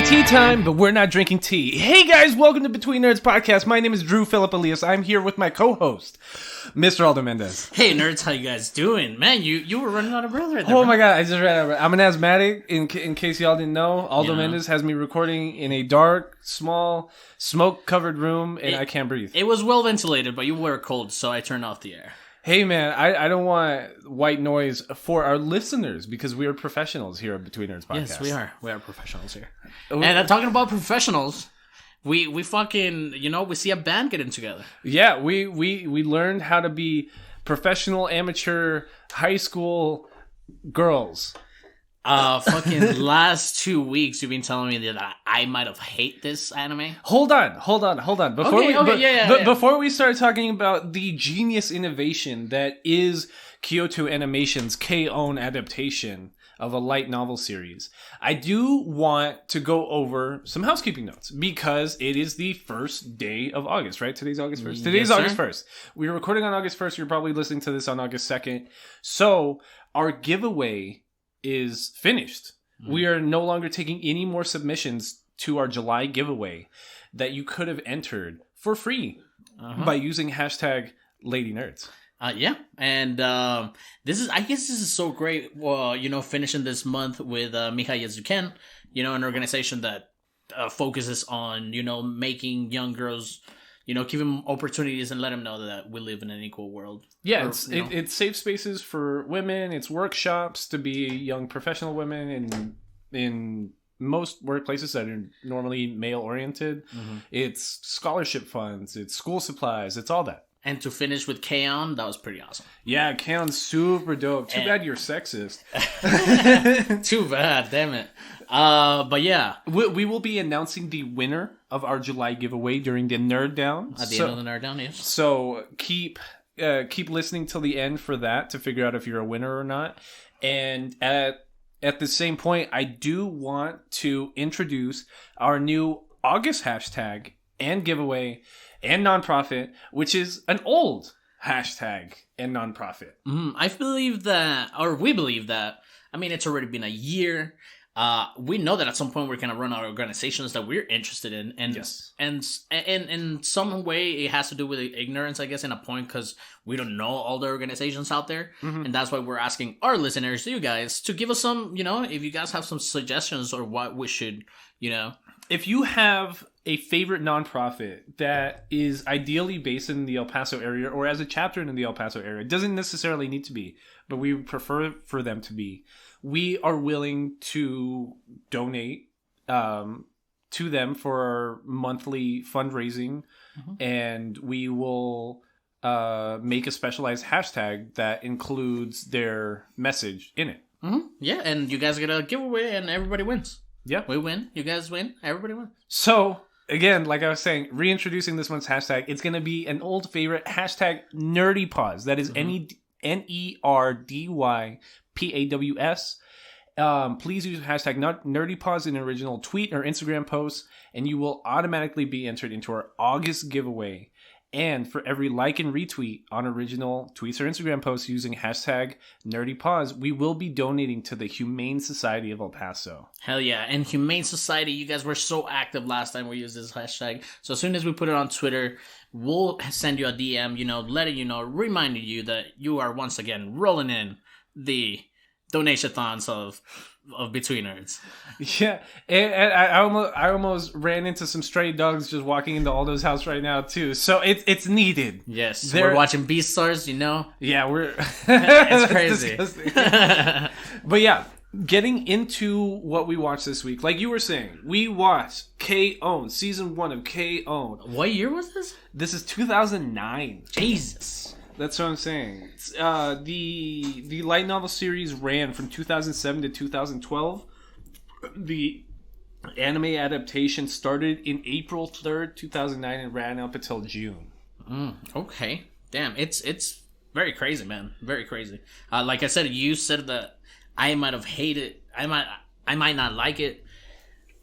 tea time, but we're not drinking tea. Hey guys, welcome to Between Nerds Podcast. My name is Drew Philip Elias. I'm here with my co-host, Mr. Aldo Mendez. Hey nerds, how you guys doing? Man, you were running out of breath right there. Oh my god, I just ran out of breath. I'm an asthmatic, in case y'all didn't know. Aldo Mendez has me recording in a dark, small, smoke-covered room, and I can't breathe. It was well ventilated, but you were cold, so I turned off the air. Hey man, I don't want white noise for our listeners because we are professionals here at Between Nerds Podcast. Yes, we are. We are professionals here. And talking about professionals, we fucking, we see a band getting together. Yeah, we learned how to be professional, amateur, high school girls. Fucking last 2 weeks, you've been telling me that I might have hate this anime. Hold on. Before we start talking about the genius innovation that is Kyoto Animation's K-On! Adaptation of a light novel series, I do want to go over some housekeeping notes because it is the first day of August, right? Today's August 1st. Today's August 1st. We're recording on August 1st. You're probably listening to this on August 2nd. So our giveaway is finished. We are no longer taking any more submissions to our July giveaway that you could have entered for free by using hashtag LadyNerds. Yeah, and this is so great. Finishing this month with Mihai Yezuken, an organization that focuses on making young girls, give them opportunities and let them know that we live in an equal world. Yeah, it's safe spaces for women. It's workshops to be young professional women in most workplaces that are normally male-oriented. It's scholarship funds. It's school supplies. It's all that. And to finish with K-On!, that was pretty awesome. Yeah, K-On!'s super dope. Too bad you're sexist. Too bad, damn it. But yeah. We will be announcing the winner of our July giveaway during the Nerd Down. At the end of the Nerd Down, yes. So keep listening till the end for that to figure out if you're a winner or not. And at the same point, I do want to introduce our new August hashtag and giveaway and nonprofit, which is an old hashtag and nonprofit. We believe that. I mean, it's already been a year. We know that at some point we're going to run our organizations that we're interested in. And, yes. And in some way, it has to do with ignorance, I guess, in a point, because we don't know all the organizations out there. And that's why we're asking our listeners, you guys, to give us some, if you guys have some suggestions or what we should, If you have a favorite nonprofit that is ideally based in the El Paso area or as a chapter in the El Paso area, it doesn't necessarily need to be, but we prefer for them to be. We are willing to donate to them for our monthly fundraising, and we will make a specialized hashtag that includes their message in it. Yeah, and you guys get a giveaway and everybody wins. Yeah. We win, you guys win, everybody wins. So, again, like I was saying, reintroducing this month's hashtag, it's going to be an old favorite, hashtag NerdyPaws. That is NERDYPAWS. Please use hashtag NerdyPaws in an original tweet or Instagram post, and you will automatically be entered into our August giveaway. And for every like and retweet on original tweets or Instagram posts using hashtag NerdyPaws, we will be donating to the Humane Society of El Paso. Hell yeah. And Humane Society, you guys were so active last time we used this hashtag. So as soon as we put it on Twitter, we'll send you a DM, letting you know, reminding you that you are once again rolling in the donation-thons of Between Nerds. Yeah, and I almost ran into some stray dogs just walking into Aldo's house right now too. So it's needed. Yes, we're watching Beastars. Yeah, we're. It's crazy. But yeah, getting into what we watched this week, like you were saying, we watched K-On! Season 1 of K-On! What year was this? This is 2009. Jesus. That's what I'm saying. The light novel series ran from 2007 to 2012. The anime adaptation started in April 3rd, 2009 and ran up until June. Okay. Damn, it's very crazy, man. Very crazy. Like I said, you said that I might have hated. I might not like it.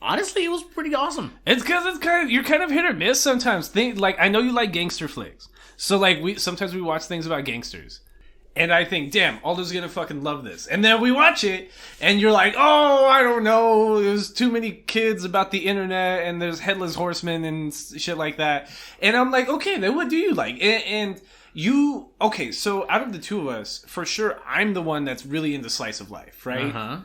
Honestly, it was pretty awesome. It's because you're kind of hit or miss sometimes. I know you like gangster flicks. So, sometimes we watch things about gangsters. And I think, damn, Aldo's gonna fucking love this. And then we watch it, and you're like, oh, I don't know, there's too many kids about the internet, and there's headless horsemen and shit like that. And I'm like, okay, then what do you like? And you, okay, so out of the two of us, for sure, I'm the one that's really into slice of life, right? Uh-huh.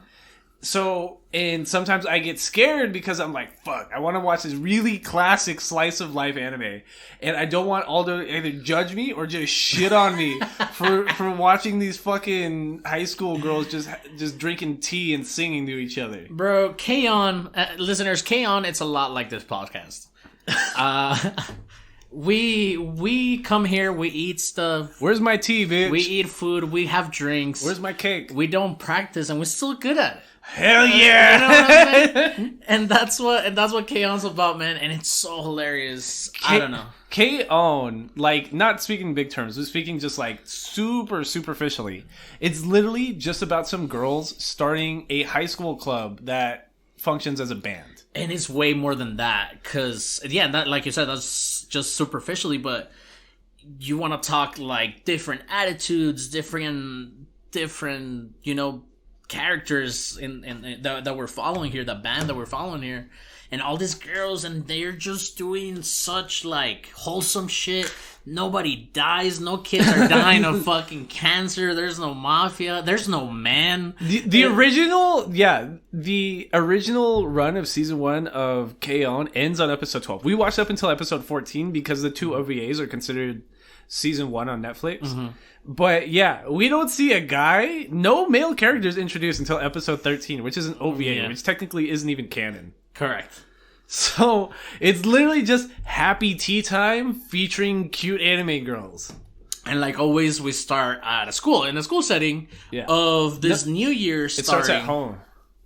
So, and sometimes I get scared because I'm like, fuck, I want to watch this really classic slice of life anime. And I don't want Aldo to either judge me or just shit on me for watching these fucking high school girls just drinking tea and singing to each other. Bro, K-On! Listeners, K-On! It's a lot like this podcast. We come here, we eat stuff. Where's my tea, bitch? We eat food, we have drinks. Where's my cake? We don't practice, and we're still good at it. Hell yeah! You know what I'm saying? and that's what K-On's about, man. And it's so hilarious. I don't know. K-On, like, not speaking big terms, but speaking just like super superficially. It's literally just about some girls starting a high school club that functions as a band. And it's way more than that, because that, like you said, that's just superficially. But you want to talk like different attitudes, different characters in that we're following here, the band that we're following here, and all these girls, and they're just doing such like wholesome shit. Nobody dies, no kids are dying of fucking cancer. There's no mafia, there's no man. The original run of season 1 of K-On! Ends on episode 12. We watched up until episode 14 because the 2 OVAs are considered season 1 on Netflix. Mm-hmm. But yeah, we don't see a guy. No male characters introduced until episode 13, which is an OVA, which technically isn't even canon. Correct. So it's literally just happy tea time featuring cute anime girls. And like always, we start at a school, in a school setting of this new year starting. It starts at home.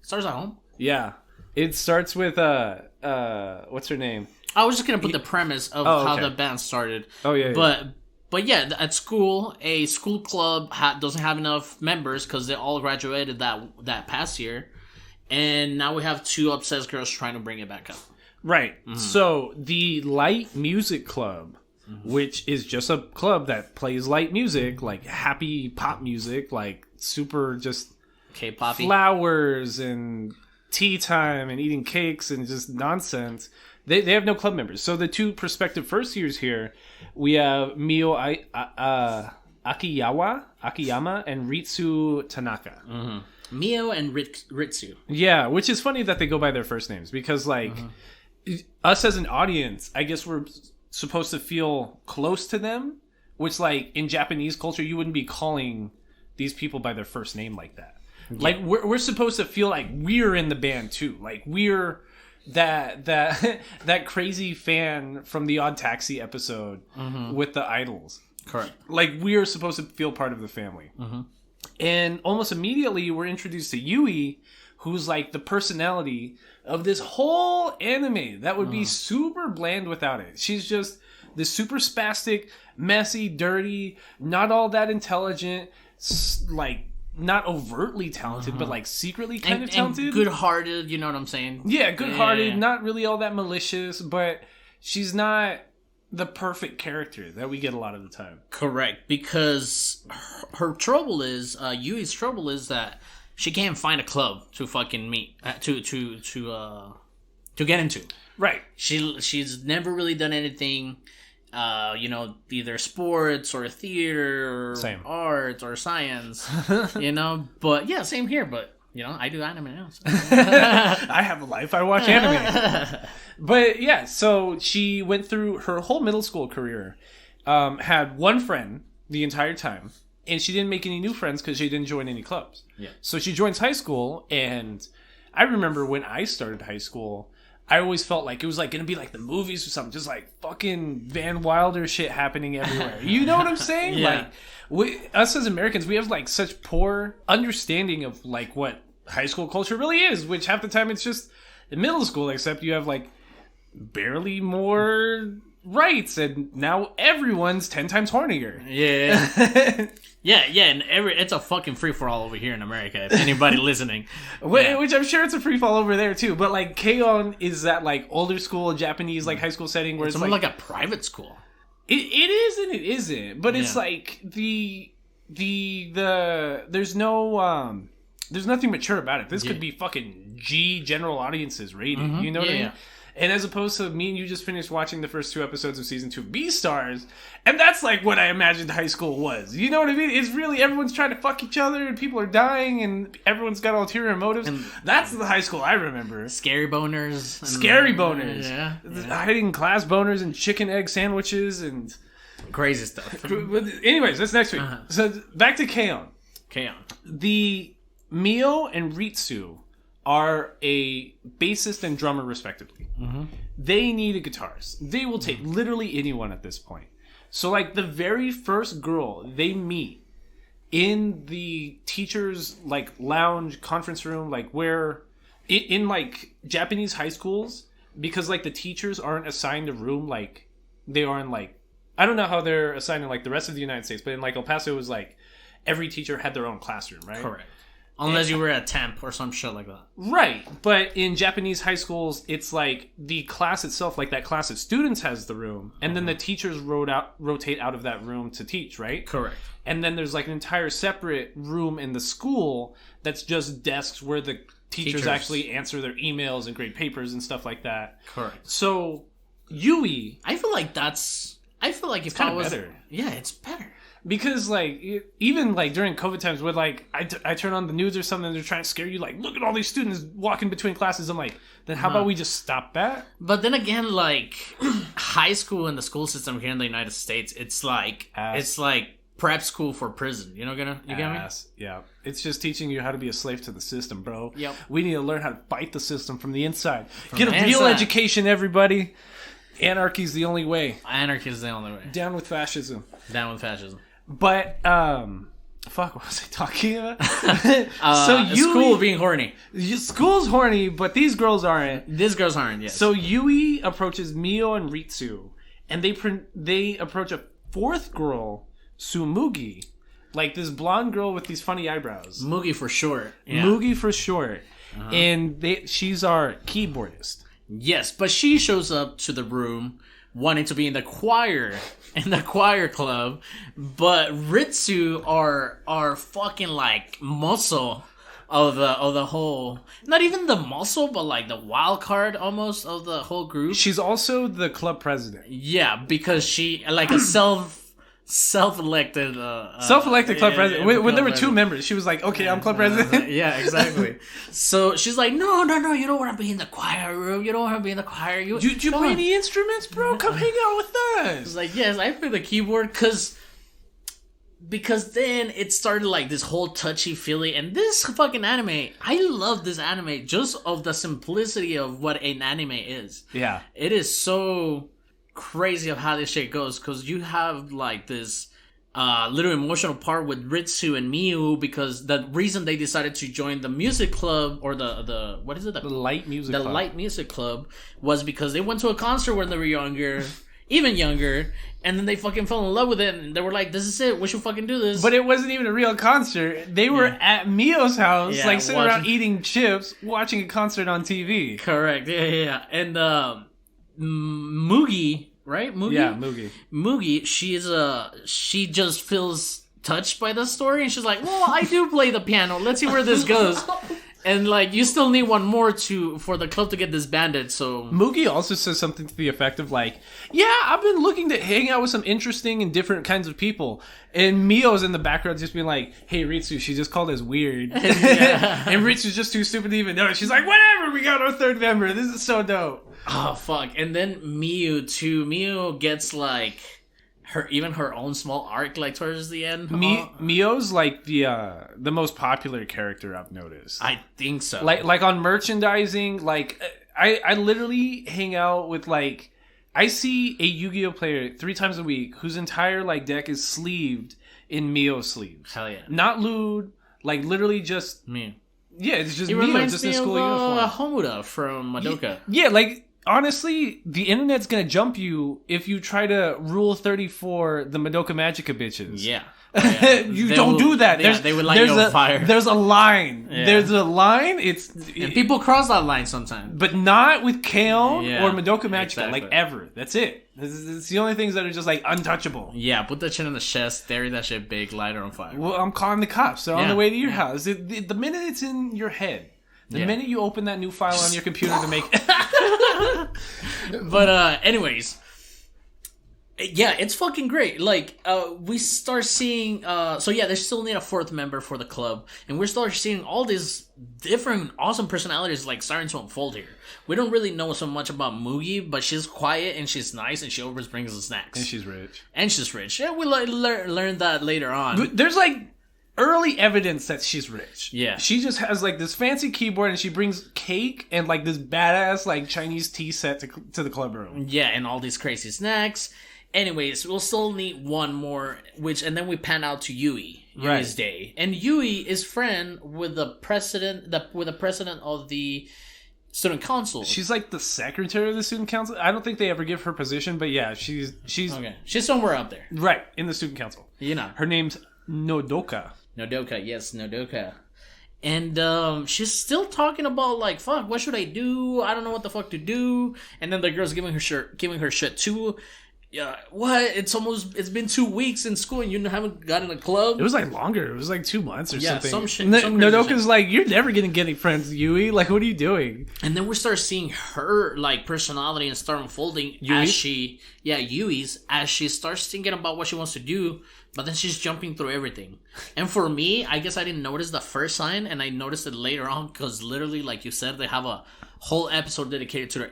It starts at home? Yeah. It starts with, what's her name? I was just going to put the premise of how the band started. Oh, yeah. But yeah, at school, a school club doesn't have enough members because they all graduated that past year. And now we have 2 obsessed girls trying to bring it back up. Right. Mm-hmm. So the Light Music Club, which is just a club that plays light music, like happy pop music, like super just K-poppy flowers and tea time and eating cakes and just nonsense. They have no club members. So the 2 prospective first years here, we have Mio Akiyama and Ritsu Tanaka. Mm-hmm. Mio and Ritsu. Yeah, which is funny that they go by their first names because, like, us as an audience, I guess we're supposed to feel close to them, which, like, in Japanese culture, you wouldn't be calling these people by their first name like that. Yeah. Like, we're supposed to feel like we're in the band, too. Like, we're that crazy fan from the Odd Taxi episode with the idols. Correct. Like, we're supposed to feel part of the family. Mm-hmm. And almost immediately we're introduced to Yui, who's like the personality of this whole anime that would be super bland without it. She's just this super spastic, messy, dirty, not all that intelligent, like not overtly talented, but like secretly kind of talented. And good-hearted, you know what I'm saying? Yeah, good-hearted, not really all that malicious, but she's not the perfect character that we get a lot of the time. Correct, because her trouble is, Yui's trouble is that she can't find a club to fucking meet, to get into. Right. She's never really done anything, either sports or theater or art or science, But yeah, same here. But I do anime now. So. I have a life. I watch anime. But yeah, so she went through her whole middle school career, had one friend the entire time, and she didn't make any new friends because she didn't join any clubs. Yeah. So she joins high school, and I remember when I started high school, I always felt like it was like going to be like the movies or something, just like fucking Van Wilder shit happening everywhere. You know what I'm saying? Yeah. Like, us as Americans, we have like such poor understanding of like what high school culture really is, which half the time it's just in middle school, except you have like barely more rights, and now everyone's 10 times hornier. Yeah. Yeah, and it's a fucking free-for-all over here in America, if anybody listening. Which I'm sure it's a free-fall over there, too. But, like, K-On! Is that, like, older school, Japanese, like, high school setting where it's more like a private school. It is and it isn't. But it's, like, the there's no there's nothing mature about it. This could be fucking general audiences rated. You know what I mean? And as opposed to me and you just finished watching the first 2 episodes of season 2 B-Stars, and that's like what I imagined high school was. You know what I mean? It's really everyone's trying to fuck each other and people are dying and everyone's got ulterior motives. And that's the high school I remember. Scary boners. Scary boners. Yeah. Hiding class boners and chicken egg sandwiches and... crazy stuff. Anyways, that's next week. So back to K-On! The Mio and Ritsu are a bassist and drummer respectively. They need a guitarist. They will take literally anyone at this point. So like the very first girl they meet in the teacher's like lounge conference room, like where in like Japanese high schools, because like the teachers aren't assigned a room like they are in like, I don't know how they're assigned in like the rest of the United States, but in like El Paso it was like every teacher had their own classroom, right? Correct. Unless you were a temp or some shit like that. Right. But in Japanese high schools, it's like the class itself, like that class of students has the room. And then the teachers rotate out of that room to teach, right? Correct. And then there's like an entire separate room in the school that's just desks where the teachers actually answer their emails and grade papers and stuff like that. Correct. So, Yui... I feel like if I was... better. Yeah, it's better. Because, like, even, like, during COVID times where, like, I turn on the news or something and they're trying to scare you, like, look at all these students walking between classes. I'm like, then how about we just stop that? But then again, like, high school and the school system here in the United States, it's like prep school for prison. You get me? Yeah. It's just teaching you how to be a slave to the system, bro. Yep. We need to learn how to fight the system from the inside. Get a real education, everybody. Anarchy's the only way. Anarchy is the only way. Down with fascism. Down with fascism. But, fuck, what was I talking about? So Yui, school being horny. School's horny, but these girls aren't. These girls aren't, yes. So Yui approaches Mio and Ritsu, and they approach a 4th girl, Sumugi. Like this blonde girl with these funny eyebrows. Mugi for short. Yeah. Mugi for short. And she's our keyboardist. Yes, but she shows up to the room wanting to be in the choir club, but Ritsu are fucking like muscle of the whole, not even the muscle, but like the wild card almost of the whole group. She's also the club president. Yeah, because she like a self-elected club president. When there were 2 members, she was like, okay, I'm club president. Yeah, exactly. So she's like, no, you don't want to be in the choir room. You don't want to be in the choir. You play any instruments, bro? Come hang out with us. It's like, yes, I play the keyboard because then it started like this whole touchy-feely, and this fucking anime, I love this anime just of the simplicity of what an anime is. Yeah. It is so crazy of how this shit goes, because you have like this little emotional part with Ritsu and Miu, because the reason they decided to join the music club, or the what is it? The light music club. The light music club was because they went to a concert when they were younger, even younger, and then they fucking fell in love with it, and they were like, this is it, we should fucking do this. But it wasn't even a real concert. They were at Mio's house, like sitting around eating chips, watching a concert on TV. Correct, yeah. And Mugi, right? Mugi? Yeah, Mugi. Mugi, she just feels touched by the story, and she's like, well, I do play the piano. Let's see where this goes. And like, you still need one more for the club to get disbanded, so... Mugi also says something to the effect of like, yeah, I've been looking to hang out with some interesting and different kinds of people. And Mio's in the background just being like, hey, Ritsu, she just called us weird. And Ritsu's just too stupid to even know it. She's like, whatever, we got our 3rd member. This is so dope. Oh, fuck. And then Miu, too. Miu gets like... her own small arc, like towards the end. Mio's like the most popular character I've noticed. I think so. Like on merchandising, like I literally hang out with like, I see a Yu-Gi-Oh player 3 times a week whose entire like deck is sleeved in Mio sleeves. Hell yeah. Not lewd, like literally just Miu. Yeah, it's just It Mio, reminds just me in school of uniform. Homuda from Madoka. Yeah, like honestly, the internet's gonna jump you if you try to Rule 34 the Madoka Magica bitches. Yeah. You don't do that. They would light you on fire. There's a line. Yeah. There's a line. And people cross that line sometimes. But not with K-On! Yeah, or Madoka Magica. exactly. Like, ever. That's it. It's the only things that are just, like, untouchable. Yeah, put that shit in the chest, bury that shit big, light it on fire. Well, I'm calling the cops. They're on Yeah, the way to your yeah. house. The minute it's in your head, the Yeah. minute you open that new file on your computer to make... But, anyways... Yeah, it's fucking great. Like, we start seeing... so, yeah, they still need a fourth member for the club. And we start seeing all these different awesome personalities, like, starting to unfold here. We don't really know so much about Mugi, but she's quiet and she's nice and she always brings us snacks. And she's rich. Yeah, we learn that later on. There's, like, early evidence that she's rich. Yeah. She just has, like, this fancy keyboard and she brings cake and, like, this badass, like, Chinese tea set to the club room. Yeah, and all these crazy snacks. Anyways, we'll still need one more, and then we pan out to Yui's Right. day, and Yui is friend with the president, of the student council. She's like the secretary of the student council. I don't think they ever give her position, but yeah, she's okay. She's somewhere out there, right in the student council. you know. Her name's Nodoka. Nodoka. And she's still talking about like, fuck, what should I do? I don't know what the fuck to do. And then the girl's giving her shit too. Yeah, what? It's been 2 weeks in school and you haven't gotten a club? It was like longer. It was like 2 months or something. some shit. Some crazy Nodoka's shit. like, you're never gonna get any friends, Yui. Like, what are you doing? And then we start seeing her like personality and start unfolding Yui's as she starts thinking about what she wants to do, but then she's jumping through everything. And for me, I guess I didn't notice the first sign, and I noticed it later on because literally, like you said, they have a whole episode dedicated to Her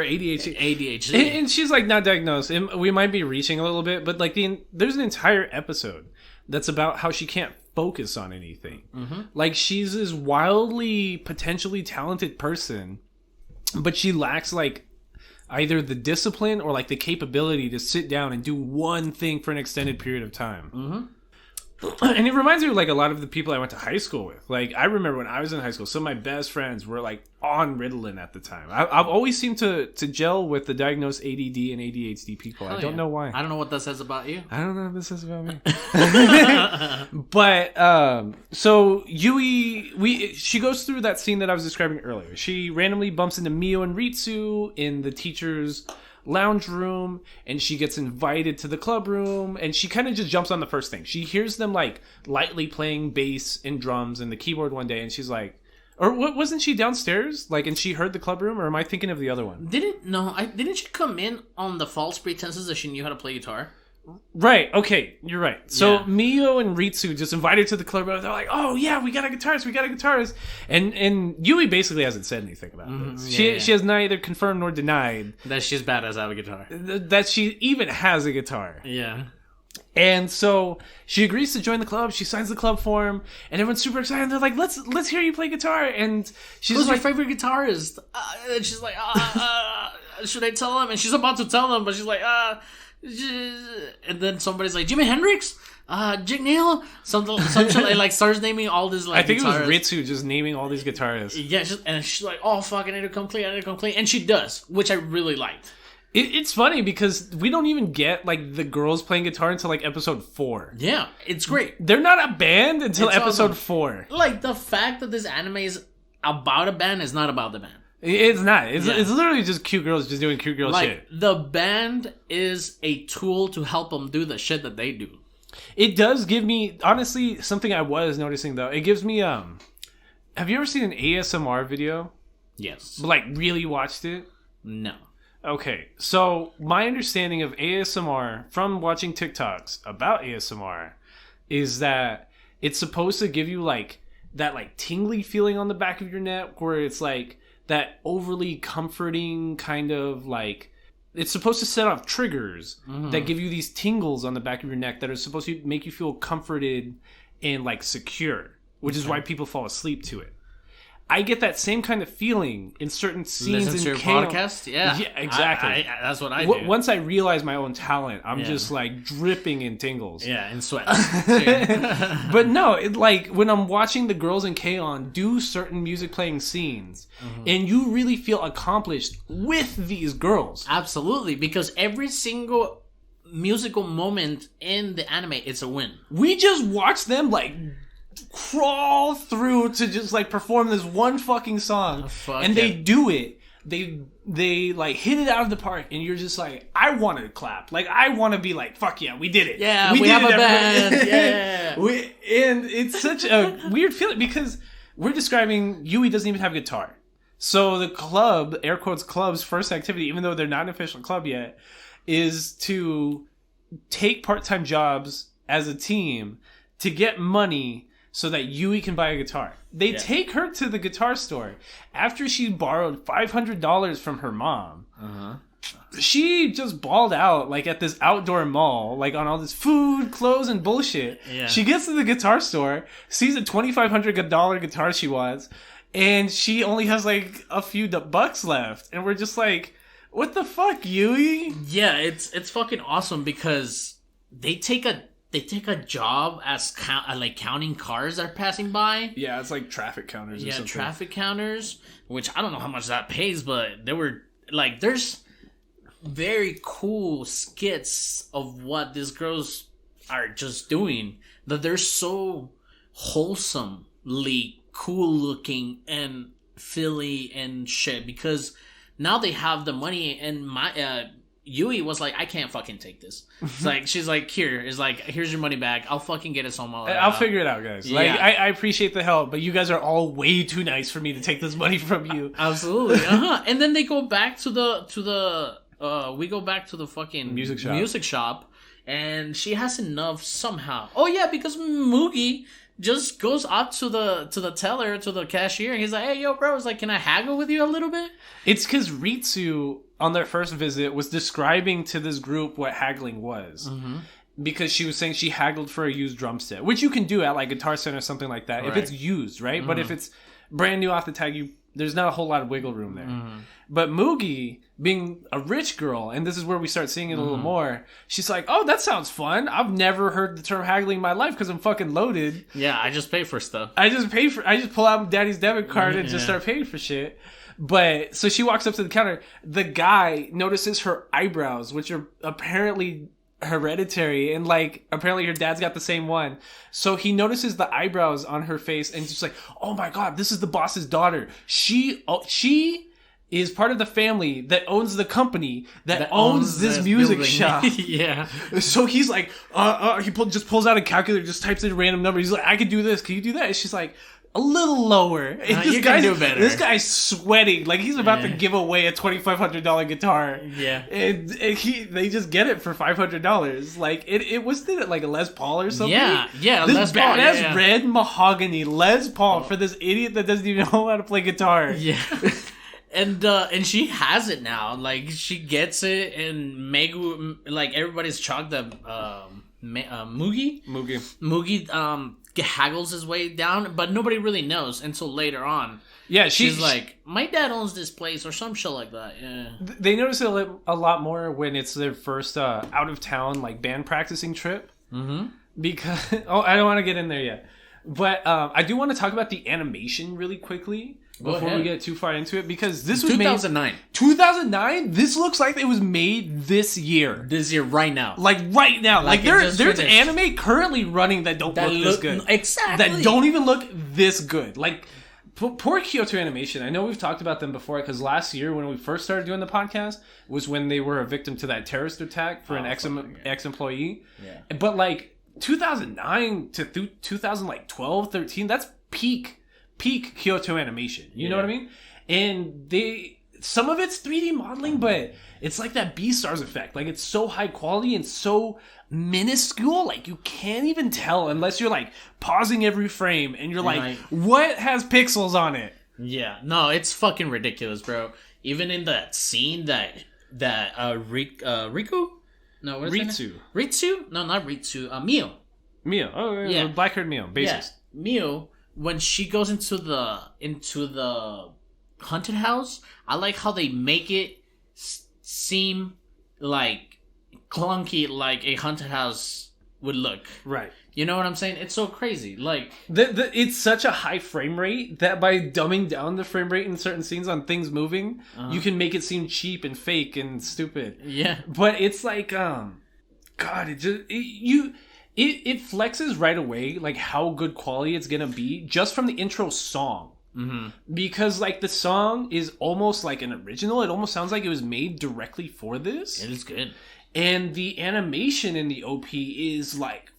ADHD. ADHD. And she's like not diagnosed. And we might be reaching a little bit, but like there's an entire episode that's about how she can't focus on anything. Mm-hmm. Like she's this wildly, potentially talented person, but she lacks like either the discipline or like the capability to sit down and do one thing for an extended period of time. Mm-hmm. And it reminds me of like a lot of the people I went to high school with. Like I remember when I was in high school, some of my best friends were like on Ritalin at the time. I've always seemed to gel with the diagnosed ADD and ADHD people. I don't know why. I don't know what that says about you. I don't know what this says about me. But so Yui, she goes through that scene that I was describing earlier. She randomly bumps into Mio and Ritsu in the teacher's lounge room, and she gets invited to the club room, and she kind of just jumps on the first thing. She hears them like lightly playing bass and drums and the keyboard one day, and she's like, or wasn't she downstairs? Like, and she heard the club room, or am I thinking of the other one? Didn't she come in on the false pretenses that she knew how to play guitar? Right, okay, you're right. So Yeah. Mio and Ritsu just invited to the club. They're like, oh yeah, we got a guitarist. And Yui basically hasn't said anything about this. She has neither confirmed nor denied That she's badass at a guitar. that she even has a guitar. Yeah. And so she agrees to join the club. She signs the club form, and everyone's super excited. They're like, let's hear you play guitar. And she's Who's like, your favorite guitarist? And she's like, should I tell him? And she's about to tell him, but she's like, and then somebody's like, Jimi Hendrix, Jig Neal, something like starts naming all these like. I think guitarists. it was Ritsu just naming all these guitarists. Yeah, and she's like, oh fuck, I need to come clean, and she does, which I really liked. It's funny because we don't even get like the girls playing guitar until like episode 4. Yeah, it's great. They're not a band until It's episode awesome. 4. Like the fact that this anime is about a band is not about the band. It's not. It's Yeah. literally just cute girls just doing cute girl Like shit. the band is a tool to help them do the shit that they do. It does give me, honestly, something I was noticing though. It gives me have you ever seen an ASMR video? Yes. Like really watched it? No. Okay, so my understanding of ASMR from watching TikToks about ASMR is that it's supposed to give you like that like tingly feeling on the back of your neck where it's like that overly comforting kind of like, it's supposed to set off triggers that give you these tingles on the back of your neck that are supposed to make you feel comforted and like secure, which is why people fall asleep to it. I get that same kind of feeling in certain scenes Listen in to your K-On! podcast? Yeah, exactly. That's what I do. Once I realize my own talent, I'm just like dripping in tingles. Yeah, in sweat. But no, like when I'm watching the girls in K-On! Do certain music playing scenes, and you really feel accomplished with these girls. Absolutely, because every single musical moment in the anime, it's a win. We just watch them like crawl through to just like perform this one fucking song, and they do it. They like hit it out of the park, and you're just like, I want to clap. Like I want to be like, fuck yeah, we did it. Yeah, we have a band. Yeah, and it's such a weird feeling because we're describing Yui doesn't even have a guitar. So the club, air quotes club's first activity, even though they're not an official club yet, is to take part-time jobs as a team to get money so that Yui can buy a guitar. They take her to the guitar store after she borrowed $500 from her mom. She just balled out like at this outdoor mall, like on all this food, clothes, and bullshit. Yeah. She gets to the guitar store, sees a $2,500 guitar she wants, and she only has like a few bucks left. And we're just like, what the fuck, Yui? Yeah, it's fucking awesome because they take a job as like counting cars that are passing by. Yeah, it's like traffic counters. Yeah, traffic counters, which I don't know how much that pays, but there were like there's very cool skits of what these girls are just doing that they're so wholesomely cool looking and Philly and shit because now they have the money and my Yui was like, I can't fucking take this. It's like she's like, here's your money back. I'll fucking get it somewhere. I'll figure it out, guys. Like I appreciate the help, but you guys are all way too nice for me to take this money from you. Absolutely. And then they go back to the fucking music shop, and she has enough somehow. Oh yeah, because Mugi just goes up to the teller, to the cashier, and he's like, hey yo bro, it's like, can I haggle with you a little bit? It's because Ritsu on their first visit was describing to this group what haggling was. Because she was saying she haggled for a used drum set, which you can do at like Guitar Center or something like that if it's used, right? But if it's brand new off the tag, there's not a whole lot of wiggle room there. But Mugi, being a rich girl, and this is where we start seeing it a little more, she's like, oh, that sounds fun. I've never heard the term haggling in my life because I'm fucking loaded. Yeah, I just pay for stuff. I just pull out daddy's debit card and just start paying for shit. But so she walks up to the counter. The guy notices her eyebrows, which are apparently hereditary, and like apparently her dad's got the same one. So he notices the eyebrows on her face and just like, oh my god, this is the boss's daughter. She is part of the family that owns the company that owns this music building. Shop. Yeah. So he's like, he just pulls out a calculator, just types in a random number. He's like, I can do this. Can you do that? And she's like, a little lower. You can do better. This guy's sweating like he's about to give away a $2,500 guitar. Yeah, and they just get it for $500. Like it wasn't it like a Les Paul or something? Yeah, This Les Paul, badass red mahogany Les Paul for this idiot that doesn't even know how to play guitar. Yeah. And she has it now. Like she gets it, and Megu, like everybody's chalked up. Mugi haggles his way down, but nobody really knows until later on. Yeah, she's like, my dad owns this place or some shit like that. Yeah, they notice it a lot more when it's their first out of town like band practicing trip. Because I don't want to get in there yet, but I do want to talk about the animation really quickly before we get too far into it, because this was 2009. 2009. This looks like it was made this year. Right now. Like there's anime currently running that don't look this good. Exactly. That don't even look this good. Like poor Kyoto Animation. I know we've talked about them before because last year when we first started doing the podcast was when they were a victim to that terrorist attack for an ex-employee. Yeah. But like 2009 to 2012, 13, that's peak Kyoto Animation. You know what I mean? And some of it's 3D modeling, but it's like that Beastars effect. Like it's so high quality and so minuscule, like you can't even tell unless you're like pausing every frame and you're like, what has pixels on it? Yeah, no, it's fucking ridiculous, bro. Even in that scene that Riku? No, what is Ritsu. Ritsu? No, not Ritsu. Mio. Oh, yeah. Black-haired Mio, bassist. Yeah. Mio when she goes into the haunted house, I like how they make it seem like clunky, like a haunted house would look. Right. You know what I'm saying? It's so crazy. Like it's such a high frame rate that by dumbing down the frame rate in certain scenes on things moving, you can make it seem cheap and fake and stupid. Yeah. But it's like, God, it flexes right away, like how good quality it's gonna be just from the intro song. Mm-hmm. Because like the song is almost like an original. It almost sounds like it was made directly for this. It is good. And the animation in the OP is like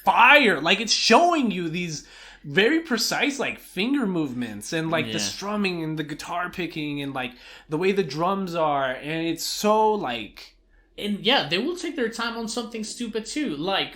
fire. Like it's showing you these very precise like finger movements and like the strumming and the guitar picking and like the way the drums are, and it's so like, and yeah, they will take their time on something stupid too, like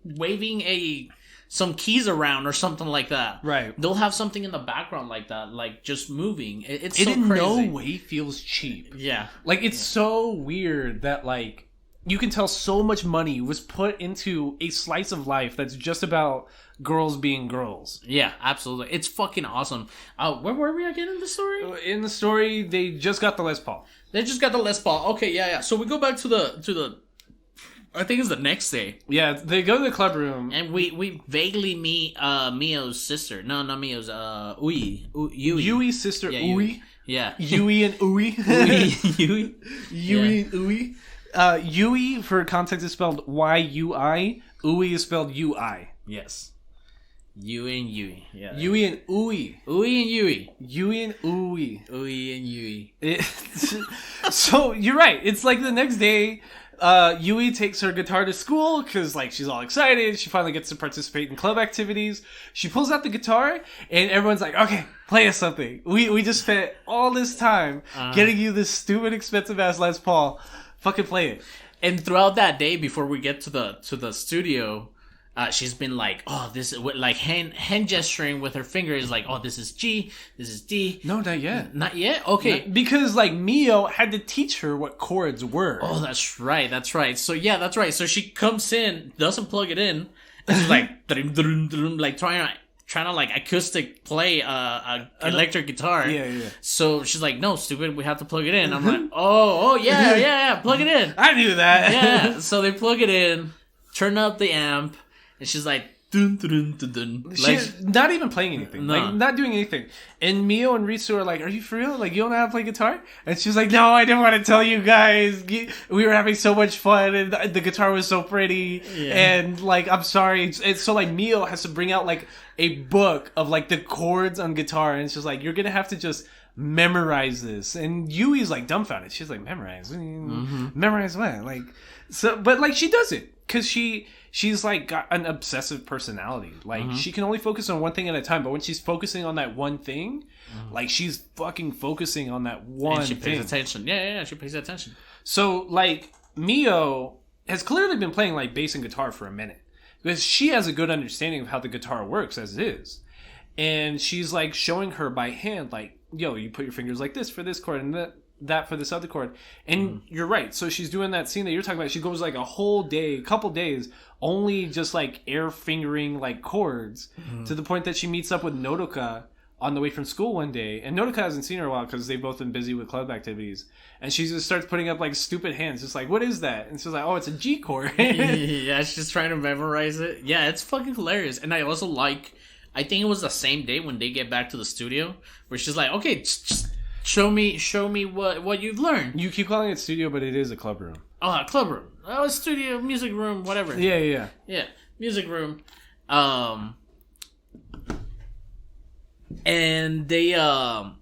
waving some keys around or something like that. Right. They'll have something in the background like that, like just moving. It's it so in crazy. no way feels cheap. Yeah. Like it's so weird that like you can tell so much money was put into a slice of life that's just about girls being girls. Yeah, absolutely. It's fucking awesome. Where were we again in the story? In the story, they just got the Les Paul. They just got the Les Paul. Okay, yeah. So we go back to the I think it's the next day. Yeah, they go to the club room. And we vaguely meet Mio's sister. No, not Mio's, Yui. Yui's sister, yeah, Ui. Yeah. Yui and Ui. Yui. Yui and Ui. Yui, for context, is spelled Y-U-I. Ui is spelled U-I. Yes. Yui and Yui. Yeah. Yui and Ui. Ui and Yui. Yui and Ui. Ui and Yui. So, you're right. It's like the next day, Yui takes her guitar to school because, like, she's all excited. She finally gets to participate in club activities. She pulls out the guitar, and everyone's like, okay, play us something. We just spent all this time getting you this stupid, expensive-ass Les Paul. Fucking play it. And throughout that day, before we get to the studio, she's been like, oh, this is like hand gesturing with her fingers, like, oh, this is G, this is D. No, not yet. Not yet? Okay. Because like Mio had to teach her what chords were. Oh, that's right. So yeah, that's right. So she comes in, doesn't plug it in, and she's like, like trying to like acoustic play a electric guitar. Yeah. So she's like, no, stupid, we have to plug it in. I'm like, oh yeah, plug it in. I knew that. Yeah. So they plug it in, turn up the amp, and she's like, dun dun dun dun. Like, she's not even playing anything. No. Like not doing anything. And Mio and Ritsu are like, are you for real? Like you don't know how to play guitar? And she's like, no, I didn't want to tell you guys. We were having so much fun and the guitar was so pretty. Yeah. And like, I'm sorry. It's so like Mio has to bring out like a book of like the chords on guitar, and it's just like, you're gonna have to just memorize this. And Yui's like dumbfounded. She's like, memorize? Memorize what? Like, so, but like she does it because she's like got an obsessive personality. Like she can only focus on one thing at a time, but when she's focusing on that one thing, like she's fucking focusing on that one and she thing. pays attention. Yeah, she pays attention. So like Mio has clearly been playing like bass and guitar for a minute, because she has a good understanding of how the guitar works as it is. And she's like showing her by hand, like, yo, you put your fingers like this for this chord and that for this other chord. And you're right. So she's doing that scene that you're talking about. She goes like a whole day, a couple days, only just like air fingering like chords, to the point that she meets up with Nodoka on the way from school one day. And Nodoka hasn't seen her in a while because they've both been busy with club activities. And she just starts putting up like stupid hands, just like, what is that? And she's like, oh, it's a G chord. Yeah, she's just trying to memorize it. Yeah, it's fucking hilarious. And I also like, I think it was the same day when they get back to the studio, where she's like, okay, just show me what you've learned. You keep calling it studio, but it is a club room. Oh, club room. Oh, studio, music room, whatever. Yeah, music room. And they oh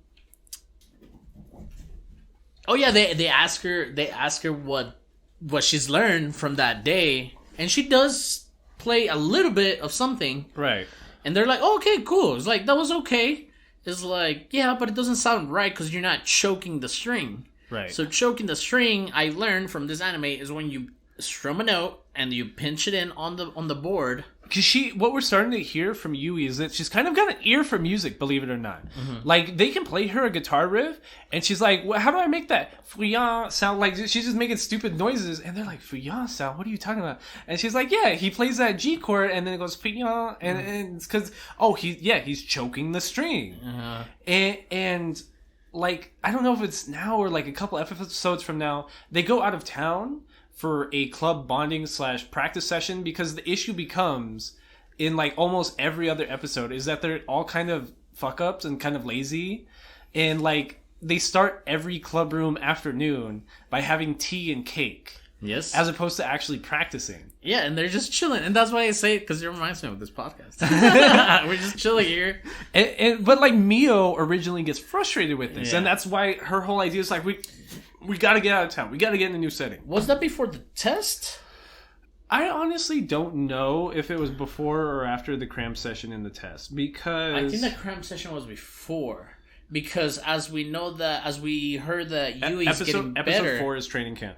yeah, they ask her what she's learned from that day, and she does play a little bit of something, right? And they're like, oh, okay, cool. It's like, that was okay. It's like, yeah, but it doesn't sound right because you're not choking the string. Right. So choking the string, I learned from this anime, is when you strum a note and you pinch it in on the board, Because what we're starting to hear from Yui is that she's kind of got an ear for music, believe it or not. Like, they can play her a guitar riff, and she's like, well, how do I make that Fuyan sound? Like, she's just making stupid noises, and they're like, Fuyan sound? What are you talking about? And she's like, yeah, he plays that G chord, and then it goes Fuyan, and it's because, he's choking the string. And, like, I don't know if it's now or, like, a couple episodes from now, they go out of town for a club bonding / practice session, because the issue becomes in like almost every other episode is that they're all kind of fuck ups and kind of lazy, and like they start every club room afternoon by having tea and cake. Yes. As opposed to actually practicing. Yeah, and they're just chilling. And that's why I say it, because it reminds me of this podcast. We're just chilling here. But like Mio originally gets frustrated with this, and that's why her whole idea is like, we got to get out of town. We got to get in a new setting. Was that before the test? I honestly don't know if it was before or after the cram session in the test, because I think the cram session was before, because as we heard that Yui is getting better. Episode 4 is training camp.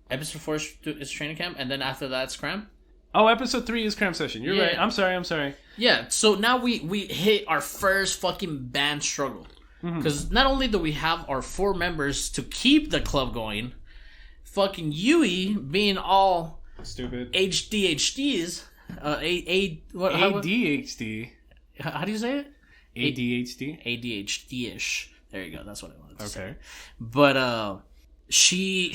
Episode 4 is training camp, and then after that it's cram. Oh, episode 3 is cram session. You're right. I'm sorry. Yeah. So now we hit our first fucking band struggle. Because not only do we have our 4 members to keep the club going, fucking Yui being all stupid HDHDs, ADHD. How do you say it? ADHD. ADHD-ish. There you go. That's what I wanted to say. Okay. But she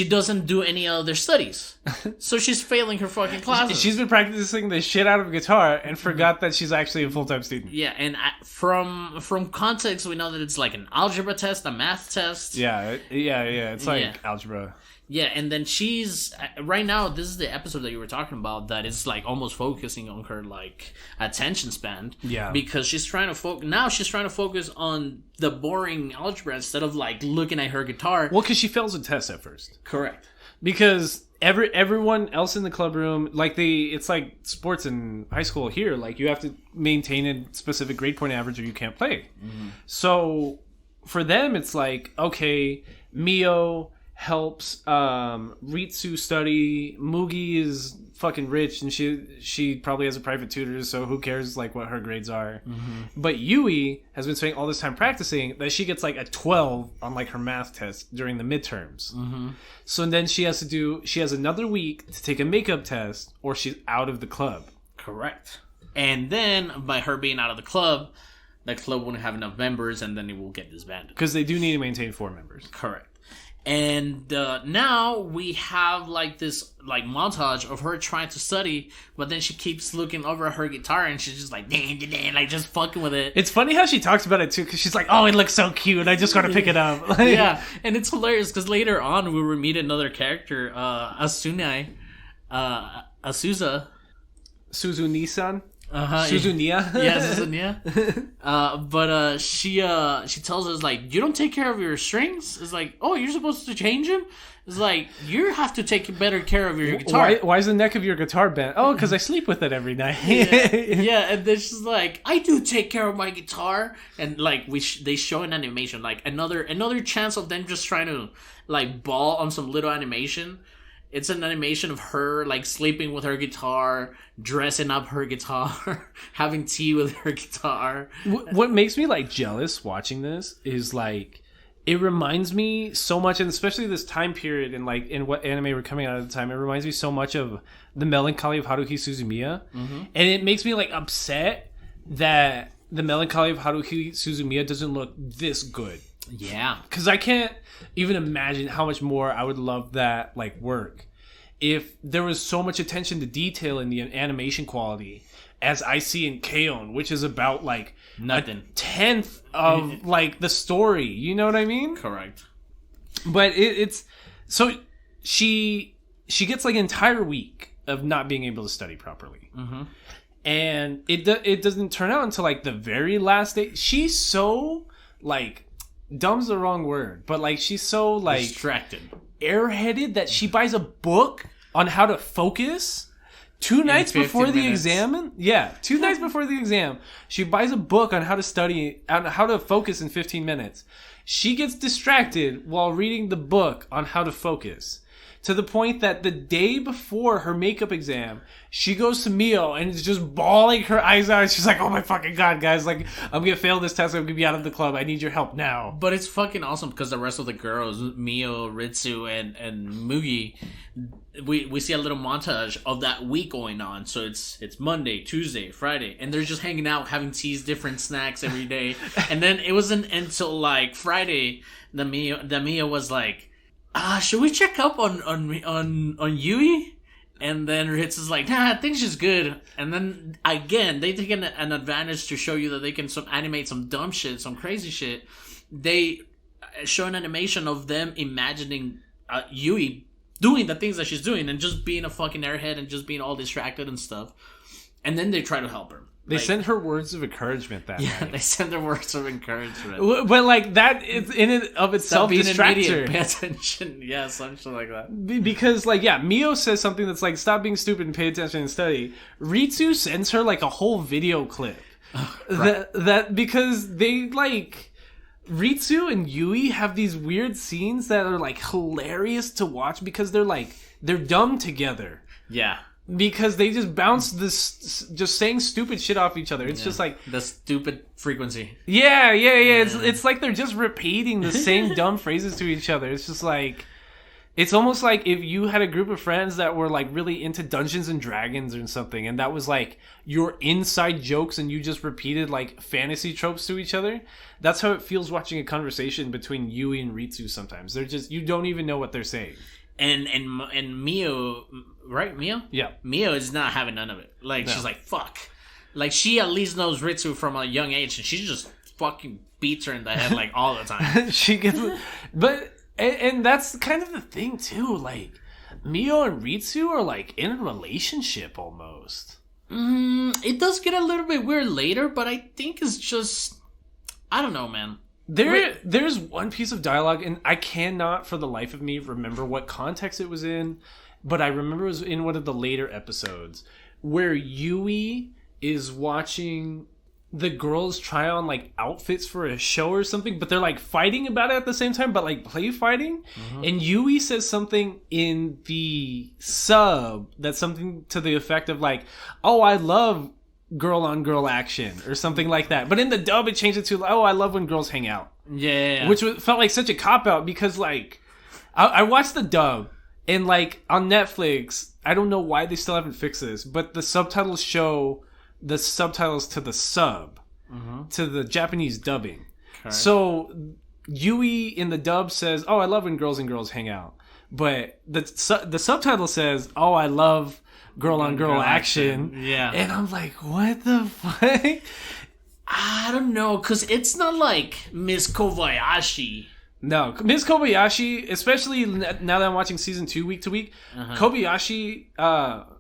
doesn't do any other studies, so she's failing her fucking classes. She's been practicing the shit out of guitar and forgot that she's actually a full-time student. Yeah, and from context, we know that it's like an algebra test, a math test. Yeah. It's like algebra. Yeah, and then she's right now. This is the episode that you were talking about that is like almost focusing on her like attention span. Yeah, because she's trying to focus now. She's trying to focus on the boring algebra instead of like looking at her guitar. Well, because she fails a test at first. Correct. Because everyone else in the club room, like it's like sports in high school here. Like you have to maintain a specific grade point average or you can't play. So for them, it's like, okay, Mio helps Ritsu study. Mugi is fucking rich and she probably has a private tutor, so who cares like what her grades are. But Yui has been spending all this time practicing that she gets like a 12 on like her math test during the midterms. So then she has another week to take a makeup test or she's out of the club. Correct. And then by her being out of the club won't have enough members, and then it will get disbanded, because they do need to maintain 4 members. Correct. And now we have like this like montage of her trying to study, but then she keeps looking over at her guitar and she's just like like just fucking with it. It's funny how she talks about it too, because she's like, "Oh, it looks so cute. I just gotta pick it up." Yeah, and it's hilarious because later on we will meet another character, Asuza. Suzu-Nissan. Suzunia. Yeah, Suzunia. But she tells us like, you don't take care of your strings. It's like, oh, you're supposed to change them. It's like, you have to take better care of your guitar. Why is the neck of your guitar bent? Oh, because I sleep with it every night. Yeah, and then she's like, I do take care of my guitar, and like they show an animation, like another chance of them just trying to like ball on some little animation. It's an animation of her, like, sleeping with her guitar, dressing up her guitar, having tea with her guitar. What makes me, like, jealous watching this is, like, it reminds me so much, and especially this time period and, like, in what anime were coming out at the time, it reminds me so much of The Melancholy of Haruhi Suzumiya. And it makes me, like, upset that The Melancholy of Haruhi Suzumiya doesn't look this good. Yeah. Because I can't even imagine how much more I would love that like work if there was so much attention to detail in the animation quality as I see in K-On!, which is about like nothing, a 10th of like the story. You know what I mean? Correct. But it's so she gets like an entire week of not being able to study properly. And it doesn't turn out until like the very last day. She's so like, dumb's the wrong word, but like she's so like distracted, airheaded that she buys a book on how to focus 2 nights before the exam. Yeah, 2 nights before the exam, she buys a book on how to study, on how to focus in 15 minutes. She gets distracted while reading the book on how to focus. to the point that the day before her makeup exam, she goes to Mio and is just bawling her eyes out. She's like, oh my fucking god, guys, like, I'm gonna fail this test, I'm gonna be out of the club, I need your help now. But it's fucking awesome because the rest of the girls, Mio, Ritsu, and Mugi, we see a little montage of that week going on. So it's Monday, Tuesday, Friday, and they're just hanging out, having teas, different snacks every day. And then it wasn't until like Friday that Mio was like, should we check up on Yui? And then Ritsu's like, nah, I think she's good. And then again, they take an advantage to show you that they can animate some dumb shit, some crazy shit. They show an animation of them imagining Yui doing the things that she's doing and just being a fucking airhead and just being all distracted and stuff. And then they try to help her. They sent her words of encouragement that night. Yeah, they sent her words of encouragement. But like that, it's in and of itself distracts her. Pay attention. Yeah, something like that. Because like, yeah, Mio says something that's like, stop being stupid and pay attention and study. Ritsu sends her like a whole video clip. Right. That because they like... Ritsu and Yui have these weird scenes that are like hilarious to watch because they're dumb together. Yeah. Because they just bounce this, just saying stupid shit off each other. It's just like the stupid frequency. Yeah. It's like they're just repeating the same dumb phrases to each other. It's just like, it's almost like if you had a group of friends that were like really into Dungeons and Dragons or something, and that was like your inside jokes, and you just repeated like fantasy tropes to each other. That's how it feels watching a conversation between Yui and Ritsu. Sometimes they're just, you don't even know what they're saying. And Mio, right? Mio? Yeah. Mio is not having none of it. Like, she's like, fuck. Like, she at least knows Ritsu from a young age, and she just fucking beats her in the head, like, all the time. She gets... But, and that's kind of the thing, too. Like, Mio and Ritsu are, like, in a relationship, almost. It does get a little bit weird later, but I think it's just... I don't know, man. There's one piece of dialogue, and I cannot for the life of me remember what context it was in, but I remember it was in one of the later episodes where Yui is watching the girls try on like outfits for a show or something, but they're like fighting about it at the same time, but like play fighting. And Yui says something in the sub that's something to the effect of like, oh, I love girl on girl action or something like that. But in the dub, it changed it to, oh, I love when girls hang out. Yeah. Which felt like such a cop out because like, I watched the dub and like on Netflix, I don't know why they still haven't fixed this, but the subtitles show the subtitles to the sub, to the Japanese dubbing. Okay. So Yui in the dub says, oh, I love when girls and girls hang out. But the subtitle says, oh, I love girl on girl action. Yeah. And I'm like, what the fuck? I don't know, because it's not like Miss Kobayashi. No, Miss Kobayashi, especially now that I'm watching season 2 week to week, Kobayashi,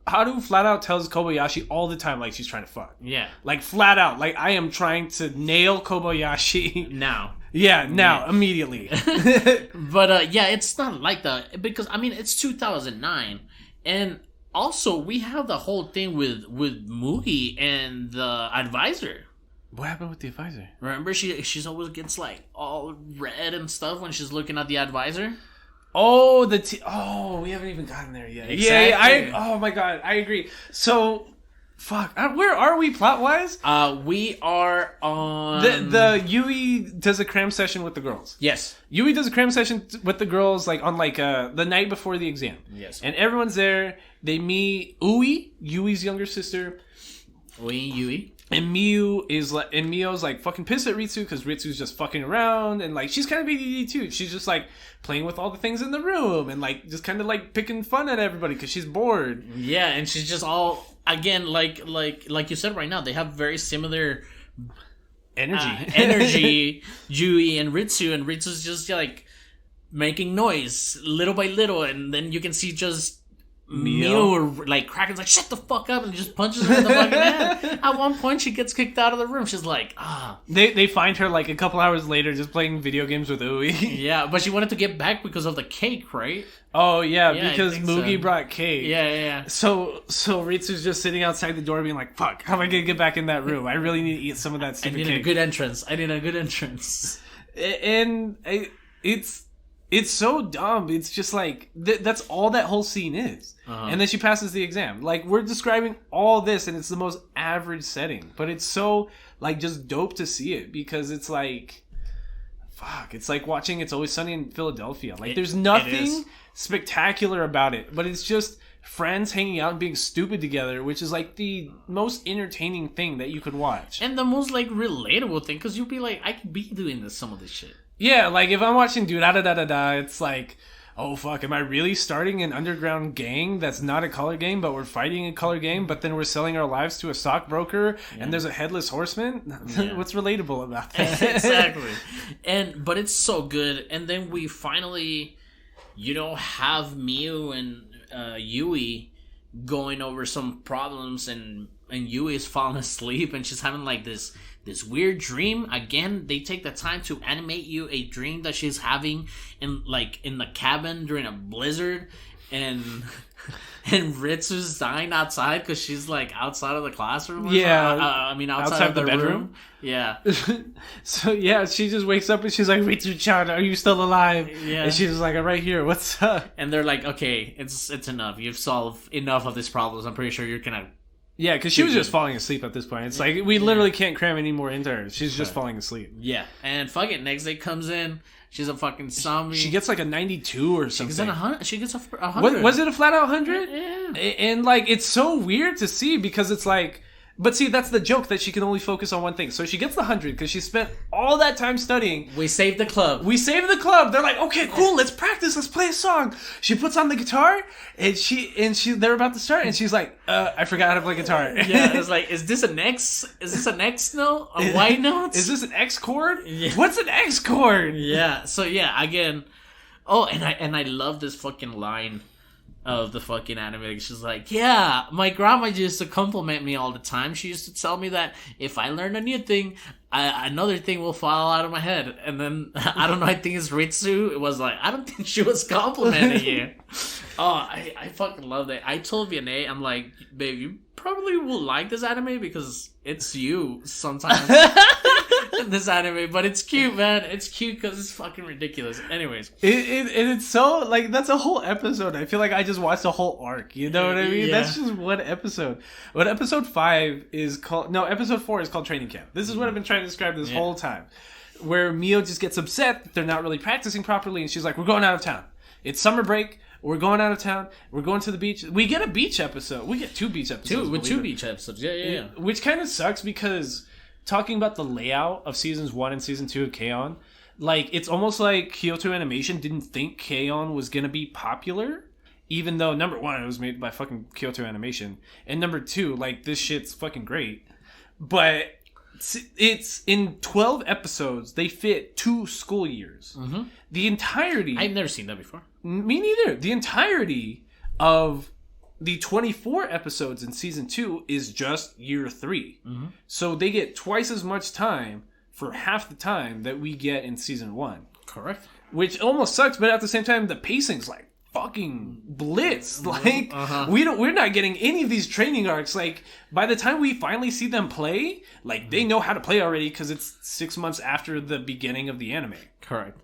Haru flat out tells Kobayashi all the time like she's trying to fuck. Yeah. Like flat out. Like I am trying to nail Kobayashi. Now. Yeah, now, immediately. But yeah, it's not like that. Because, I mean, it's 2009. And also, we have the whole thing with Mugi and the advisor. What happened with the advisor? Remember, she's always gets like all red and stuff when she's looking at the advisor. Oh, we haven't even gotten there yet. Exactly. Yeah. Oh my god, I agree. So, fuck, where are we plot wise? We are on the Yui does a cram session with the girls. Yes, Yui does a cram session with the girls like on like the night before the exam. Yes, and everyone's there. They meet Yui's younger sister. Yui. And Mio's like fucking pissed at Ritsu because Ritsu's just fucking around, and like she's kind of ADD too. She's just like playing with all the things in the room and like just kind of like picking fun at everybody because she's bored. Yeah, and she's just all again like you said right now. They have very similar energy, Yui and Ritsu's just like making noise little by little, and then you can see just Mio like Kraken's like shut the fuck up and just punches her in the fucking head. At one point she gets kicked out of the room. She's like They find her like a couple hours later just playing video games with Ui. Yeah, but she wanted to get back because of the cake, right? Oh yeah because Mugi brought cake. Yeah. So Ritsu's just sitting outside the door being like, fuck, how am I gonna get back in that room? I really need to eat some of that stupid cake. I need a good entrance. And it's It's so dumb. It's just like that's all that whole scene is. And then she passes the exam. Like, we're describing all this, and it's the most average setting, but it's so like just dope to see it, because it's like, fuck, it's like watching It's Always Sunny in Philadelphia. Like, there's nothing spectacular about it, but it's just friends hanging out and being stupid together, which is like the most entertaining thing that you could watch, and the most like relatable thing, because you'll be like, I could be doing some of this shit. Yeah, like if I'm watching Da Da Da Da Da, it's like, oh fuck, am I really starting an underground gang that's not a color gang, but we're fighting a color gang, but then we're selling our lives to a stockbroker, and there's a headless horseman? Yeah. What's relatable about that? Exactly. But it's so good. And then we finally, have Miu and Yui going over some problems, and Yui is falling asleep, and she's having like this weird dream. Again, they take the time to animate you a dream that she's having in the cabin during a blizzard, and Ritsu's dying outside because she's like outside of the classroom. Outside of the bedroom. Yeah. So yeah, she just wakes up and she's like, Ritsu-chan, are you still alive? Yeah. And she's just like, I'm right here. What's up? And they're like, okay, it's enough. You've solved enough of these problems. I'm pretty sure you're gonna. Yeah, because she was just falling asleep at this point. It's like, we literally can't cram any more into her. She's just falling asleep. Yeah. And fuck it, next day comes in. She's a fucking zombie. She gets like a 92 or something. She gets a 100. Was it a flat out 100? Yeah. And like, it's so weird to see, because it's like, but see, that's the joke, that she can only focus on one thing. So she gets the 100 because she spent all that time studying. We saved the club. They're like, okay, cool, let's practice, let's play a song. She puts on the guitar, and they're about to start, and she's like, I forgot how to play guitar. Yeah, it's like, is this an X note? A Y note? Is this an X chord? Yeah. What's an X chord? Yeah. So yeah, again, and I love this fucking line of the fucking anime. She's like, yeah, my grandma used to compliment me all the time. She used to tell me that if I learn a new thing, another thing will fall out of my head. And then, I don't know, I think it's Ritsu. It was like, I don't think she was complimenting you. I fucking love that. I told Vianney, I'm like, babe, you probably will like this anime because it's you sometimes. In this anime, but it's cute, man. It's cute because it's fucking ridiculous. Anyways, it's so like, that's a whole episode. I feel like I just watched a whole arc. You know what I mean? Yeah. That's just one episode. What episode 5 is called? No, episode 4 is called Training Camp. This is what I've been trying to describe this whole time. Where Mio just gets upset that they're not really practicing properly, and she's like, "We're going out of town. It's summer break. We're going out of town. We're going to the beach." We get a beach episode. We get 2 beach episodes. Two beach episodes. Yeah. Which kind of sucks, because talking about the layout of seasons 1 and season 2 of K-On!, like, it's almost like Kyoto Animation didn't think K-On! Was gonna be popular, even though, number 1, it was made by fucking Kyoto Animation, and number 2, like, this shit's fucking great. But it's in 12 episodes, they fit 2 school years. Mm-hmm. The entirety... I've never seen that before. Me neither. The entirety of the 24 episodes in season 2 is just year 3. Mm-hmm. So they get twice as much time for half the time that we get in season 1. Correct. Which almost sucks, but at the same time, the pacing's like fucking blitz. Like, we're not getting any of these training arcs. Like, by the time we finally see them play, like, they know how to play already, because it's 6 months after the beginning of the anime. Correct.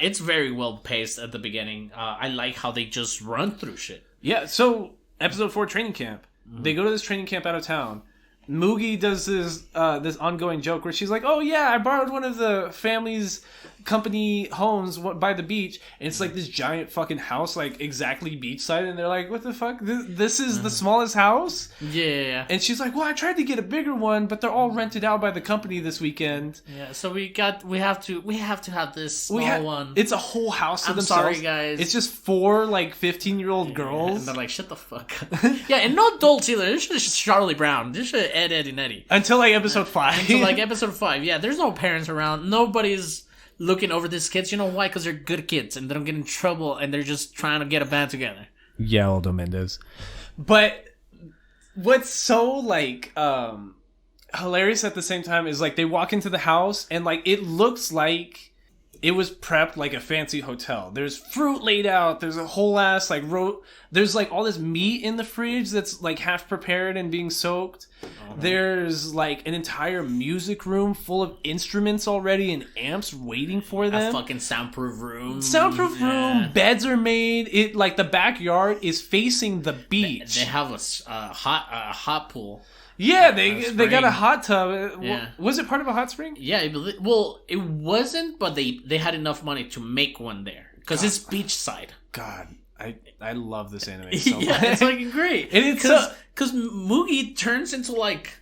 It's very well paced at the beginning. I like how they just run through shit. Yeah, so episode 4, Training Camp. Mm-hmm. They go to this training camp out of town. Mugi does this ongoing joke where she's like, "Oh yeah, I borrowed one of the family's company homes by the beach, and it's like this giant fucking house, like exactly beachside." And they're like, "What the fuck? This is the smallest house?" Yeah. And she's like, "Well, I tried to get a bigger one, but they're all rented out by the company this weekend." Yeah. So we have to have this small one. It's a whole house to I'm themselves. Sorry, guys. It's just 4 like 15-year-old girls, and they're like, "Shut the fuck up." Yeah, and no adults either. This is Charlie Brown. This is Ed, Ed, and Eddie. Until like episode 5. Until like episode 5. Yeah, there's no parents around. Nobody's looking over these kids. You know why? Because they're good kids and they don't get in trouble and they're just trying to get a band together. Yeah, Aldo Mendez. But what's so like hilarious at the same time is like they walk into the house and like it looks like it was prepped like a fancy hotel. There's fruit laid out. There's a whole ass like there's like all this meat in the fridge that's like half prepared and being soaked. There's like an entire music room full of instruments already and amps waiting for them. A fucking soundproof room. Beds are made. It like the backyard is facing the beach. They have a hot pool. Yeah, they got a hot tub. Yeah. Was it part of a hot spring? Yeah, well, it wasn't, but they had enough money to make one there because it's beachside. God, I love this anime so much. Yeah, it's fucking great. And it's because Mugi turns into like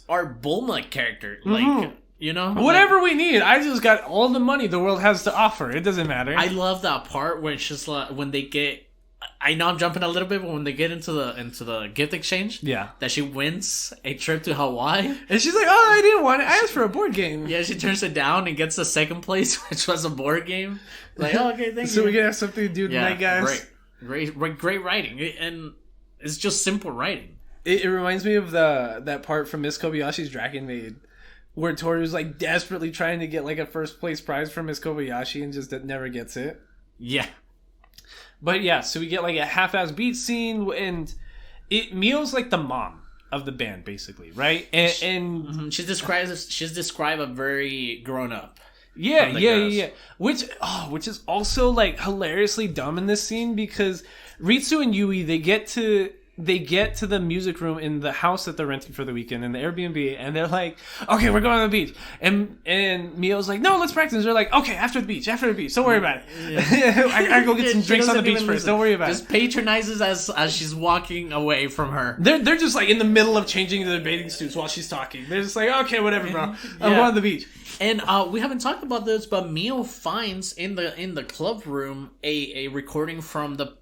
our Bulma character, like you know, whatever we need. I just got all the money the world has to offer. It doesn't matter. I love that part when it's just like when they get. I know I'm jumping a little bit, but when they get into the gift exchange, that she wins a trip to Hawaii, and she's like, "Oh, I didn't want it. I asked for a board game." Yeah, she turns it down and gets the second place, which was a board game. Like, oh, okay, thank you. So we can have something to do tonight, guys. Great writing, and it's just simple writing. It reminds me of that part from Miss Kobayashi's Dragon Maid, where Tori was like desperately trying to get like a first place prize from Miss Kobayashi and just never gets it. Yeah. But yeah, so we get like a half-ass beat scene, and Mio's like the mom of the band, basically, right? And she's described a very grown up. Yeah. Which is also like hilariously dumb in this scene because Ritsu and Yui they get to the music room in the house that they're renting for the weekend in the Airbnb, and they're like, "Okay, we're going to the beach." And Mio's like, "No, let's practice." They're like, "Okay, after the beach. Don't worry about it. Yeah. I gotta go get some drinks on the beach first. Don't worry about it." Just patronizes as she's walking away from her. They're just like in the middle of changing their bathing suits while she's talking. They're just like, "Okay, whatever, bro. I'm going to the beach." And we haven't talked about this, but Mio finds in the club room a recording from the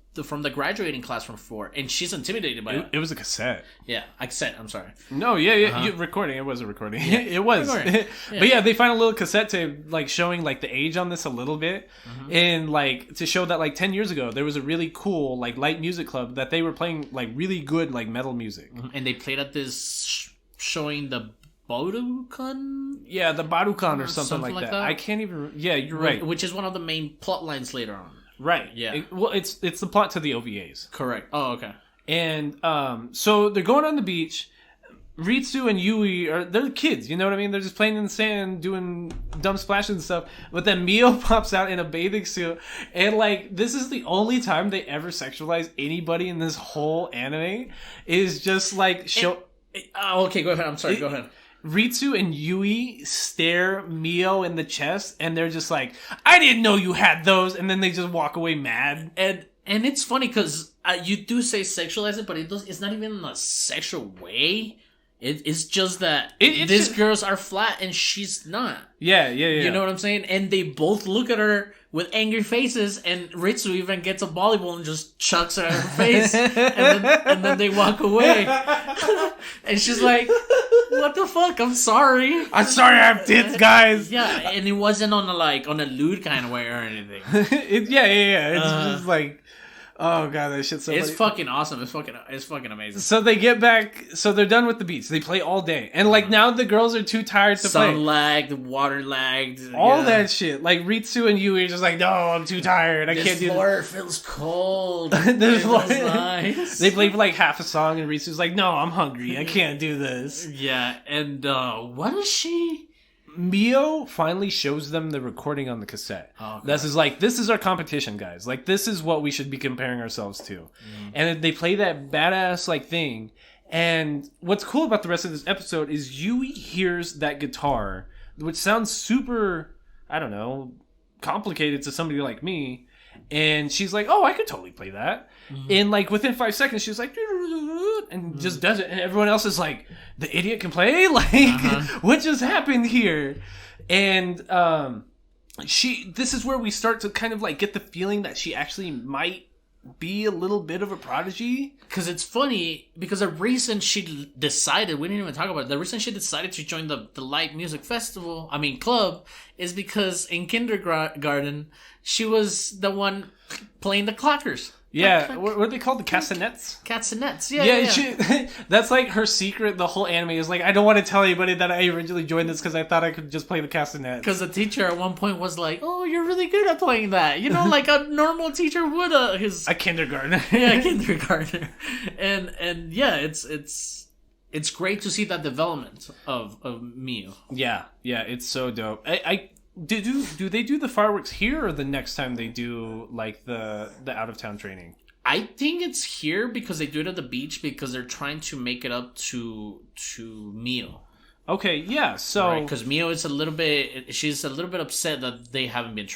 graduating class from 4, and she's intimidated by it. It was a cassette. Yeah, a cassette. I'm sorry. No, recording. It was a recording. Yeah. It was. But yeah, they find a little cassette tape like showing like the age on this a little bit, and like to show that like 10 years ago there was a really cool like light music club that they were playing like really good like metal music, and they played at this showing the Barukan? Yeah, the Barukan or something like that. I can't even. Yeah, you're right. Which is one of the main plot lines later on. Right. Yeah. It's the plot to the OVAs. Correct. Oh, okay. And so they're going on the beach. Ritsu and Yui they're kids, you know what I mean? They're just playing in the sand, doing dumb splashes and stuff. But then Mio pops out in a bathing suit, and like this is the only time they ever sexualize anybody in this whole anime. Is just like show. Okay, go ahead. I'm sorry. Go ahead. Ritsu and Yui stare Mio in the chest, and they're just like, "I didn't know you had those," and then they just walk away mad. And it's funny because you do say sexualize it, but it's not even in a sexual way. It's just that these girls are flat and she's not. Yeah. You know what I'm saying? And they both look at her with angry faces, and Ritsu even gets a volleyball and just chucks it at her face, and then they walk away. And she's like, "What the fuck? I'm sorry. I have tits, guys." Yeah, and it wasn't on a lewd kind of way or anything. Yeah. It's just like, oh god, that shit's so It's funny. fucking awesome. It's fucking amazing. So they get back, so they're done with the beach. They play all day. And like now the girls are too tired to play. Sun lagged, water lagged. All that shit. Like Ritsu and Yui are just like, "No, I'm too tired. I can't do this. This floor feels cold." This feels nice. They play for like half a song and Ritsu's like, "No, I'm hungry. I can't do this." Yeah, and what is she? Mio finally shows them the recording on the cassette. Oh, this is our competition, guys. Like, this is what we should be comparing ourselves to. And they play that badass, like, thing. And what's cool about the rest of this episode is Yui hears that guitar, which sounds super, I don't know, complicated to somebody like me. And she's like, "Oh, I could totally play that." And, like, within 5 seconds, she's like, and just does it. And everyone else is like, "The idiot can play?" Like, what just happened here? And this is where we start to kind of, like, get the feeling that she actually might be a little bit of a prodigy. Because it's funny, because the reason she decided, we didn't even talk about it, the reason she decided to join the light music club, is because in kindergarten, she was the one playing the clockers. Yeah, what are they called? The castanets? Castanets, yeah. She, that's like her secret. The whole anime is like, I don't want to tell anybody that I originally joined this because I thought I could just play the castanets. Because the teacher at one point was like, "Oh, you're really good at playing that." You know, like a normal teacher would. A kindergartner. Yeah, kindergartner. And yeah, it's great to see that development of Mio. Yeah, it's so dope. Do they do the fireworks here or the next time they do like the out of town training? I think it's here because they do it at the beach because they're trying to make it up to Mio. Okay, yeah. So because Mio is she's a little bit upset that they haven't been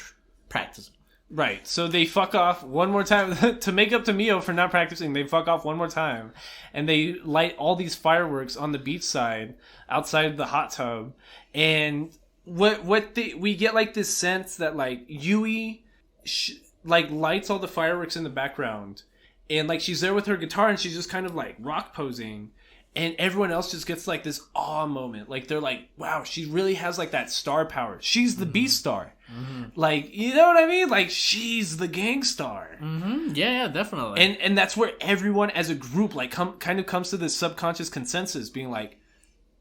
practicing. Right. So they fuck off one more time to make up to Mio for not practicing. They fuck off one more time, and they light all these fireworks on the beach side outside the hot tub, and we get like this sense that like Yui like lights all the fireworks in the background, and like she's there with her guitar and she's just kind of like rock posing, and everyone else just gets like this awe moment. Like they're like, wow, she really has like that star power. She's the beast star. Like, you know what I mean? Like she's the gang star. Yeah, definitely. And that's where everyone as a group like kind of comes to this subconscious consensus, being like,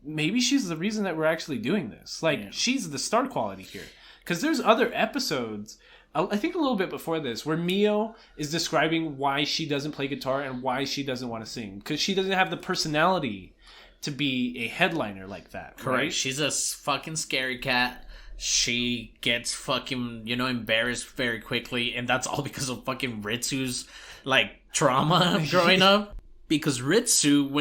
maybe she's the reason that we're actually doing this. Like, she's the star quality here. Because there's other episodes, I think a little bit before this, where Mio is describing why she doesn't play guitar and why she doesn't want to sing. Because she doesn't have the personality to be a headliner like that. Correct. Right? She's a fucking scary cat. She gets fucking, embarrassed very quickly. And that's all because of fucking Ritsu's, like, trauma growing up. Because Ritsu,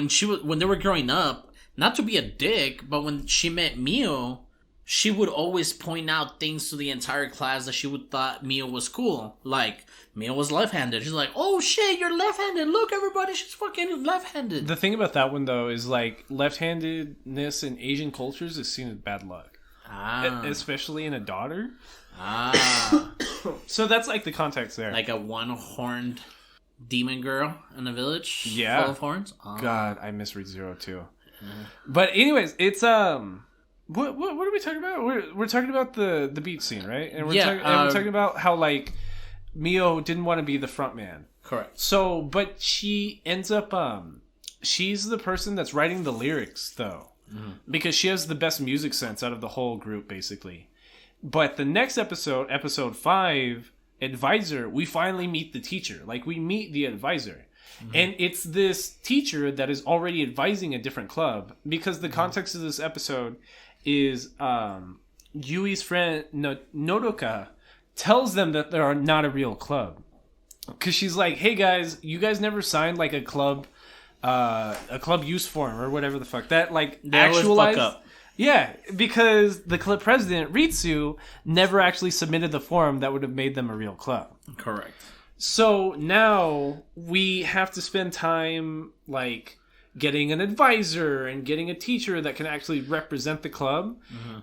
when they were growing up, not to be a dick, but when she met Mio, she would always point out things to the entire class that she would thought Mio was cool. Like, Mio was left-handed. She's like, oh shit, you're left-handed. Look, everybody, she's fucking left-handed. The thing about that one, though, is like left-handedness in Asian cultures is seen as bad luck. Especially in a daughter. So that's like the context there. Like a one-horned demon girl in a village full of horns. God, I miss ReZero too. But anyways, it's what are we talking about? We're talking about the beach scene, right? And we're talking about how like Mio didn't want to be the front man. Correct. So, but she ends up she's the person that's writing the lyrics though. Because she has the best music sense out of the whole group basically. But the next episode 5, Advisor, we finally meet the teacher. Like we meet the advisor. And it's this teacher that is already advising a different club, because the context of this episode is Yui's friend Nodoka tells them that they are not a real club, because she's like, hey guys, you guys never signed like a club use form or whatever the fuck that like actualized. Fuck up. Yeah, because the club president Ritsu never actually submitted the form that would have made them a real club. Correct. So now we have to spend time like getting an advisor and getting a teacher that can actually represent the club.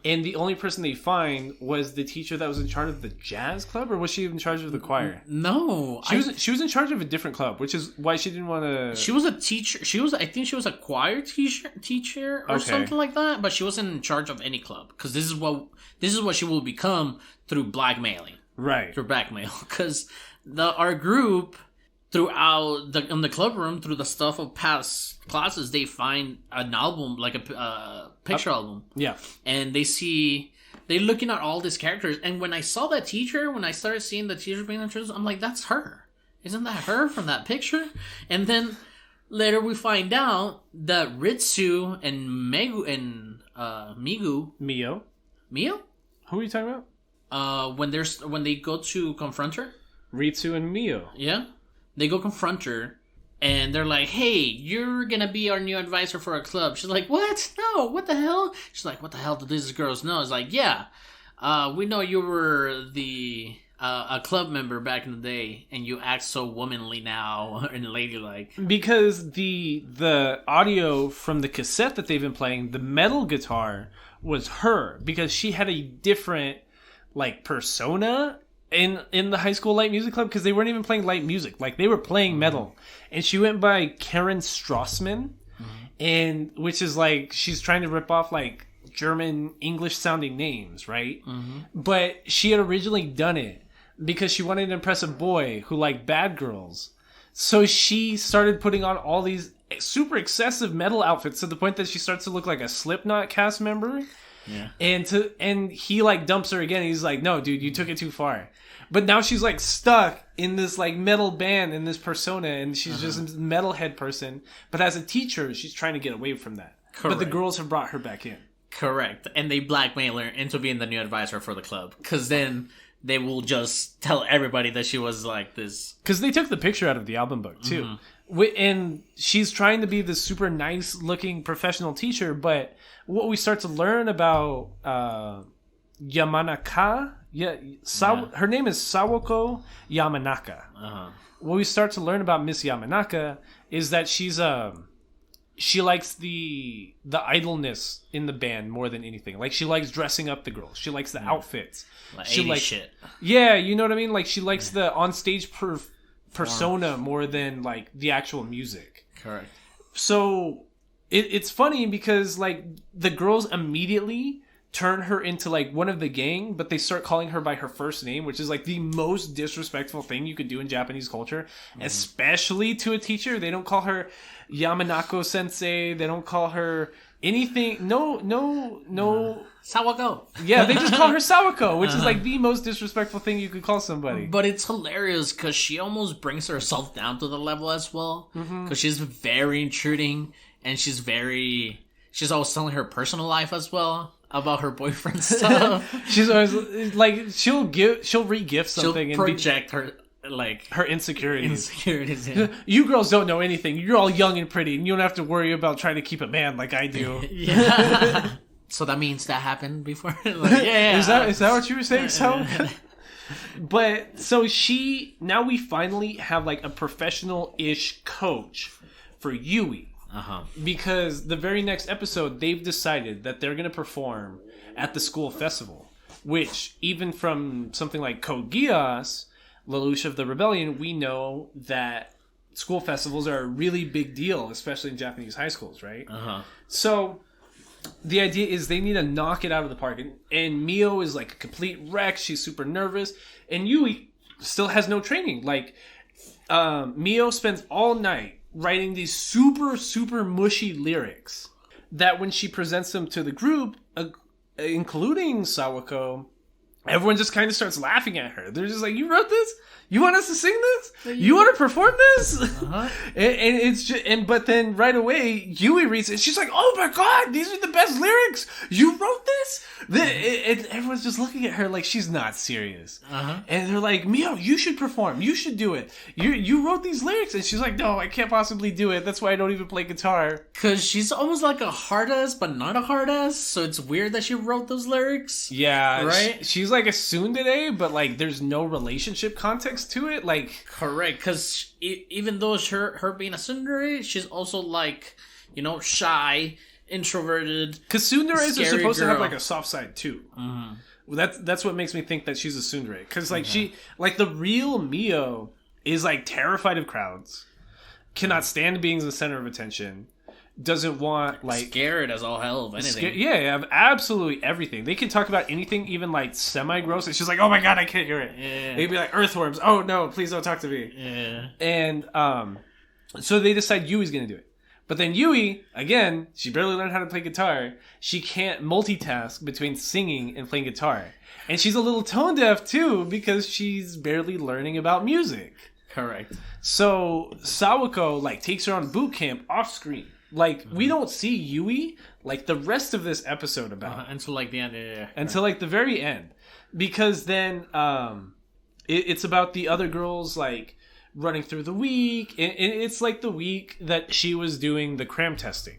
And the only person they find was the teacher that was in charge of the jazz club, or was she in charge of the choir? No, she was in charge of a different club, which is why she didn't want to. She was a teacher. I think she was a choir teacher or something like that. But she wasn't in charge of any club, because this is what she will become through blackmailing. Right. Through blackmail, because our group throughout in the club room, through the stuff of past classes, they find an album, like a picture album. Yeah. And they're looking at all these characters. And when I saw that teacher, when I started seeing the teacher being introduced, I'm like, that's her. Isn't that her from that picture? And then later we find out that Ritsu and Mio? Who are you talking about? When they go to confront her, Ritsu and Mio. Yeah, they go confront her, and they're like, "Hey, you're gonna be our new advisor for our club." She's like, "What? No, what the hell?" She's like, "What the hell do these girls know?" It's like, "Yeah, we know you were a club member back in the day, and you act so womanly now and ladylike." Because the audio from the cassette that they've been playing, the metal guitar, was her, because she had a different like persona in the high school light music club, because they weren't even playing light music, like they were playing metal. And she went by Karen Strassman, and which is like she's trying to rip off like German English sounding names, right? But she had originally done it because she wanted to impress a boy who liked bad girls, So she started putting on all these super excessive metal outfits to the point that she starts to look like a Slipknot cast member. Yeah. And he like dumps her again. He's like, no, dude, you took it too far. But now she's like stuck in this like metal band in this persona, and she's just a metalhead person. But as a teacher, she's trying to get away from that. Correct. But the girls have brought her back in. Correct. And they blackmail her into being the new advisor for the club. Because then they will just tell everybody that she was like this. Because they took the picture out of the album book, too. And she's trying to be this super nice looking professional teacher, but what we start to learn about Yamanaka, her name is Sawako Yamanaka. What we start to learn about Miss Yamanaka is that she likes the idleness in the band more than anything. Like, she likes dressing up the girls. She likes the outfits. Like she 80s likes shit. Yeah, you know what I mean? Like, she likes the on-stage persona more than, like, the actual music. Correct. So, it's funny because, like, the girls immediately turn her into, like, one of the gang, but they start calling her by her first name, which is, like, the most disrespectful thing you could do in Japanese culture, especially to a teacher. They don't call her Yamanako sensei. They don't call her anything. No. Sawako. Yeah, they just call her Sawako, which is like the most disrespectful thing you could call somebody. But it's hilarious because she almost brings herself down to the level as well. Because she's very intruding, and she's always telling her personal life as well about her boyfriend stuff. She's always like, she'll re-gift something she'll project her like her insecurities. Yeah. You girls don't know anything. You're all young and pretty, and you don't have to worry about trying to keep a man like I do. Yeah. So that means that happened before. Like, yeah. Is that what you were saying? So, but so now we finally have like a professional-ish coach for Yui. Because the very next episode, they've decided that they're going to perform at the school festival, which even from something like Code Geass, Lelouch of the Rebellion, we know that school festivals are a really big deal, especially in Japanese high schools, right? So the idea is they need to knock it out of the park. And Mio is like a complete wreck. She's super nervous. And Yui still has no training. Like, Mio spends all night writing these super, super mushy lyrics that when she presents them to the group, including Sawako, everyone just kind of starts laughing at her. They're just like, you wrote this? You want us to sing this? You want to perform this? And it's just, but then right away, Yui reads it. She's like, oh my God, these are the best lyrics. You wrote this? And everyone's just looking at her like she's not serious. And they're like, Mio, you should perform. You should do it. You wrote these lyrics. And she's like, no, I can't possibly do it. That's why I don't even play guitar. Because she's almost like a hard ass, but not a hard ass. So it's weird that she wrote those lyrics. Yeah. Right? She's like a tsundere, but like there's no relationship context to it. Like, correct. Because even though her being a tsundere, she's also like, shy, introverted. Because tsunderes are supposed to have like girl. a soft side too. That's what makes me think that she's a tsundere. Because like she, like the real Mio is like terrified of crowds, cannot stand being the center of attention, doesn't want like scared as all hell of anything. Yeah, absolutely everything. They can talk about anything, even like semi-gross, and she's like, "Oh my God, I can't hear it." Yeah. They'd be like, "Earthworms." Oh no, please don't talk to me. Yeah. And so they decide Yui's gonna do it. But then Yui, again, she barely learned how to play guitar. She can't multitask between singing and playing guitar. And she's a little tone deaf too because she's barely learning about music. Correct. So Sawako like takes her on boot camp off screen. Like, we don't see Yui, like, the rest of this episode about. Until, like, the end. Yeah. Until, like, the very end. Because then it's about the other girls, like, running through the week. And it's, like, the week that she was doing the cram testing.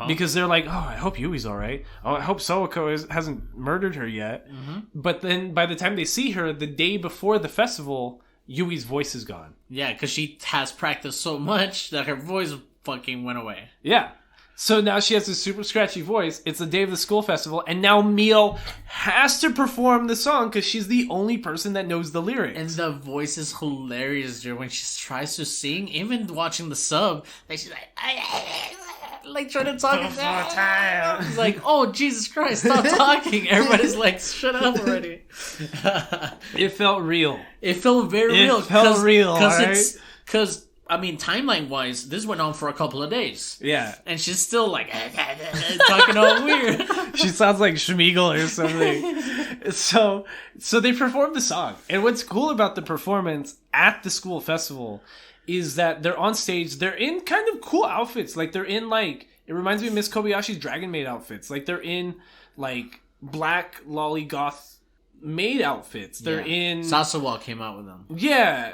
Because they're like, oh, I hope Yui's all right. Oh, I hope Sawako hasn't murdered her yet. But then by the time they see her, the day before the festival, Yui's voice is gone. Yeah, because she has practiced so much that her voice fucking went away. Yeah. So now she has this super scratchy voice. It's the day of the school festival, and now Mio has to perform the song because she's the only person that knows the lyrics. And the voice is hilarious, dude. When she tries to sing, even watching the sub, like she's like trying to talk. It's like, oh Jesus Christ, stop talking! Everybody's like, shut up already. It felt real. It felt very real. It felt real. Because I mean, timeline-wise, this went on for a couple of days. Yeah. And she's still like, talking all weird. She sounds like Schmeagol or something. So they performed the song. And what's cool about the performance at the school festival is that they're on stage. They're in kind of cool outfits. Like, they're in, like, it reminds me of Miss Kobayashi's Dragon Maid outfits. Like, they're in, like, black lolly goth maid outfits. They're in Sasawa came out with them. Yeah,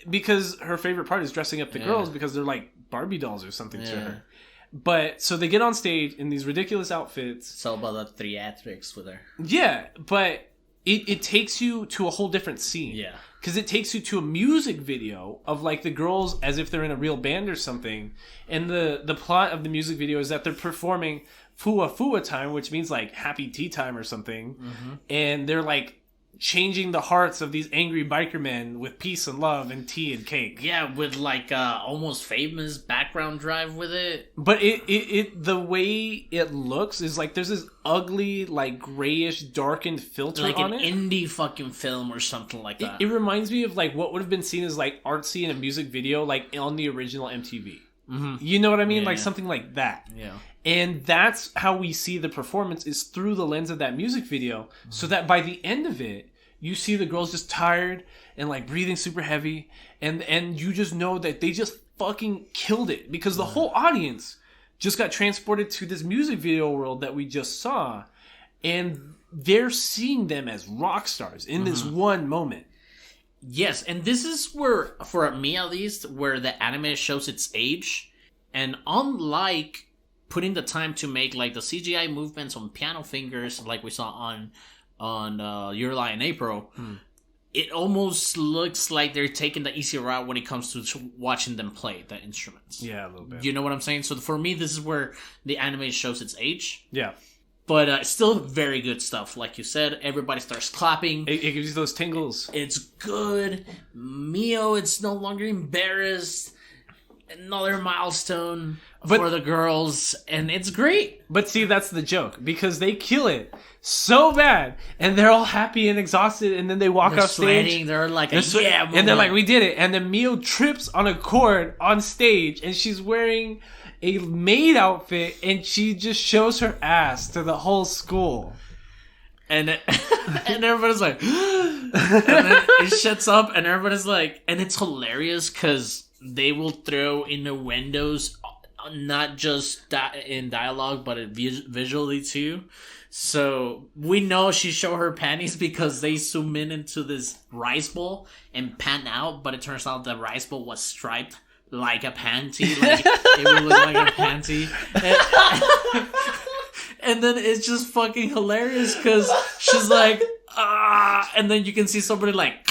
because her favorite part is dressing up the girls because they're like Barbie dolls or something to her. But so they get on stage in these ridiculous outfits. It's all about the theatrics with her. Yeah, but it takes you to a whole different scene. Yeah. Because it takes you to a music video of like the girls as if they're in a real band or something. And the plot of the music video is that they're performing Fua Fua time, which means like happy tea time or something. Mm-hmm. And they're like changing the hearts of these angry biker men with peace and love and tea and cake. Yeah, with like almost famous background drive with it. But it the way it looks is like there's this ugly, like grayish, darkened filter like on an it. indie fucking film or something like that. It reminds me of like what would have been seen as like artsy in a music video, like on the original MTV. Mm-hmm. You know what I mean? Yeah. Like something like that. Yeah. And that's how we see the performance is through the lens of that music video. Mm-hmm. So that by the end of it, you see the girls just tired and like breathing super heavy. And you just know that they just fucking killed it. Because the whole audience just got transported to this music video world that we just saw. And they're seeing them as rock stars in this one moment. Yes, and this is where, for me at least, where the anime shows its age. And unlike putting the time to make like the CGI movements on piano fingers, like we saw on Your Lie in April, it almost looks like they're taking the easy route when it comes to watching them play the instruments. Yeah, a little bit. You know what I'm saying? So for me, this is where the anime shows its age. Yeah. But still very good stuff. Like you said, everybody starts clapping. It gives you those tingles. It's good. Mio, it's no longer embarrassed. Another milestone for the girls. And it's great. But see, that's the joke. Because they kill it so bad. And they're all happy and exhausted. And then they walk off stage. They're like, and they're like, we did it. And then Mio trips on a cord on stage. And she's wearing a maid outfit, and she just shows her ass to the whole school. And and everybody's like, and then it shuts up, and everybody's like, and it's hilarious because they will throw in the windows, not just in dialogue, but visually too. So we know she showed her panties because they zoom in into this rice bowl and pan out, but it turns out the rice bowl was striped like a panty, like it would look like a panty, and then it's just fucking hilarious because she's like, and then you can see somebody like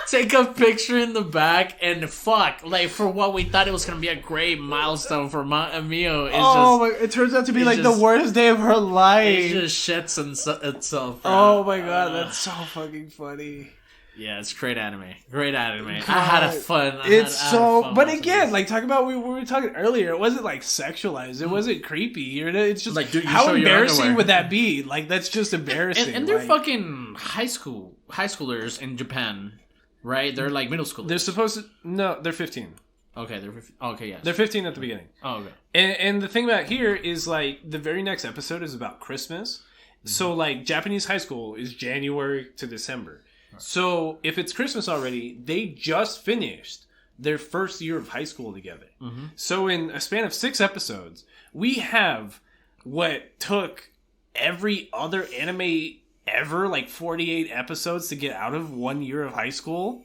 take a picture in the back, and fuck, like for what we thought it was gonna be a great milestone for Mio, it turns out to be like the worst day of her life. It just shits itself. Oh my god, that's so fucking funny. Yeah, it's great anime. Great anime. God, I had a fun. But again, like talking about we were talking earlier, it wasn't like sexualized. It wasn't creepy. It's just like, dude, how embarrassing would that be? Like that's just embarrassing. And they're fucking high schoolers in Japan, right? They're like middle schoolers. They're supposed to. No, they're 15. Okay, they're 15. Okay, yes. They're 15 at the beginning. Oh, okay. And the thing about here is like the very next episode is about Christmas. Mm-hmm. So like Japanese high school is January to December. So if it's Christmas already, they just finished their first year of high school together. Mm-hmm. So in a span of 6 episodes, we have what took every other anime ever, like 48 episodes to get out of 1 year of high school.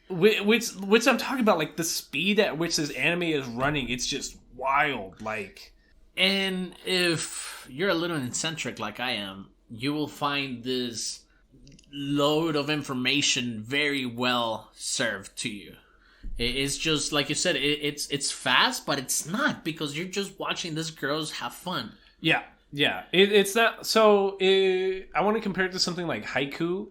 Which I'm talking about, like the speed at which this anime is running, it's just wild. Like, and if you're a little eccentric like I am, you will find this load of information very well served to you. It's just like you said, it's fast, but it's not, because you're just watching these girls have fun. Yeah. It's not. So I want to compare it to something like Haiku,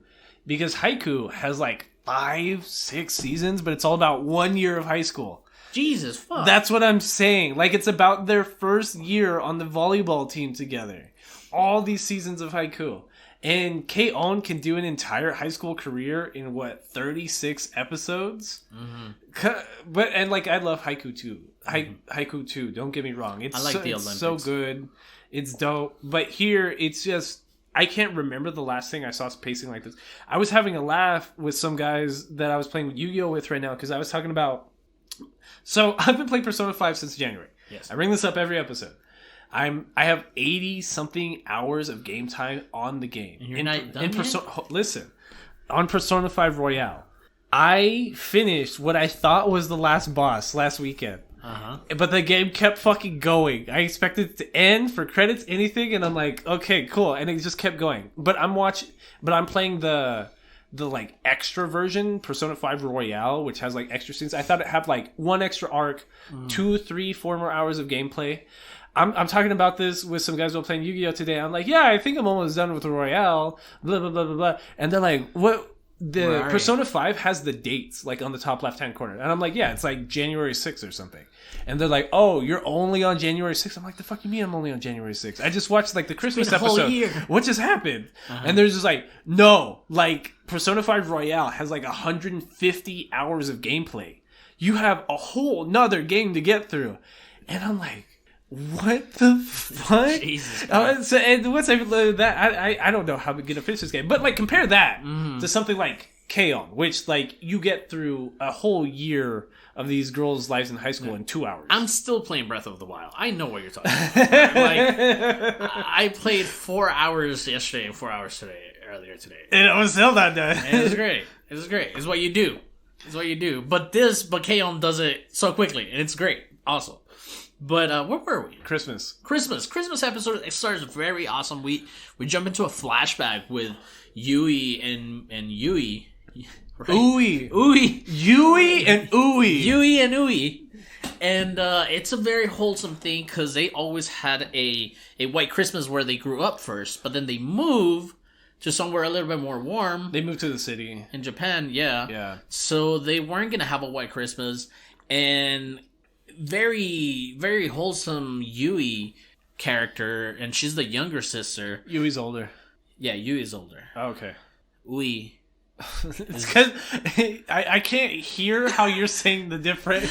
because Haiku has like 5-6 seasons, but it's all about 1 year of high school. Jesus fuck. That's what I'm saying. Like it's about their first year on the volleyball team together. All these seasons of Haiku. And K-On! Can do an entire high school career in 36 episodes? But and like I love Haiku too. Haiku too. Don't get me wrong. It's I like the it's Olympics. so good. It's dope. But here it's just I can't remember the last thing I saw pacing like this. I was having a laugh with some guys that I was playing Yu-Gi-Oh with right now because I was talking about. So I've been playing Persona 5 since January. Yes. I bring this up every episode. I have 80 something hours of game time on the game. And you're not done yet? Listen, on Persona 5 Royale, I finished what I thought was the last boss last weekend. But the game kept fucking going. I expected it to end for credits, anything, and I'm like, okay, cool, and it just kept going. But I'm playing the like extra version, Persona 5 Royale, which has like extra scenes. I thought it had like one extra arc, 2, 3, 4 more hours of gameplay. I'm talking about this with some guys who are playing Yu-Gi-Oh today. I'm like, yeah, I think I'm almost done with the Royale, blah, blah, blah, blah, blah. And they're like, what? The Persona 5 has the dates like on the top left-hand corner. And I'm like, yeah, it's like January 6th or something. And they're like, oh, you're only on January 6th? I'm like, the fuck you mean I'm only on January 6th? I just watched like the Christmas episode. Whole year. What just happened? And they're just like, no, like Persona 5 Royale has like 150 hours of gameplay. You have a whole nother game to get through. And I'm like, what the fuck? Jesus Christ. And once I learned that, I don't know how we're gonna finish this game. But like compare that to something like K-On!, which like you get through a whole year of these girls' lives in high school in 2 hours. I'm still playing Breath of the Wild. I know what you're talking about. Like, I played 4 hours yesterday and 4 hours earlier today. And I was still not done. And it was great. It was great. It's what you do. It's what you do. But K-On! Does it so quickly, and it's great. Also. But where were we? Christmas episode. It starts very awesome. We jump into a flashback with Yui and Yui. Right? Ooey. Yui and Ooey. And it's a very wholesome thing because they always had a white Christmas where they grew up first, but then they move to somewhere a little bit more warm. They moved to the city. In Japan, yeah. Yeah. So they weren't going to have a white Christmas. And very, very wholesome Yui character, and she's the younger sister. Yui's older. Yeah, Yui's older. Oh, okay. Ui. It's because I can't hear how you're saying the different.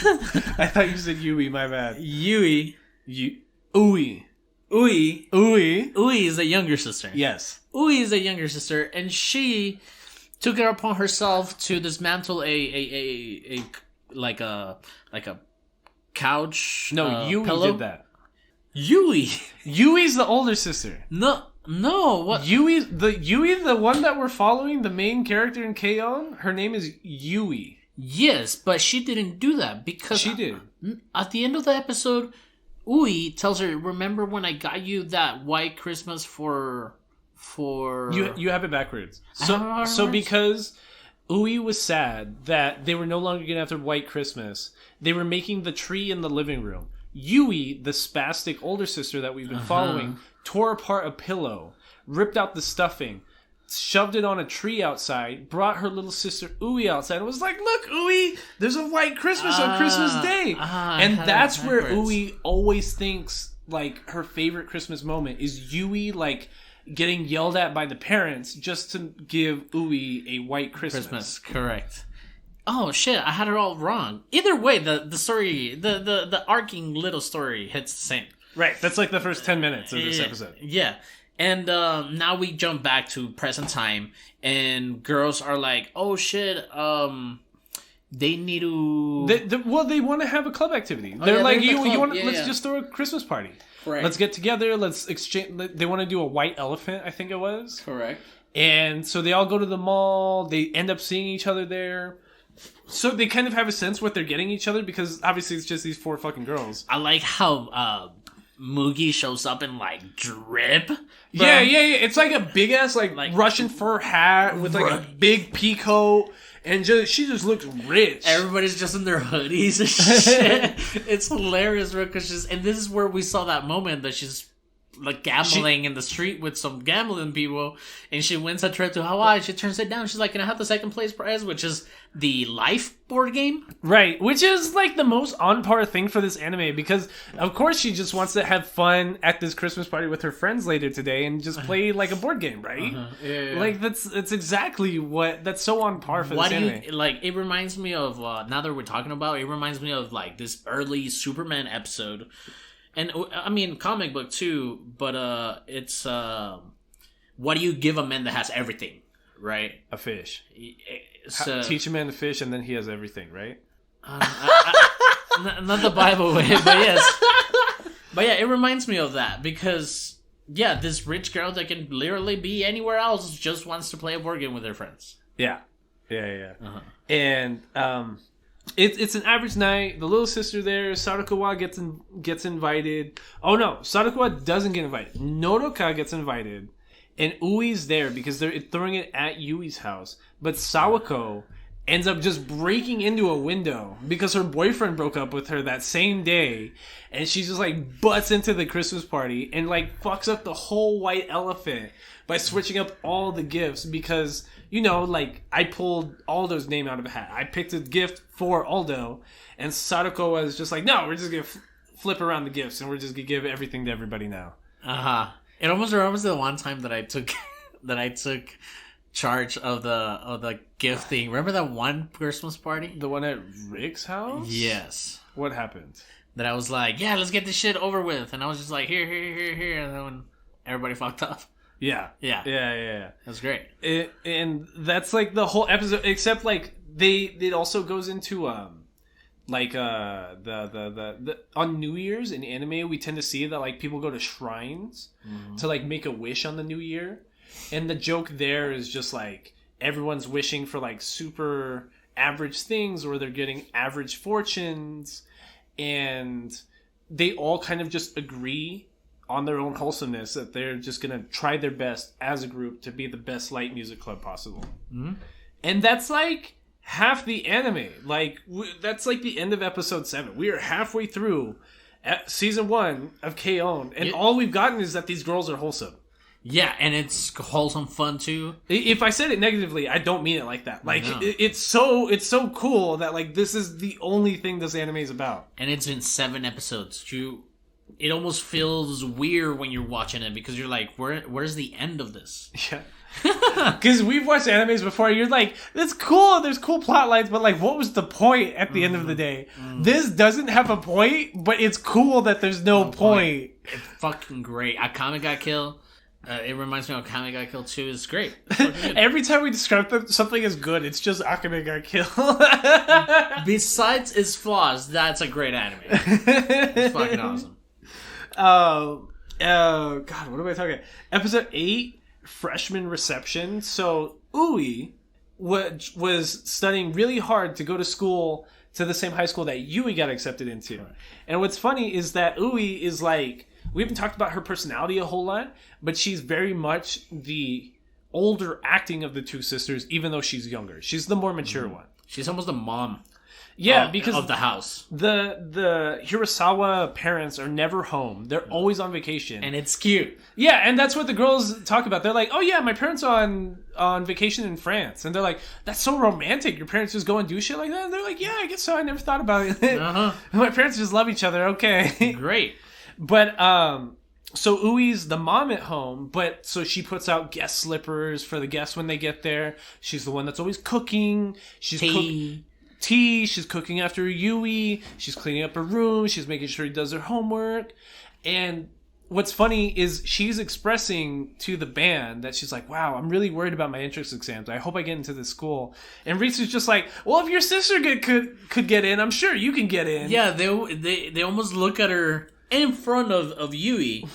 I thought you said Yui, my bad. Yui. Ui. Ui is the younger sister. Yes. Ui is the younger sister, and she took it upon herself to dismantle a couch. No, Yui pillow. did that. Yui's the older sister. No, what? Yui, the one that we're following, the main character in K-On!, her name is Yui. Yes, but she didn't do that because she did. At the end of the episode, Ui tells her, "Remember when I got you that white Christmas for you have it backwards." So because Ui was sad that they were no longer going to have their white Christmas, they were making the tree in the living room. Yui, the spastic older sister that we've been following, tore apart a pillow, ripped out the stuffing, shoved it on a tree outside, brought her little sister Ui outside, and was like, "Look, Ui, there's a white Christmas on Christmas Day." And that's where Ui always thinks, like, her favorite Christmas moment is Yui, like, getting yelled at by the parents just to give Ui a white Christmas. Correct. Oh shit, I had it all wrong. Either way, the story, the arcing little story hits the same. Right, that's like the first 10 minutes of this episode. Yeah. And now we jump back to present time, and girls are like, "Oh shit, they need to." They want to have a club activity. They're like, "You want? Let's just throw a Christmas party. Correct. Let's get together. Let's exchange." They want to do a white elephant, I think it was. Correct. And so they all go to the mall. They end up seeing each other there. So they kind of have a sense what they're getting each other because obviously it's just these 4 fucking girls. I like how Mugi shows up in like drip. Yeah. It's like a big ass like Russian fur hat with like a big pea coat, and she just looks rich. Everybody's just in their hoodies and shit. It's hilarious, bro. And this is where we saw that moment that she's like gambling in the street with some gambling people, and she wins a trip to Hawaii. She turns it down. She's like, "Can I have the second place prize?" Which is the Life board game, right? Which is like the most on par thing for this anime because, of course, she just wants to have fun at this Christmas party with her friends later today and just play like a board game, right? Yeah. Like that's exactly that's so on par for this anime. Like it reminds me of now that we're talking about it, reminds me of like this early Superman episode. And I mean, comic book too, but it's what do you give a man that has everything, right? A fish. Teach a man to fish, and then he has everything, right? Not the Bible way, but yes. But yeah, it reminds me of that because this rich girl that can literally be anywhere else just wants to play a board game with her friends. Yeah. And It's an average night. The little sister there, Sadakowa gets invited. Oh no, Sadakowa doesn't get invited. Nodoka gets invited, and Ui's there because they're throwing it at Yui's house. But Sawako ends up just breaking into a window because her boyfriend broke up with her that same day, and she just like butts into the Christmas party and like fucks up the whole white elephant by switching up all the gifts because, you know, like, I pulled Aldo's name out of a hat. I picked a gift for Aldo, and Sadako was just like, no, we're just going to flip around the gifts, and we're just going to give everything to everybody now. It almost reminds the one time that I took charge of the gifting. Remember that one Christmas party? The one at Rick's house? Yes. What happened? That I was like, yeah, let's get this shit over with. And I was just like, here. And then when everybody fucked up. Yeah. That's great. And that's like the whole episode, except like it also goes into the on New Year's in anime we tend to see that like people go to shrines to like make a wish on the new year, and the joke there is just like everyone's wishing for like super average things or they're getting average fortunes, and they all kind of just agree on their own wholesomeness that they're just going to try their best as a group to be the best light music club possible. And that's like half the anime. Like that's like the end of episode 7. We are halfway through season 1 of K-On! And all we've gotten is that these girls are wholesome. Yeah, and it's wholesome fun too. If I said it negatively, I don't mean it like that. Like it's so cool that like this is the only thing this anime is about. And it's been 7 episodes. It almost feels weird when you're watching it because you're like, where's the end of this? Yeah. Because we've watched animes before. You're like, that's cool. There's cool plot lines, but like, what was the point at the end of the day? This doesn't have a point, but it's cool that there's no point. It's fucking great. Akame got killed. It reminds me of Akame got killed too. It's great. Every time we describe something as good, it's just Akame got killed. Besides its flaws, that's a great anime. It's fucking awesome. God, what am I talking about? Episode 8, freshman reception. So Ui was studying really hard to go to school to the same high school that Yui got accepted into. Right. And what's funny is that Ui is like, we haven't talked about her personality a whole lot, but she's very much the older acting of the two sisters, even though she's younger. She's the more mature one. She's almost the mom. Yeah, because of the house. The Hirasawa parents are never home. They're always on vacation. And it's cute. Yeah, and that's what the girls talk about. They're like, oh yeah, my parents are on vacation in France. And they're like, that's so romantic. Your parents just go and do shit like that? And they're like, yeah, I guess so. I never thought about it. My parents just love each other. Okay. Great. But, so Ui's the mom at home, but so she puts out guest slippers for the guests when they get there. She's the one that's always cooking. She's tea. She's cooking after Yui. She's cleaning up her room. She's making sure he does her homework. And what's funny is she's expressing to the band that she's like, wow, I'm really worried about my entrance exams. I hope I get into this school. And Ritsu's just like, well, if your sister could get in, I'm sure you can get in. Yeah, they almost look at her in front of Yui.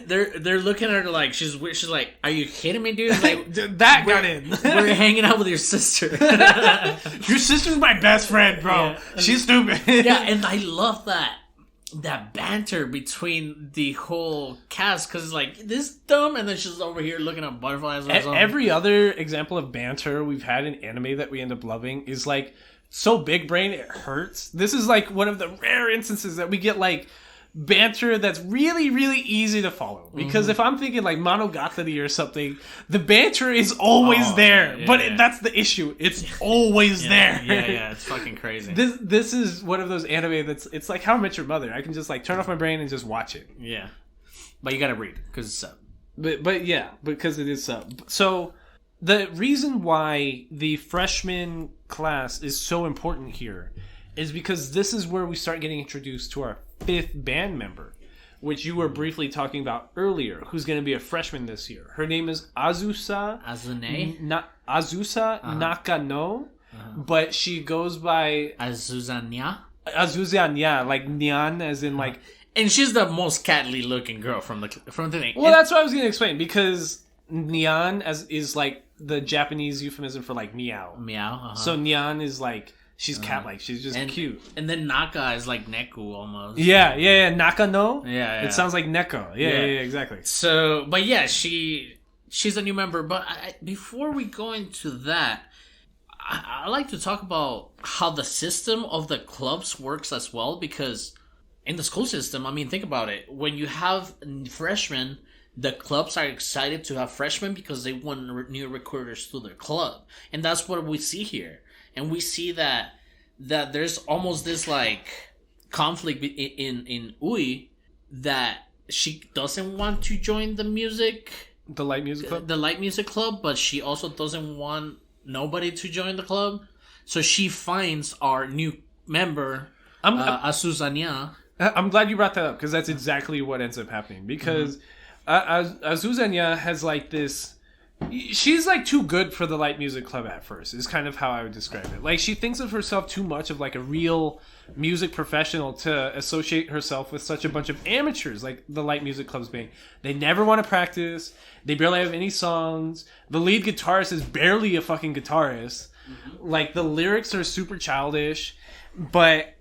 They're looking at her like she's like, are you kidding me, dude? Like that got in. We're hanging out with your sister. Your sister's my best friend, bro. Yeah. She's stupid. Yeah, and I love that banter between the whole cast because it's like this dumb, and then she's over here looking at butterflies. Every other example of banter we've had in anime that we end up loving is like so big brain it hurts. This is like one of the rare instances that we get like banter that's really, really easy to follow. Because if I'm thinking like Monogatari or something, the banter is always there. But that's the issue. It's always there. Yeah, it's fucking crazy. This is one of those anime it's like How I Met Your Mother. I can just like turn off my brain and just watch it. Yeah. But you gotta read, because it's sub. But yeah, because it is sub. So the reason why the freshman class is so important here is because this is where we start getting introduced to our 5th band member, which you were briefly talking about earlier, who's going to be a freshman this year. Her name is Azusa Nakano, but she goes by Azuzanya, like Nyan, as in like... And she's the most catly looking girl from the thing. Well, that's what I was going to explain, because Nyan is like the Japanese euphemism for like meow. Meow. So Nyan is like... She's cat-like. She's just cute. And then Naka is like Neku almost. Yeah. Nakano? Yeah. It sounds like Neko. Yeah, exactly. So, but yeah, she's a new member. But before we go into that, I like to talk about how the system of the clubs works as well. Because in the school system, I mean, think about it. When you have freshmen, the clubs are excited to have freshmen because they want new recruiters to their club. And that's what we see here. And we see that there's almost this like conflict in Ui, that she doesn't want to join the light music club, but she also doesn't want nobody to join the club. So she finds our new member, Azuzanya. I'm glad you brought that up, because that's exactly what ends up happening. Because Azuzanya has like this. She's like too good for the light music club at first, is kind of how I would describe it. Like, she thinks of herself too much of like a real music professional to associate herself with such a bunch of amateurs like the light music clubs being. They never want to practice. They barely have any songs. The lead guitarist is barely a fucking guitarist. Like, the lyrics are super childish. But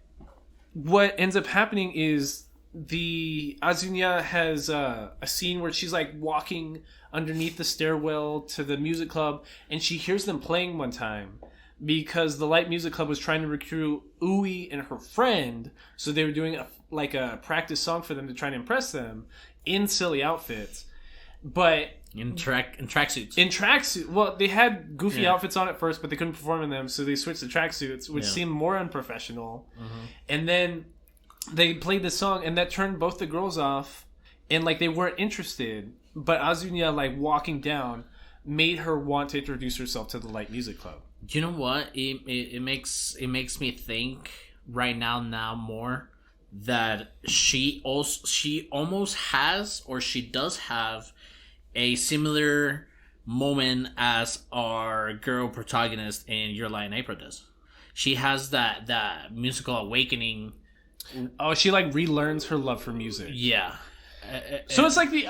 what ends up happening is the Azunya has a scene where she's like walking underneath the stairwell to the music club, and she hears them playing one time because the light music club was trying to recruit Ui and her friend, so they were doing a practice song for them to try and impress them in silly outfits, but in tracksuits. In tracksuit, well, they had goofy outfits on at first, but they couldn't perform in them, so they switched to tracksuits, which seemed more unprofessional. And then they played this song, and that turned both the girls off, and like they weren't interested. But Azunya, like, walking down made her want to introduce herself to the light music club. You know what? It makes me think right now more that she almost has, or she does have, a similar moment as our girl protagonist in Your Lie in April does. She has that musical awakening. Oh, she like relearns her love for music. Yeah. So it's like the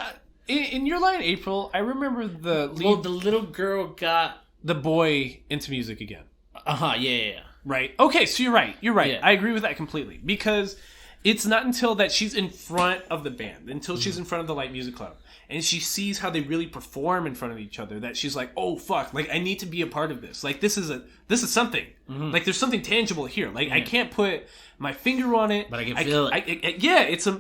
in Your Lie in April, I remember the little girl got the boy into music again. Yeah. Right. Okay, so you're right. Yeah. I agree with that completely, because it's not until that she's in front of the band, until she's in front of the light music club, and she sees how they really perform in front of each other, that she's like, oh fuck, like I need to be a part of this. Like this is something. Like there's something tangible here. Like I can't put my finger on it, but I can feel it.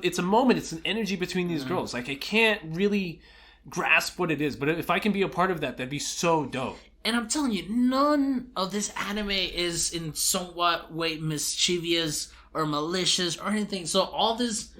It's a moment. It's an energy between these girls. Like I can't really grasp what it is, but if I can be a part of that, that'd be so dope. And I'm telling you, none of this anime is in somewhat way mischievous or malicious or anything. So all this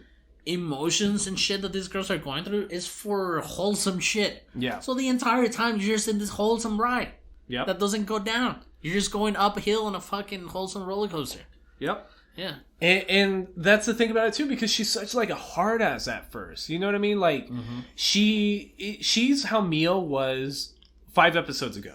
emotions and shit that these girls are going through is for wholesome shit. Yeah. So the entire time you're just in this wholesome ride. Yep. That doesn't go down. You're just going uphill on a fucking wholesome roller coaster. Yep. Yeah. And that's the thing about it too, because she's such like a hard ass at first. You know what I mean? Like she's how Mio was 5 episodes ago,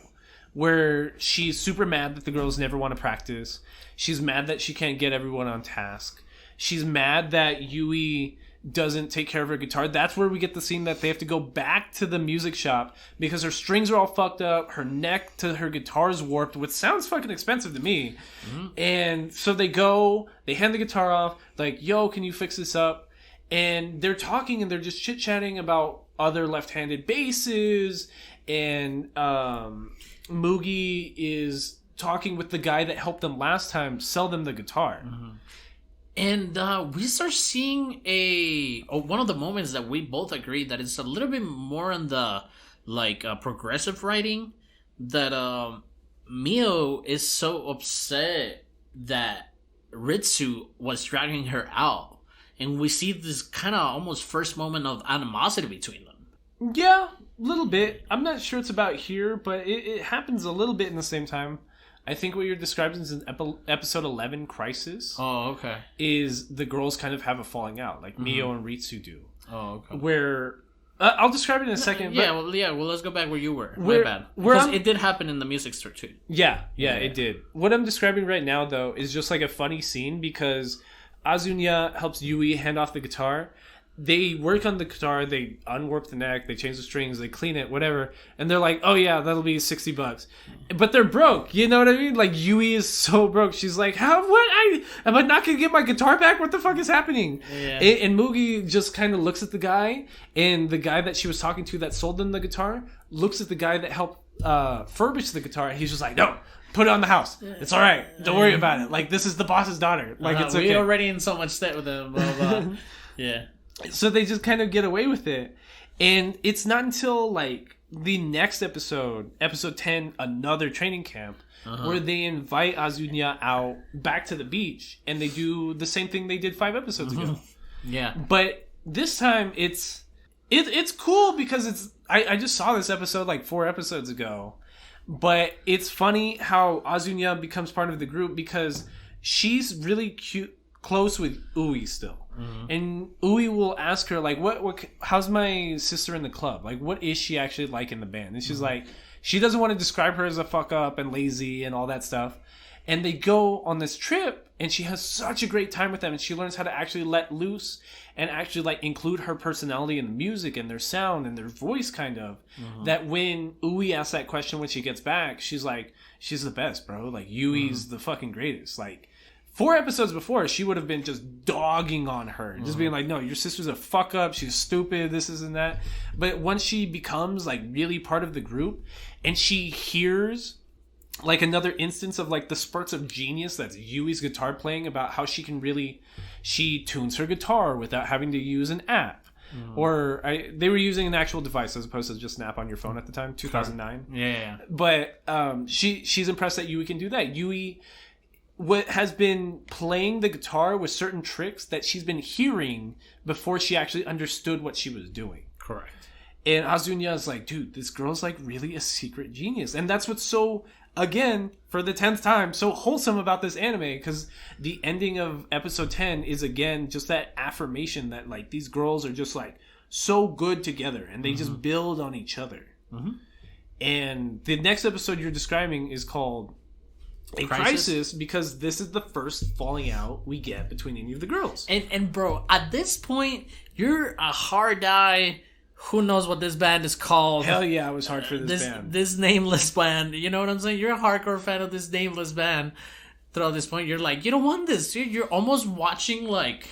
where she's super mad that the girls never want to practice. She's mad that she can't get everyone on task. She's mad that Yui doesn't take care of her guitar. That's where we get the scene that they have to go back to the music shop because her strings are all fucked up. Her neck to her guitar's warped, which sounds fucking expensive to me. And so they hand the guitar off, like, yo, can you fix this up? And they're talking and they're just chit-chatting about other left-handed basses. And Mugi is talking with the guy that helped them last time sell them the guitar. And we start seeing one of the moments that we both agree that it's a little bit more on the progressive writing, that Mio is so upset that Ritsu was dragging her out, and we see this kind of almost first moment of animosity between them. Yeah, a little bit. I'm not sure it's about here, but it happens a little bit in the same time. I think what you're describing is in episode 11, Crisis. Oh, okay. Is the girls kind of have a falling out, like Mio and Ritsu do. Oh, okay. Where I'll describe it in a second. Well, let's go back where you were. My bad. Because it did happen in the music store too. Yeah, it did. What I'm describing right now, though, is just like a funny scene because Azunya helps Yui hand off the guitar. They work on the guitar, they unwarp the neck, they change the strings, they clean it, whatever, and they're like, oh yeah, that'll be $60. But they're broke, you know what I mean? Like, Yui is so broke. She's like, am I not gonna get my guitar back? What the fuck is happening? Yeah. And Mugi just kind of looks at the guy, and the guy that she was talking to that sold them the guitar looks at the guy that helped furbish the guitar, and he's just like, no, put it on the house. It's all right. Don't worry about it. Like, this is the boss's daughter. Like, it's okay. We're already in so much debt with them. Blah, blah. Yeah. So they just kind of get away with it. And it's not until, like, the next episode 10, another training camp, where they invite Azunya out back to the beach, and they do the same thing they did 5 episodes ago. Yeah. But this time, it's cool because I just saw this episode, like, 4 episodes ago. But it's funny how Azunya becomes part of the group because she's really close with Ui still. And Ui will ask her, like, what how's my sister in the club? Like, what is she actually like in the band? And she's like, she doesn't want to describe her as a fuck up and lazy and all that stuff. And they go on this trip, and she has such a great time with them, and she learns how to actually let loose and actually, like, include her personality in the music and their sound and their voice, kind of. That when Ui asks that question when she gets back, she's like, she's the best, bro. Like, Yui's the fucking greatest. Like, 4 episodes before, she would have been just dogging on her. Just being like, no, your sister's a fuck up. She's stupid. This and that. But once she becomes, like, really part of the group, and she hears, like, another instance of, like, the spurts of genius that's Yui's guitar playing, about how she tunes her guitar without having to use an app. Or they were using an actual device as opposed to just an app on your phone at the time, 2009. Yeah. But she's impressed that Yui can do that. Yui has been playing the guitar with certain tricks that she's been hearing before she actually understood what she was doing. Correct. And Azunya is like, dude, this girl's like really a secret genius. And that's what's so, again, for the 10th time, so wholesome about this anime, because the ending of episode 10 is, again, just that affirmation that, like, these girls are just, like, so good together, and they just build on each other. And the next episode you're describing is called A Crisis, because this is the first falling out we get between any of the girls. And bro, at this point, you're a hard eye. Who knows what this band is called? Hell yeah, it was hard for this band. This nameless band. You know what I'm saying? You're a hardcore fan of this nameless band. Throughout this point, you're like, you don't want this. You're almost watching like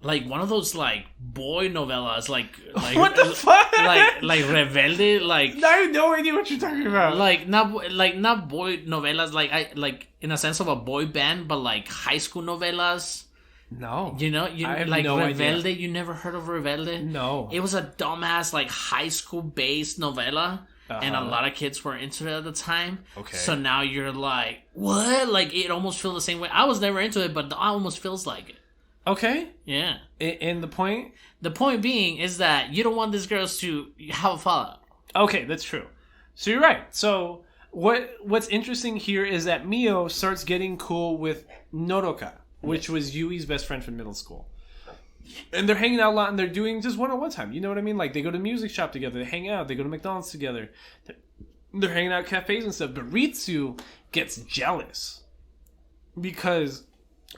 one of those like boy novellas, like what the fuck? Like Rebelde, like I have no idea what you're talking about. Not boy novellas, like in a sense of a boy band, but like high school novellas. No. You know, I have like no Rebelde, idea. you never heard of Rebelde? No. It was a dumbass, like, high school-based novella, and a lot of kids were into it at the time. Okay. So now you're like, what? Like, it almost feels the same way. I was never into it, but it almost feels like it. Okay. Yeah. And the point? The point being is that you don't want these girls to have a fallout. Okay, that's true. So you're right. So what's interesting here is that Mio starts getting cool with Noroka, which was Yui's best friend from middle school. And they're hanging out a lot, and they're doing just one-on-one time. You know what I mean? Like, they go to the music shop together, they hang out, they go to McDonald's together. They're hanging out at cafes and stuff. But Ritsu gets jealous because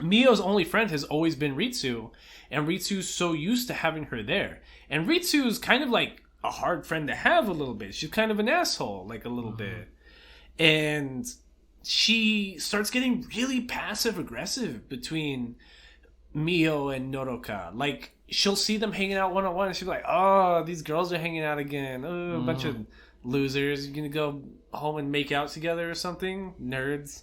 Mio's only friend has always been Ritsu, and Ritsu's so used to having her there. And Ritsu's kind of like a hard friend to have a little bit. She's kind of an asshole, like, a little bit. And she starts getting really passive-aggressive between Mio and Noroka. Like, she'll see them hanging out one-on-one, and she'll be like, oh, these girls are hanging out again. Oh, a bunch of losers. You're gonna go home and make out together or something? Nerds.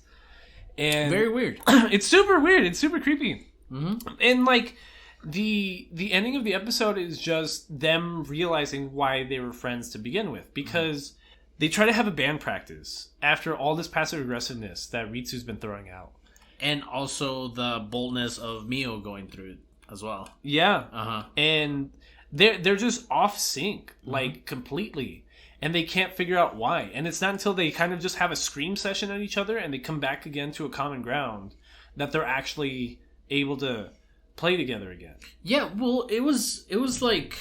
And very weird. It's super weird. It's super creepy. And like the ending of the episode is just them realizing why they were friends to begin with, because they try to have a band practice after all this passive aggressiveness that Ritsu's been throwing out. And also the boldness of Mio going through it as well. Yeah. And they're just off sync, like completely. And they can't figure out why. And it's not until they kind of just have a scream session at each other and they come back again to a common ground that they're actually able to play together again. Yeah, well, it was like,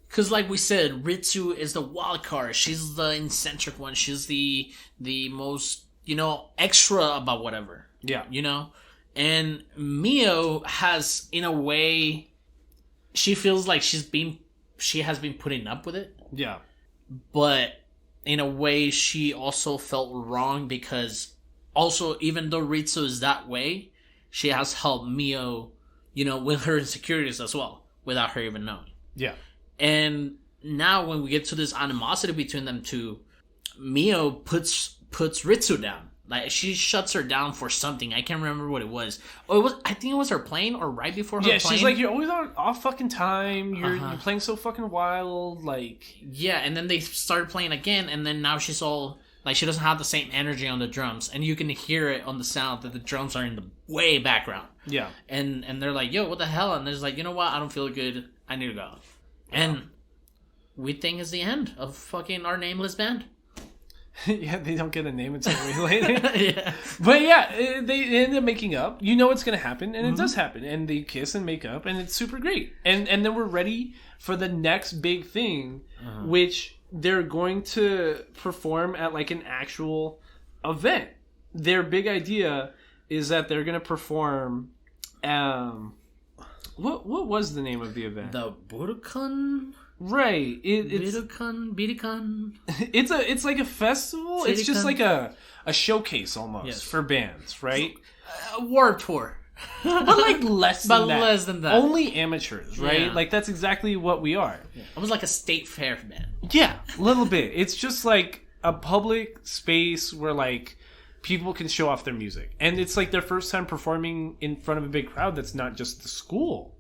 because like we said, Ritsu is the wild card. She's the eccentric one. She's the most, extra about whatever. Yeah. And Mio has, in a way, she feels like she has been putting up with it. Yeah. But in a way, she also felt wrong because also, even though Ritsu is that way, she has helped Mio, with her insecurities as well, without her even knowing. Yeah. And now when we get to this animosity between them two, Mio puts Ritsu down. Like, she shuts her down for something. I can't remember what it was. I think it was her plane or right before her plane. Yeah, she's like, you're always on off fucking time. You're playing so fucking wild. Like, yeah, and then they started playing again, and then now she's all like, she doesn't have the same energy on the drums, and you can hear it on the sound that the drums are in the way background. Yeah. And they're like, yo, what the hell? And there's like, you know what? I don't feel good. I need to go. And we think it's the end of fucking our nameless band. Yeah, they don't get a name until way later. Yeah. But yeah, they end up making up. You know what's going to happen, and it does happen. And they kiss and make up, and it's super great. And then we're ready for the next big thing, which they're going to perform at like an actual event. Their big idea is that they're going to perform... What was the name of the event? The Budokan? Right. It's Bidokan. It's like a festival. It's just like a showcase almost for bands, right? A warped tour. But like less than that. Less than that. Only amateurs, right? Yeah. Like that's exactly what we are. Yeah. It was like a state fair band. Yeah, a little bit. It's just like a public space where like people can show off their music. And it's like their first time performing in front of a big crowd that's not just the school.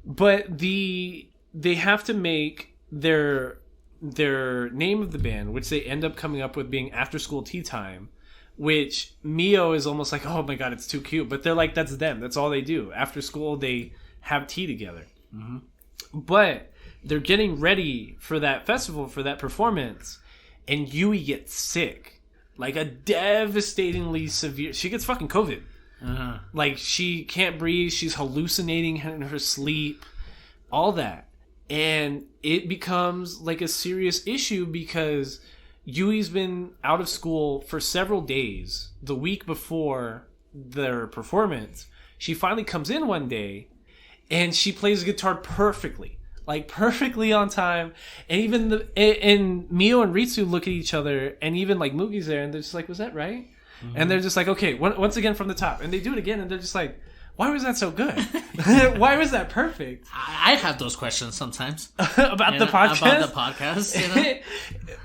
But they have to make their name of the band, which they end up coming up with being After School Tea Time, which Mio is almost like, oh my god, it's too cute. But they're like, that's them. That's all they do. After school, they have tea together. But they're getting ready for that festival, for that performance, and Yui gets sick. Like a devastatingly severe... She gets fucking COVID. Like, she can't breathe. She's hallucinating in her sleep. All that. And it becomes like a serious issue because Yui's been out of school for several days. The week before their performance, she finally comes in one day and she plays the guitar perfectly. Like perfectly on time. And even and Mio and Ritsu look at each other, and even like Mugi's there, and they're just like, was that right? And they're just like, okay, once again from the top. And they do it again, and they're just like, why was that so good? Why was that perfect? I have those questions sometimes. About the podcast? About the podcast,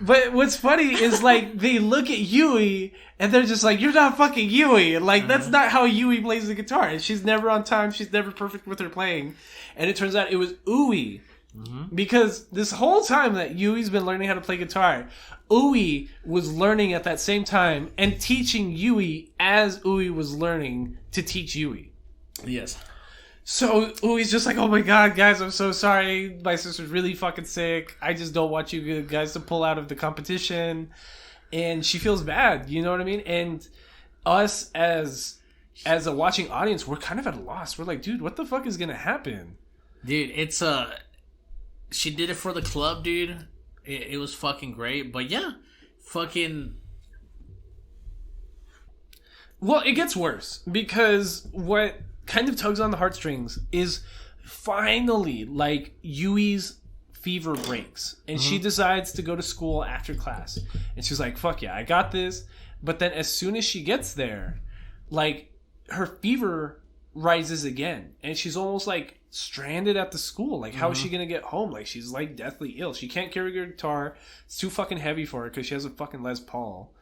But what's funny is, like, they look at Yui, and they're just like, you're not fucking Yui. Like, that's not how Yui plays the guitar. And she's never on time. She's never perfect with her playing. And it turns out it was Ui. Because this whole time that Yui's been learning how to play guitar, Ui was learning at that same time and teaching Yui as Ui was learning to teach Yui. Yes. So Ui's just like, oh my god, guys, I'm so sorry. My sister's really fucking sick. I just don't want you guys to pull out of the competition. And she feels bad, you know what I mean? And us as a watching audience, we're kind of at a loss. We're like, dude, what the fuck is gonna happen? Dude, it's she did it for the club, dude. It was fucking great. But yeah, fucking... Well, it gets worse. Because what kind of tugs on the heartstrings is finally, like, Yui's fever breaks. And she decides to go to school after class. And she's like, fuck yeah, I got this. But then as soon as she gets there, like, her fever rises again. And she's almost, like, stranded at the school. Like, how is she gonna get home? Like, she's like deathly ill. She can't carry her guitar. It's too fucking heavy for her because she has a fucking Les Paul.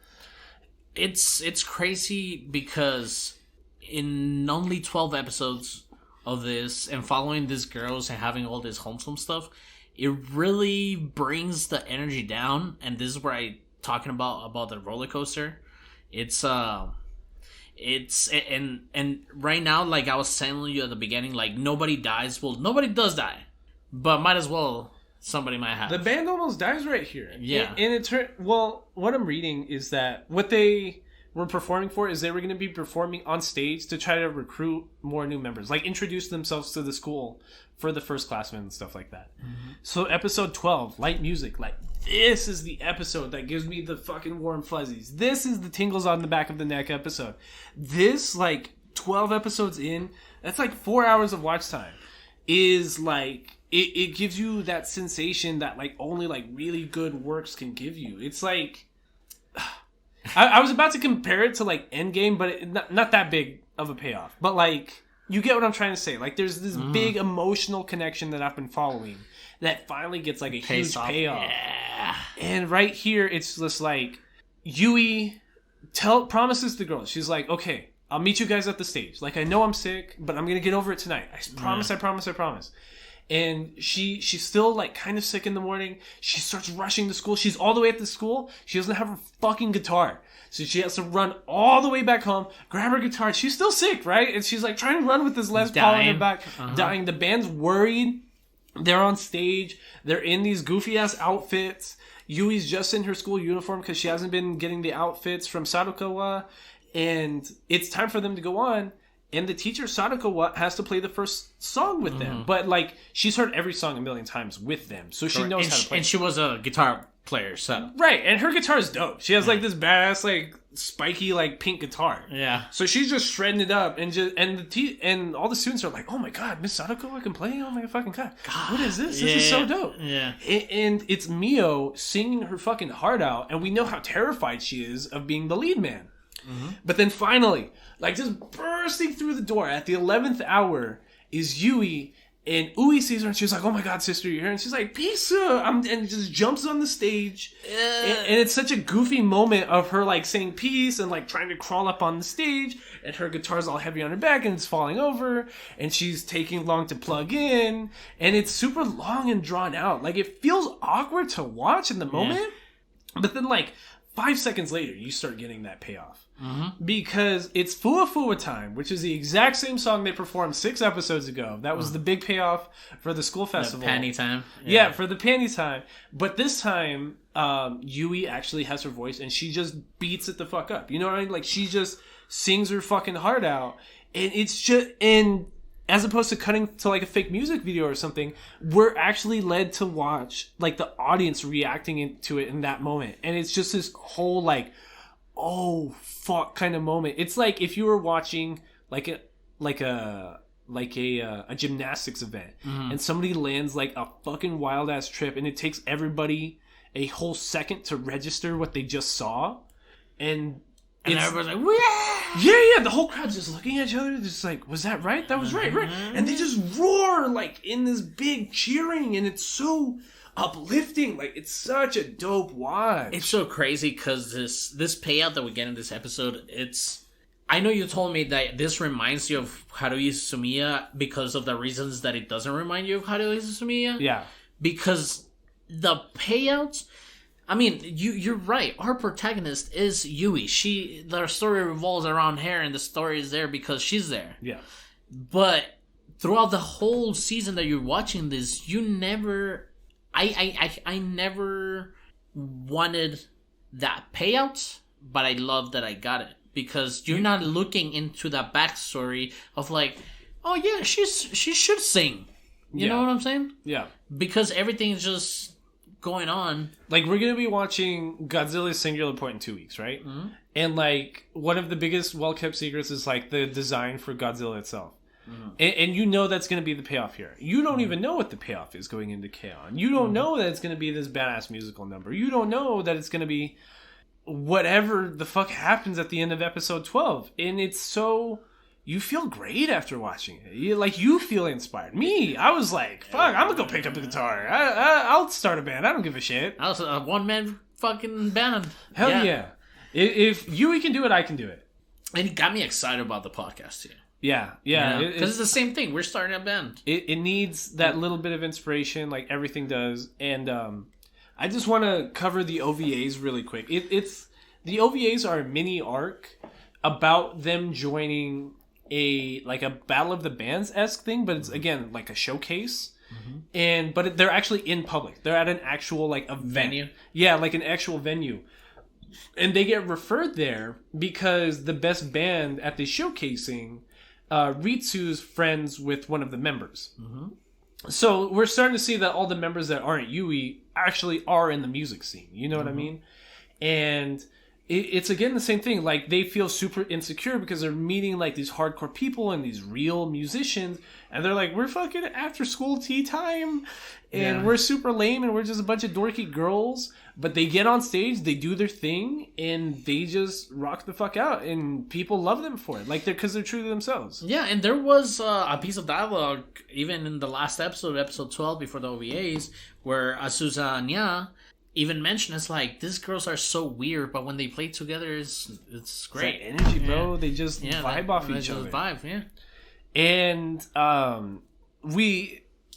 It's crazy because in only 12 episodes of this, and following these girls and having all this wholesome stuff, it really brings the energy down. And this is where I talking about the roller coaster. It's and right now, like I was telling you at the beginning, like nobody dies. Well, nobody does die, but might as well somebody might have. The band almost dies right here. Yeah, and it turned. Well, what I'm reading is that what they were performing for is they were going to be performing on stage to try to recruit more new members, like introduce themselves to the school for the first classmen and stuff like that. Mm-hmm. So episode 12, light music, like this is the episode that gives me the fucking warm fuzzies. This is the tingles on the back of the neck episode. This, like 12 episodes in, that's like 4 hours of watch time, is like it gives you that sensation that like only like really good works can give you. It's like I was about to compare it to like Endgame, but not that big of a payoff. But like, you get what I'm trying to say. Like, there's this big emotional connection that I've been following that finally gets like a huge payoff. Yeah. And right here, it's just like Yui promises the girls. She's like, okay, I'll meet you guys at the stage. Like, I know I'm sick, but I'm gonna get over it tonight. I promise. I promise. And she's still like kind of sick in the morning. She starts rushing to school. She's all the way at the school. She doesn't have her fucking guitar. So she has to run all the way back home, grab her guitar. She's still sick, right? And she's like trying to run with this Les Paul on her back, dying. The band's worried. They're on stage. They're in these goofy ass outfits. Yui's just in her school uniform because she hasn't been getting the outfits from Sadokawa. And it's time for them to go on. And the teacher, Sadako, has to play the first song with them. But, like, she's heard every song a million times with them. So she knows how to play. And she was a guitar player, so. Right, and her guitar is dope. She has, like, this badass, like, spiky, like, pink guitar. Yeah. So she's just shredding it up. And all the students are like, oh, my God, Miss Sadako can play? Oh, my fucking God. What is this? This is so dope. Yeah. And it's Mio singing her fucking heart out. And we know how terrified she is of being the lead man. Mm-hmm. But then finally, like just bursting through the door at the 11th hour is Yui, and Ui sees her and she's like, oh my God, sister, you're here. And she's like, peace, and just jumps on the stage. And it's such a goofy moment of her like saying peace and like trying to crawl up on the stage, and her guitar's all heavy on her back and it's falling over, and she's taking long to plug in, and it's super long and drawn out. Like it feels awkward to watch in the moment, but then like 5 seconds later, you start getting that payoff. Mm-hmm. Because it's Fua Fua Time, which is the exact same song they performed 6 episodes ago. That was the big payoff for the school festival. The panty time. Yeah, for the panty time. But this time, Yui actually has her voice, and she just beats it the fuck up. You know what I mean? Like, she just sings her fucking heart out. And it's just... And as opposed to cutting to, like, a fake music video or something, we're actually led to watch, like, the audience reacting to it in that moment. And it's just this whole, like... oh fuck kind of moment. It's like if you were watching like a gymnastics event, and somebody lands like a fucking wild ass trip, and it takes everybody a whole second to register what they just saw, and everybody's like, Wah! yeah, the whole crowd's just looking at each other, just like, was that right? That was right, and they just roar like in this big cheering, and it's so uplifting. Like, it's such a dope watch. It's so crazy because this payout that we get in this episode, it's... I know you told me that this reminds you of Haruhi Suzumiya because of the reasons that it doesn't remind you of Haruhi Suzumiya. Yeah. Because the payouts... I mean, you're right. Our protagonist is Yui. Their story revolves around her, and the story is there because she's there. Yeah. But throughout the whole season that you're watching this, you never... I never wanted that payout, but I love that I got it. Because you're not looking into that backstory of like, oh yeah, she should sing. You know what I'm saying? Yeah. Because everything is just going on. Like, we're going to be watching Godzilla Singular Point in 2 weeks, right? Mm-hmm. And like, one of the biggest well-kept secrets is like the design for Godzilla itself. Mm-hmm. And you know that's going to be the payoff here. You don't even know what the payoff is going into K-On! You don't know that it's going to be this badass musical number. You don't know that it's going to be whatever the fuck happens at the end of episode 12. And it's so... You feel great after watching it. You feel inspired. Me, I was like, fuck, I'm going to go pick up the guitar. I'll start a band. I don't give a shit. I was a one-man fucking band. Hell yeah. If Yui can do it, I can do it. And it got me excited about the podcast too. Yeah. Because it's the same thing. We're starting a band. It needs that little bit of inspiration, like everything does. And I just want to cover the OVAs really quick. It's the OVAs are a mini arc about them joining a Battle of the Bands-esque thing, but it's again like a showcase. But they're actually in public. They're at an actual like event. Venue. Yeah, like an actual venue. And they get referred there because the best band at the showcasing, Ritsu's friends with one of the members. So we're starting to see that all the members that aren't Yui actually are in the music scene. You know what I mean? And it's again the same thing. Like, they feel super insecure because they're meeting like these hardcore people and these real musicians, and they're like, we're fucking after school tea time, and we're super lame, and we're just a bunch of dorky girls. But they get on stage, they do their thing, and they just rock the fuck out, and people love them for it, like because they're true to themselves. Yeah, and there was a piece of dialogue even in the last episode 12, before the OVAs, where Azusa Nya even mentioned, it's like, these girls are so weird, but when they play together, it's great. It's that energy, bro. They just vibe off each other. And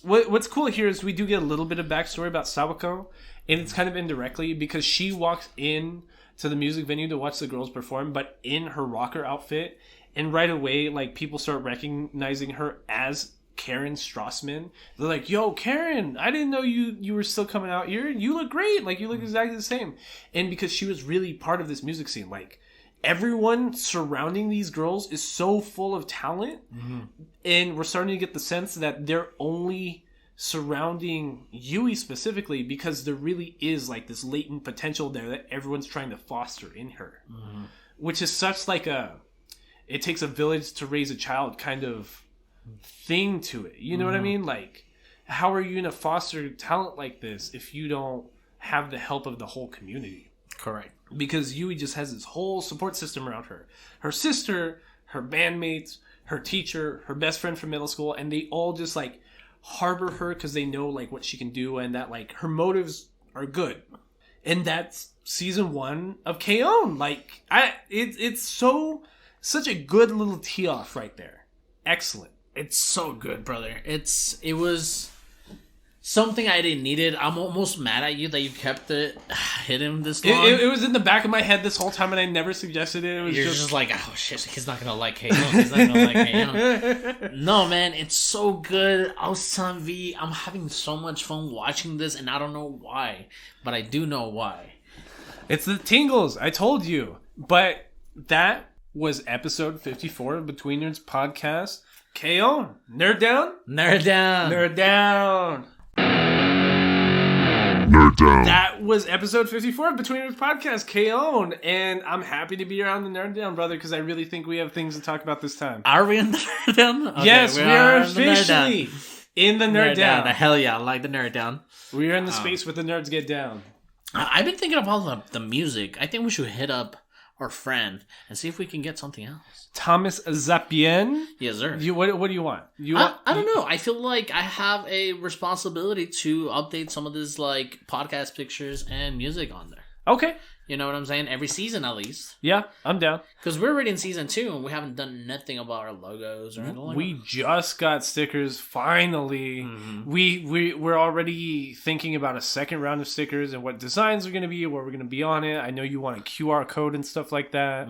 what's cool here is we do get a little bit of backstory about Sawako, and it's kind of indirectly because she walks in to the music venue to watch the girls perform, but in her rocker outfit, and right away, like, people start recognizing her as Karen Strassman. They're like, yo, Karen, I didn't know you were still coming out here. You look great. Like, you look exactly the same. And because she was really part of this music scene, like, everyone surrounding these girls is so full of talent. And we're starting to get the sense that they're only surrounding Yui specifically because there really is like this latent potential there that everyone's trying to foster in her. Which is such like it takes a village to raise a child kind of thing to it. You know what I mean? Like, how are you going to foster talent like this if you don't have the help of the whole community? Correct. Because Yui just has this whole support system around her. Her sister, her bandmates, her teacher, her best friend from middle school, and they all just like harbor her because they know like what she can do and that like her motives are good. And that's season 1 of K-On! Like, it's such a good little tee off right there. Excellent. It's so good, brother. It was something I didn't need it. I'm almost mad at you that you kept it hidden this long. It was in the back of my head this whole time, and I never suggested it. It was You're just like, oh shit, he's not gonna like K-On! He's not gonna like K-On! No, man, it's so good. Aosan V, I'm having so much fun watching this, and I don't know why, but I do know why. It's the tingles. I told you. But that was episode 54 of Between Nerds podcast. K-On! Nerd down? Nerd down. Nerd down. Nerd down. That was episode 54 of Between Nerds podcast, K-On! And I'm happy to be around the Nerd down, brother, because I really think we have things to talk about this time. Are we in the Nerd down? Okay, yes, we are officially in the Nerd down. Hell yeah, I like the Nerd down. We are in the space where the nerds get down. I've been thinking about the music. I think we should hit up our friend and see if we can get something else. Thomas Zapien? Yes, sir. What do you want? I don't know. I feel like I have a responsibility to update some of these like podcast pictures and music on there. Okay. You know what I'm saying? Every season at least. Yeah, I'm down. Because we're already in season 2 and we haven't done nothing about our logos or anything like We just got stickers, finally. We're already thinking about a second round of stickers and what designs are going to be, what we're going to be on it. I know you want a QR code and stuff like that.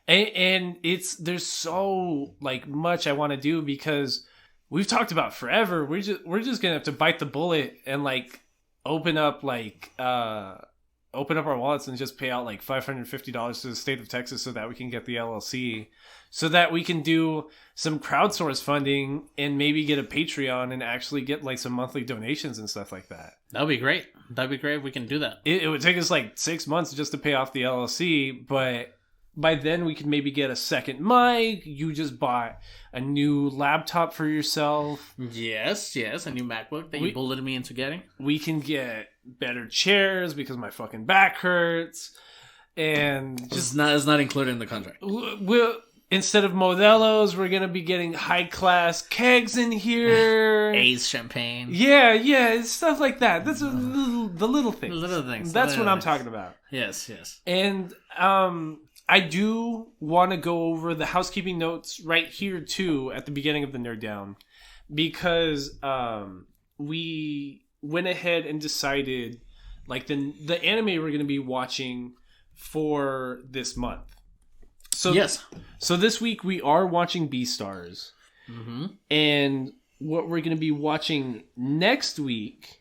And there's so like much I want to do because we've talked about forever. We're just going to have to bite the bullet and like open up our wallets and just pay out like $550 to the state of Texas so that we can get the LLC, so that we can do some crowdsource funding and maybe get a Patreon and actually get like some monthly donations and stuff like that. That'd be great. That'd be great if we can do that. It would take us like 6 months just to pay off the LLC, but by then we could maybe get a second mic. You just bought a new laptop for yourself. Yes, a new MacBook that you bulleted me into getting. We can get better chairs because my fucking back hurts. And just it's not included in the contract. We'll, instead of Modelo's, we're going to be getting high-class kegs in here. Ace champagne. Yeah, stuff like that. That's the little things. The little things. That's what I'm talking about. Yes. And I do want to go over the housekeeping notes right here too at the beginning of the Nerd Down, because we went ahead and decided like the anime we're going to be watching for this month. So yes. So this week we are watching Beastars. Mm-hmm. And what we're going to be watching next week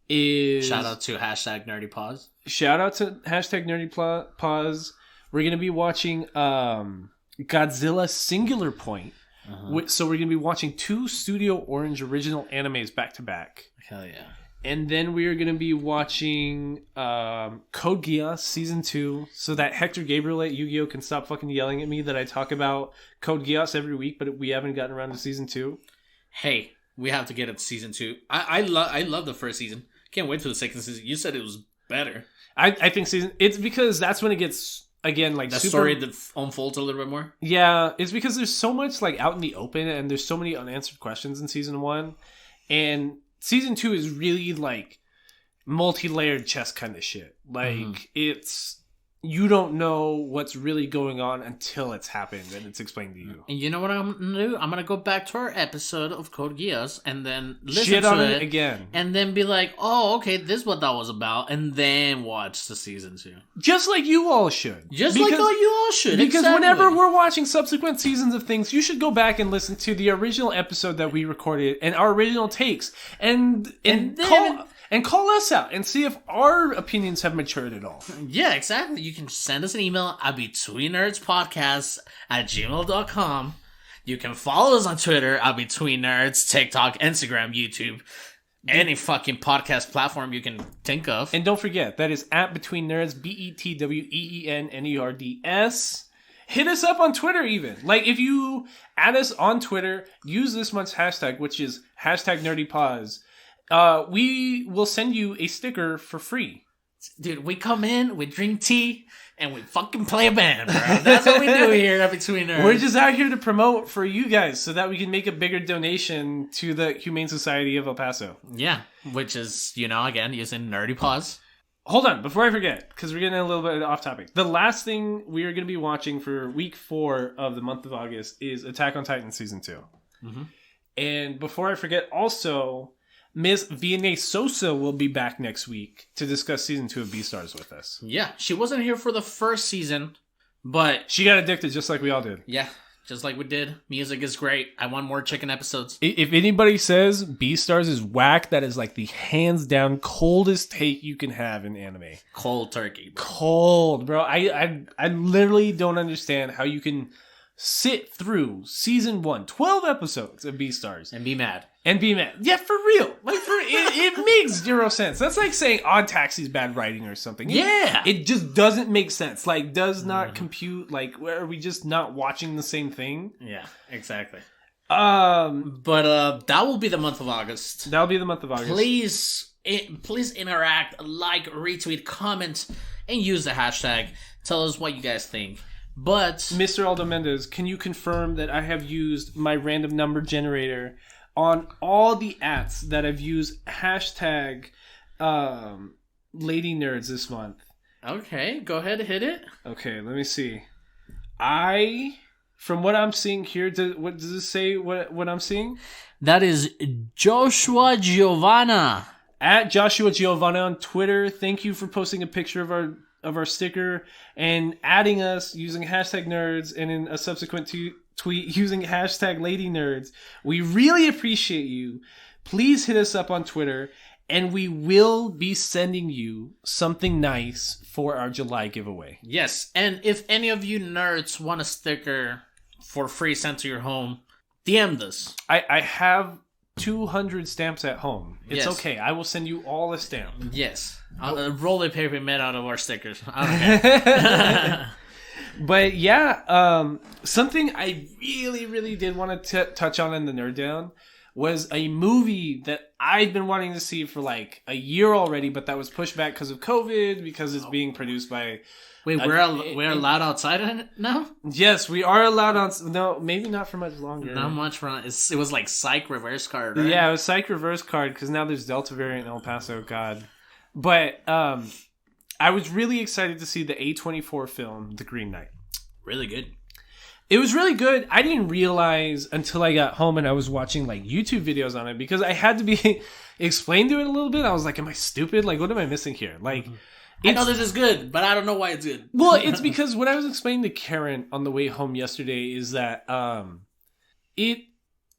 is... Shout out to #NerdyPause. Shout out to #NerdyPause. We're going to be watching Godzilla Singular Point. Uh-huh. So we're going to be watching 2 Studio Orange original animes back to back. Hell yeah. And then we are going to be watching Code Geass Season 2, so that Hector Gabriel at Yu-Gi-Oh! Can stop fucking yelling at me that I talk about Code Geass every week, but we haven't gotten around to Season 2. Hey, we have to get it to Season 2. I love the first season. Can't wait for the second season. You said it was better. I think it's because that's when it gets, again, like the super... story that unfolds a little bit more. Yeah, it's because there's so much like out in the open, and there's so many unanswered questions in Season 1, and Season 2 is really like multi-layered chess kind of shit. Like it's, you don't know what's really going on until it's happened and it's explained to you. And you know what I'm gonna do? I'm gonna go back to our episode of Code Geass and then listen shit to on it again, and then be like, "Oh, okay, this is what that was about," and then watch the Season 2. just like you all should. Like all you all should. Because exactly. whenever we're watching subsequent seasons of things, you should go back and listen to the original episode that we recorded and our original takes, and call us out and see if our opinions have matured at all. Yeah, exactly. You can send us an email at betweennerdspodcast@gmail.com. You can follow us on Twitter at betweennerds, TikTok, Instagram, YouTube, any fucking podcast platform you can think of. And don't forget, that is at Between Nerds, BetweenNerds. Hit us up on Twitter even. Like, if you add us on Twitter, use this month's hashtag, which is #NerdyPause. We will send you a sticker for free. Dude, we come in, we drink tea, and we fucking play a band, bro. That's what we do here at Between Nerds. We're just out here to promote for you guys so that we can make a bigger donation to the Humane Society of El Paso. Yeah, which is, again, using Nerdy Pause. Hold on, before I forget, because we're getting a little bit off topic. The last thing we are going to be watching for week 4 of the month of August is Attack on Titan Season 2. Mm-hmm. And before I forget, also... Ms. Vianney Sosa will be back next week to discuss Season 2 of Beastars with us. Yeah, she wasn't here for the first season, but... She got addicted just like we all did. Yeah, just like we did. Music is great. I want more chicken episodes. If anybody says Beastars is whack, that is like the hands down coldest take you can have in anime. Cold turkey, bro. Cold, bro. I literally don't understand how you can sit through Season 1, 12 episodes of Beastars. And be mad. Yeah, for real. Like, it makes zero sense. That's like saying Odd Taxi's bad writing or something. Yeah. It just doesn't make sense. Like, does not compute. Like, are we just not watching the same thing? Yeah, exactly. But that will be the month of August. That'll be the month of August. Please interact, like, retweet, comment, and use the hashtag. Tell us what you guys think. But Mr. Aldo Mendez, can you confirm that I have used my random number generator on all the apps that I've used hashtag Lady Nerds this month? Okay, go ahead, hit it. Okay, let me see. From what I'm seeing here, what does it say? What I'm seeing? That is Joshua Giovanna. At Joshua Giovanna on Twitter. Thank you for posting a picture of our sticker and adding us using hashtag nerds, and in a subsequent tweet using hashtag Lady Nerds. We really appreciate you. Please hit us up on Twitter, and we will be sending you something nice for our July giveaway. Yes, and if any of you nerds want a sticker for free sent to your home, DM this. I have 200 stamps at home. It's okay. I will send you all a stamp. Yes. Roller paper made out of our stickers. I don't care. But yeah, something I really, really did want to touch on in the Nerd Down was a movie that I've been wanting to see for like a year already, but that was pushed back because of COVID, because it's being produced by... Wait, we're allowed outside now? Yes, we are allowed on... No, maybe not for much longer. Not much for... It was like Psych Reverse Card, right? Yeah, it was Psych Reverse Card, because now there's Delta variant in El Paso. God. But I was really excited to see the A24 film, The Green Knight. really good. It was really good. I didn't realize until I got home and I was watching like YouTube videos on it because I had to be explained to it a little bit. I was like, am I stupid? Like, what am I missing here? Like, I know this is good, but I don't know why it's good. Well, it's because what I was explaining to Karen on the way home yesterday is that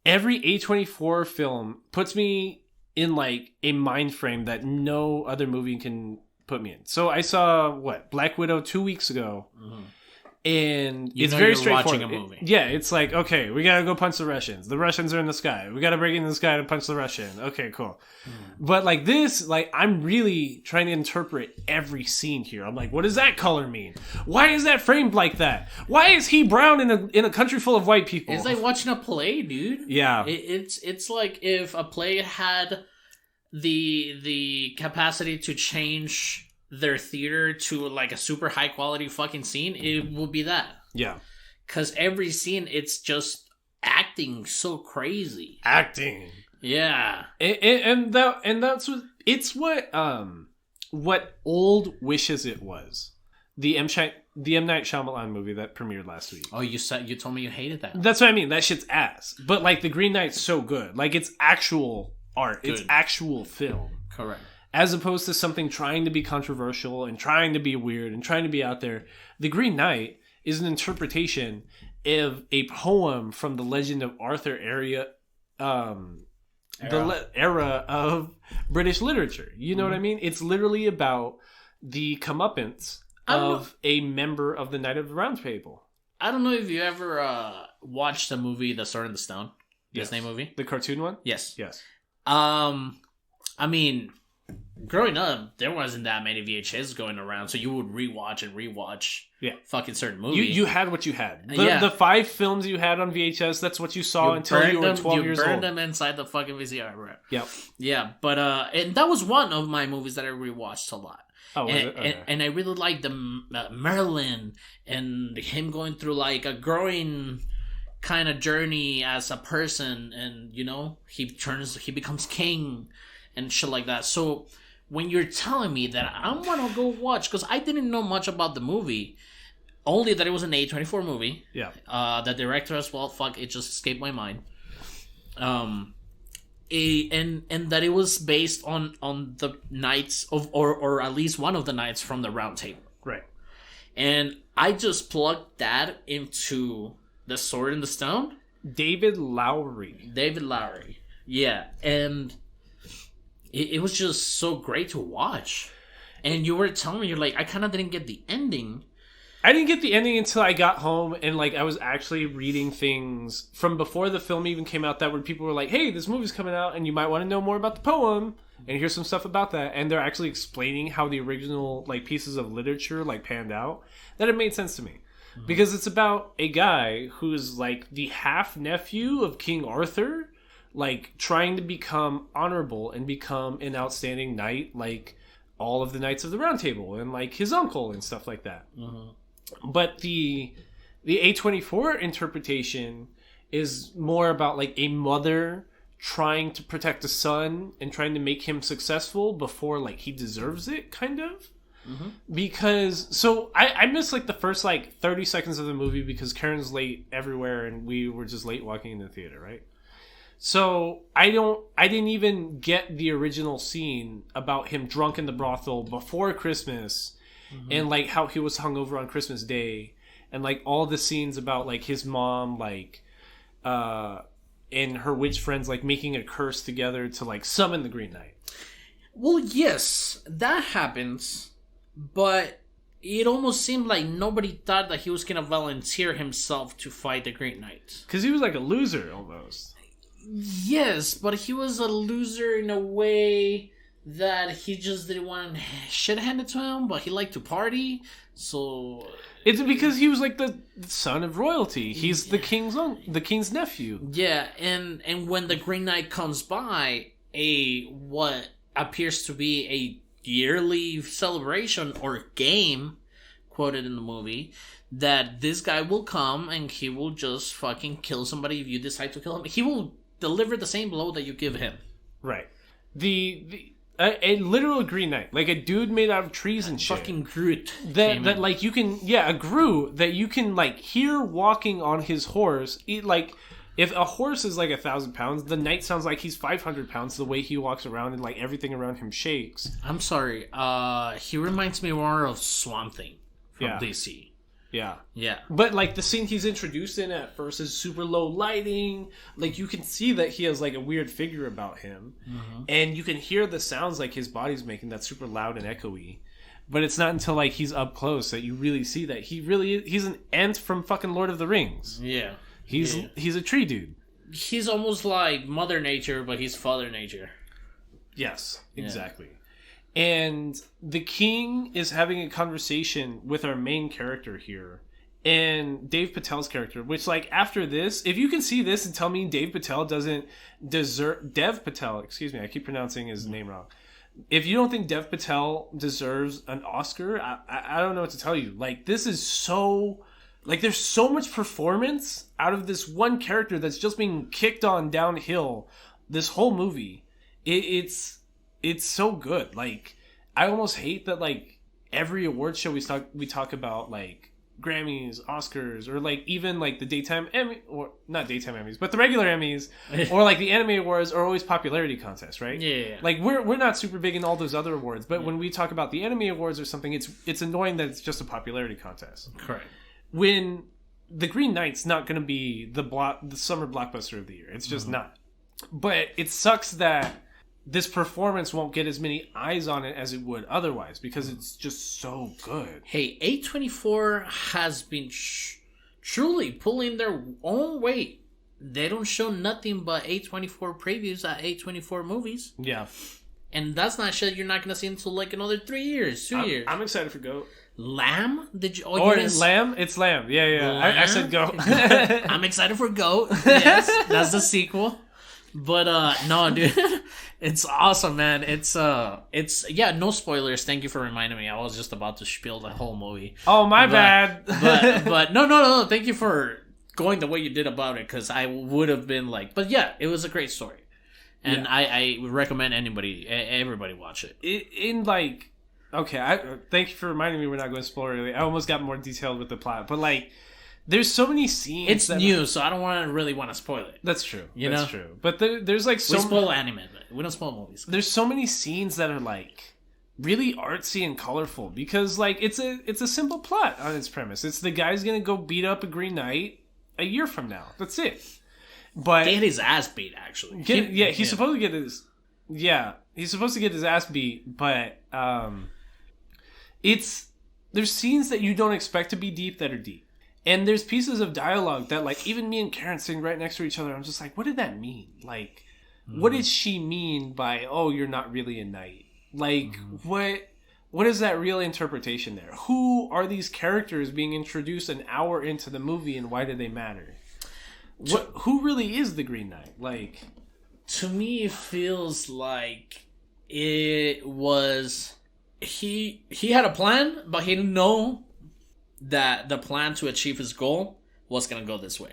every A24 film puts me in like a mind frame that no other movie can put me in. So I saw Black Widow 2 weeks ago. Mm-hmm. And it's very straightforward. Watching a movie. It's like, okay, we gotta go punch the Russians. The Russians are in the sky. We gotta break into the sky to punch the Russian. Okay, cool. But like this, like I'm really trying to interpret every scene here. I'm like, what does that color mean? Why is that framed like that? Why is he brown in a country full of white people? It's like watching a play, dude. Yeah, it's like if a play had the capacity to change their theater to like a super high quality fucking scene, it will be that. Yeah. Because every scene, it's just acting so crazy. Acting. Yeah. And that's what Old wishes it was. The M. Night Shyamalan movie that premiered last week. Oh, you told me you hated that. That's what I mean. That shit's ass. But like the Green Knight's so good. Like it's actual art. Good. It's actual film. Correct. As opposed to something trying to be controversial and trying to be weird and trying to be out there. The Green Knight is an interpretation of a poem from the Legend of Arthur era of British literature. You know what I mean? It's literally about the comeuppance of a member of the Knight of the Round Table. I don't know if you ever watched the movie The Sword in the Stone. Disney movie. The cartoon one? Yes. Yes. I mean, growing up, there wasn't that many VHS going around, so you would rewatch fucking certain movies. You had what you had. The 5 films you had on VHS, that's what you saw until you were 12 years old. You burned them inside the fucking VCR, bro. Yep. Yeah, but and that was one of my movies that I rewatched a lot. Oh, was it? Okay. And I really liked the Merlin and him going through like a growing kind of journey as a person, and you know, he becomes king and shit like that. So when you're telling me that I want to go watch, because I didn't know much about the movie, only that it was an A24 movie. Yeah. The director as well, it just escaped my mind. And that it was based on the knights of, or at least one of the knights from the Round Table. Right. And I just plugged that into The Sword in the Stone. David Lowery. Yeah. And it was just so great to watch. And you were telling me, you're like, I kind of didn't get the ending. I didn't get the ending until I got home, and like I was actually reading things from before the film even came out that where people were like, hey, this movie's coming out and you might want to know more about the poem, and here's some stuff about that. And they're actually explaining how the original like pieces of literature like panned out. That it made sense to me. Mm-hmm. Because it's about a guy who's like the half nephew of King Arthur, like trying to become honorable and become an outstanding knight like all of the Knights of the Round Table and like his uncle and stuff like that. Mm-hmm. But the A24 interpretation is more about like a mother trying to protect a son and trying to make him successful before like he deserves it, kind of. Mm-hmm. Because so I missed like the first like 30 seconds of the movie because Karen's late everywhere and we were just late walking in the theater, right? So I didn't even get the original scene about him drunk in the brothel before Christmas. Mm-hmm. And like how he was hungover on Christmas Day, and like all the scenes about like his mom like and her witch friends like making a curse together to like summon the Green Knight. Well, yes, that happens, but it almost seemed like nobody thought that he was gonna volunteer himself to fight the Green Knight. Because he was like a loser almost. Yes, but he was a loser in a way that he just didn't want shit handed to him, but he liked to party, so it's because he was like the son of royalty. He's the king's nephew. Yeah, and when the Green Knight comes by, what appears to be a yearly celebration or game, quoted in the movie, that this guy will come and he will just fucking kill somebody if you decide to kill him. He will deliver the same blow that you give him. Right. A literal Green Knight, like a dude made out of trees and shit. Fucking Groot. That like you can, a Groot that you can like hear walking on his horse. Like if a horse is like 1,000 pounds, the knight sounds like he's 500 pounds. The way he walks around and like everything around him shakes. I'm sorry. He reminds me more of Swamp Thing from DC. Yeah. But like the scene he's introduced in at first is super low lighting. Like you can see that he has like a weird figure about him. And you can hear the sounds like his body's making that super loud and echoey. But it's not until like he's up close that you really see that he's an Ent from fucking Lord of the Rings. Yeah. He's a tree dude. He's almost like Mother Nature, but he's Father Nature. Yes, exactly. And the king is having a conversation with our main character here and Dave Patel's character, which like after this, if you can see this and tell me Dave Patel doesn't deserve Dev Patel, excuse me, I keep pronouncing his name wrong. If you don't think Dev Patel deserves an Oscar, I don't know what to tell you. Like this is so like there's so much performance out of this one character that's just being kicked on downhill this whole movie. It's so good. Like I almost hate that like every award show we talk about like Grammys, Oscars, or like even like the daytime Emmy, or not daytime Emmys, but the regular Emmys, or like the anime awards are always popularity contests, right? Yeah. Like we're not super big in all those other awards, but when we talk about the anime awards or something, it's annoying that it's just a popularity contest. Correct. When the Green Knight's not going to be the summer blockbuster of the year, it's just not. But it sucks that this performance won't get as many eyes on it as it would otherwise because it's just so good. Hey, A24 has been truly pulling their own weight. They don't show nothing but A24 previews at A24 movies. Yeah. And that's not shit you're not going to see until like another 3 years, 2 years. I'm excited for Goat. Lamb? Did you? Or Lamb? It's Lamb. Yeah. I said Goat. I'm excited for Goat. Yes, that's the sequel. But no, dude, it's awesome, man. It's no spoilers. Thank you for reminding me. I was just about to spiel the whole movie. Oh, my bad. but no. Thank you for going the way you did about it, because I would have been like, but yeah, it was a great story, and I would recommend everybody watch it. Thank you for reminding me we're not going to spoiler. I almost got more detailed with the plot, but like. There's so many scenes. It's new, so I don't really want to spoil it. That's true. That's true. But there's like so we spoil anime, but we don't spoil movies. There's so many scenes that are like really artsy and colorful because like it's a simple plot on its premise. It's the guy's gonna go beat up a Green Knight a year from now. That's it. But get his ass beat. Actually, he's supposed to get his he's supposed to get his ass beat. But there's scenes that you don't expect to be deep that are deep. And there's pieces of dialogue that, like, even me and Karen sitting right next to each other, I'm just like, what did that mean? Like, what did she mean by, oh, you're not really a knight? Like, what is that real interpretation there? Who are these characters being introduced an hour into the movie, and why do they matter? Who really is the Green Knight? Like, to me, it feels like it was... He had a plan, but he didn't know that the plan to achieve his goal was going to go this way.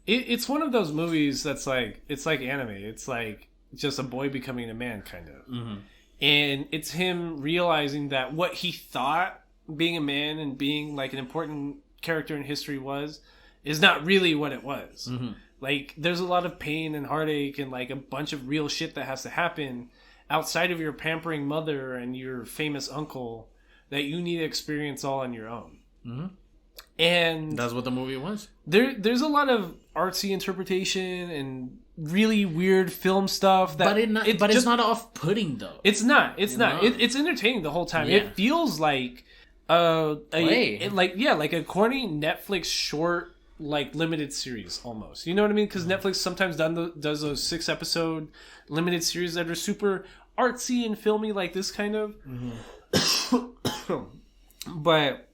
It's one of those movies that's like, it's like anime. It's like just a boy becoming a man, kind of. Mm-hmm. And it's him realizing that what he thought being a man and being like an important character in history is not really what it was. Mm-hmm. Like, there's a lot of pain and heartache and like a bunch of real shit that has to happen outside of your pampering mother and your famous uncle that you need to experience all on your own. Mm-hmm. And that's what the movie was. There's a lot of artsy interpretation and really weird film stuff that it's not off-putting though. It's not. It's entertaining the whole time. Yeah. It feels like like a corny Netflix short, like limited series almost. You know what I mean? Because Netflix sometimes does those 6-episode limited series that are super artsy and filmy, like this kind of. Mm-hmm. But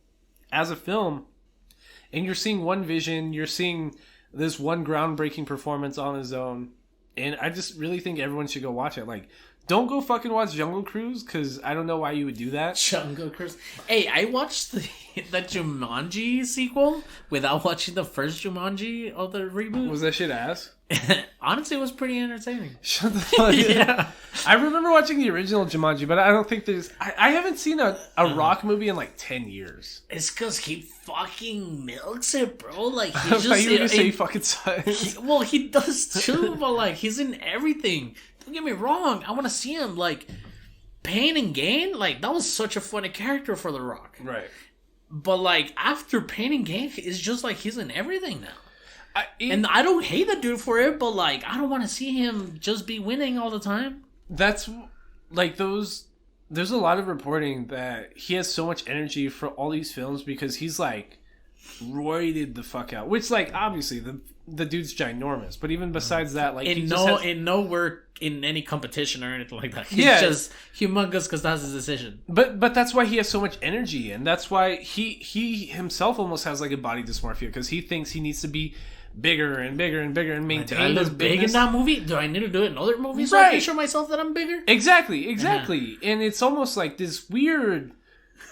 as a film, and you're seeing one vision, you're seeing this one groundbreaking performance on his own, and I just really think everyone should go watch it. Like, don't go fucking watch Jungle Cruise, because I don't know why you would do that. Jungle Cruise. Hey, I watched the Jumanji sequel without watching the first Jumanji of the reboot. Was that shit ass? Honestly, it was pretty entertaining. Shut the fuck up. I remember watching the original Jumanji, but I don't think there's... I haven't seen a Rock movie in like 10 years. It's because he fucking milks it, bro. Like, I he's thought just... you were going to say he fucking sucks. Well, he does too, but like, he's in everything. Don't get me wrong. I want to see him, like, Pain and Gain. Like, that was such a funny character for The Rock. Right. But like, after Pain and Gain, it's just like he's in everything now. And I don't hate the dude for it, but like, I don't want to see him just be winning all the time. That's like those. There's a lot of reporting that he has so much energy for all these films because he's like roided the fuck out. Which, like, obviously the dude's ginormous, but even besides that, like, in no work in any competition or anything like that. He's just humongous because that's his decision. But that's why he has so much energy, and that's why he himself almost has like a body dysmorphia because he thinks he needs to be bigger and bigger and bigger and maintain. Do I look big in that movie? Do I need to do it in other movies so I can show myself that I'm bigger? Exactly. And it's almost like this weird,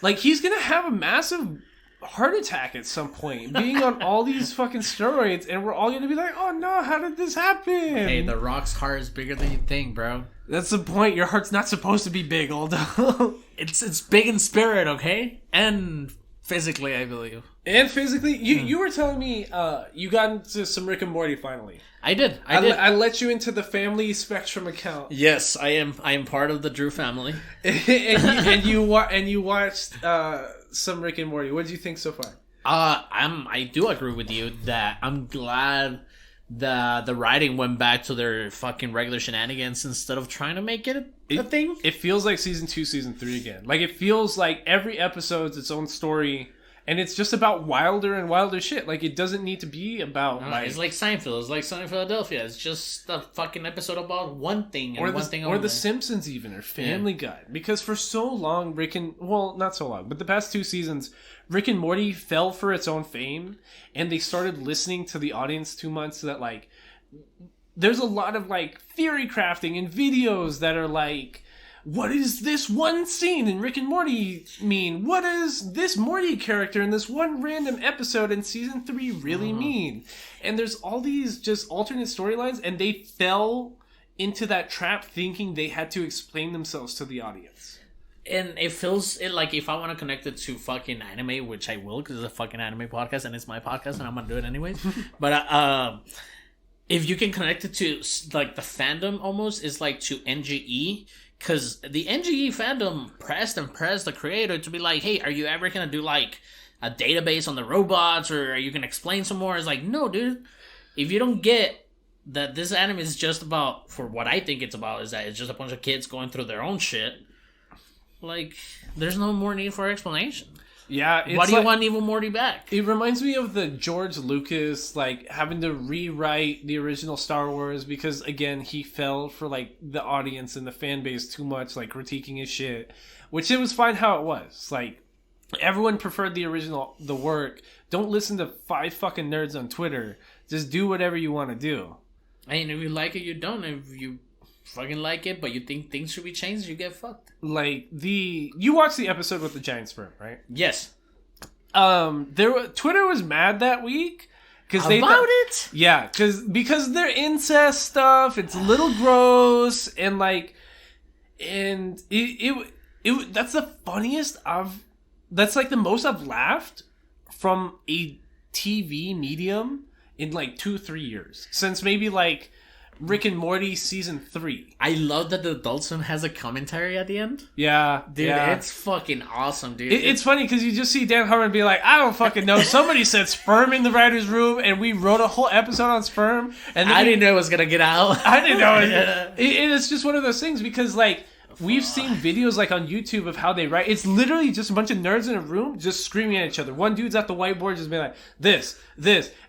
like, he's gonna have a massive heart attack at some point, being on all these fucking steroids, and we're all gonna be like, oh no, how did this happen? Hey, The Rock's heart is bigger than you think, bro. That's the point. Your heart's not supposed to be big, Aldo. It's big in spirit, okay? And physically, I believe. And physically, you were telling me you got into some Rick and Morty finally. I did. I let you into the Family Spectrum account. Yes, I am part of the Drew family. and you watched some Rick and Morty. What did you think so far? I do agree with you that I'm glad the writing went back to their fucking regular shenanigans instead of trying to make it a thing. It feels like season 2, season 3 again. Like, it feels like every episode's its own story. And it's just about wilder and wilder shit. Like, it doesn't need to be about, it's like Seinfeld. It's like Sunny Philadelphia. It's just a fucking episode about one thing and one thing only. Or The Simpsons even, or Family Guy. Because for so long, not so long, but the past 2 seasons, Rick and Morty fell for its own fame. And they started listening to the audience too much so that, like, there's a lot of, like, theory crafting and videos that are like, what does this one scene in Rick and Morty mean? What does this Morty character in this one random episode in season 3 really mean? And there's all these just alternate storylines, and they fell into that trap thinking they had to explain themselves to the audience. And it feels like if I want to connect it to fucking anime, which I will because it's a fucking anime podcast and it's my podcast and I'm going to do it anyways. But if you can connect it to like the fandom almost is like to NGE. Because the NGE fandom pressed the creator to be like, hey, are you ever going to do, like, a database on the robots, or are you going to explain some more? It's like, no, dude. If you don't get that this anime is just about, for what I think it's about, is that it's just a bunch of kids going through their own shit, like, there's no more need for explanation. Yeah, why do you want Evil Morty back? It reminds me of the George Lucas, like, having to rewrite the original Star Wars because, again, he fell for, like, the audience and the fan base too much, like, critiquing his shit, which it was fine how it was. Like, everyone preferred the work. Don't listen to 5 fucking nerds on Twitter. Just do whatever you want to do. I mean, if you like it, you don't. If you fucking like it, but you think things should be changed, you get fucked. Like, you watched the episode with the giant sperm, right? Yes. Twitter was mad that week because they about it. Yeah, because they're incest stuff. It's a little gross, and like, and it that's the funniest that's like the most I've laughed from a TV medium in like 2-3 years since maybe like Rick and Morty season 3. I love that the Adult Swim has a commentary at the end. Yeah, dude, it's fucking awesome, dude. It's funny because you just see Dan Harmon be like, I don't fucking know. Somebody said sperm in the writer's room, and we wrote a whole episode on sperm. And I didn't know it was gonna get out. I didn't know it's just one of those things because like we've seen videos like on YouTube of how they write. It's literally just a bunch of nerds in a room just screaming at each other. One dude's at the whiteboard just being like, this.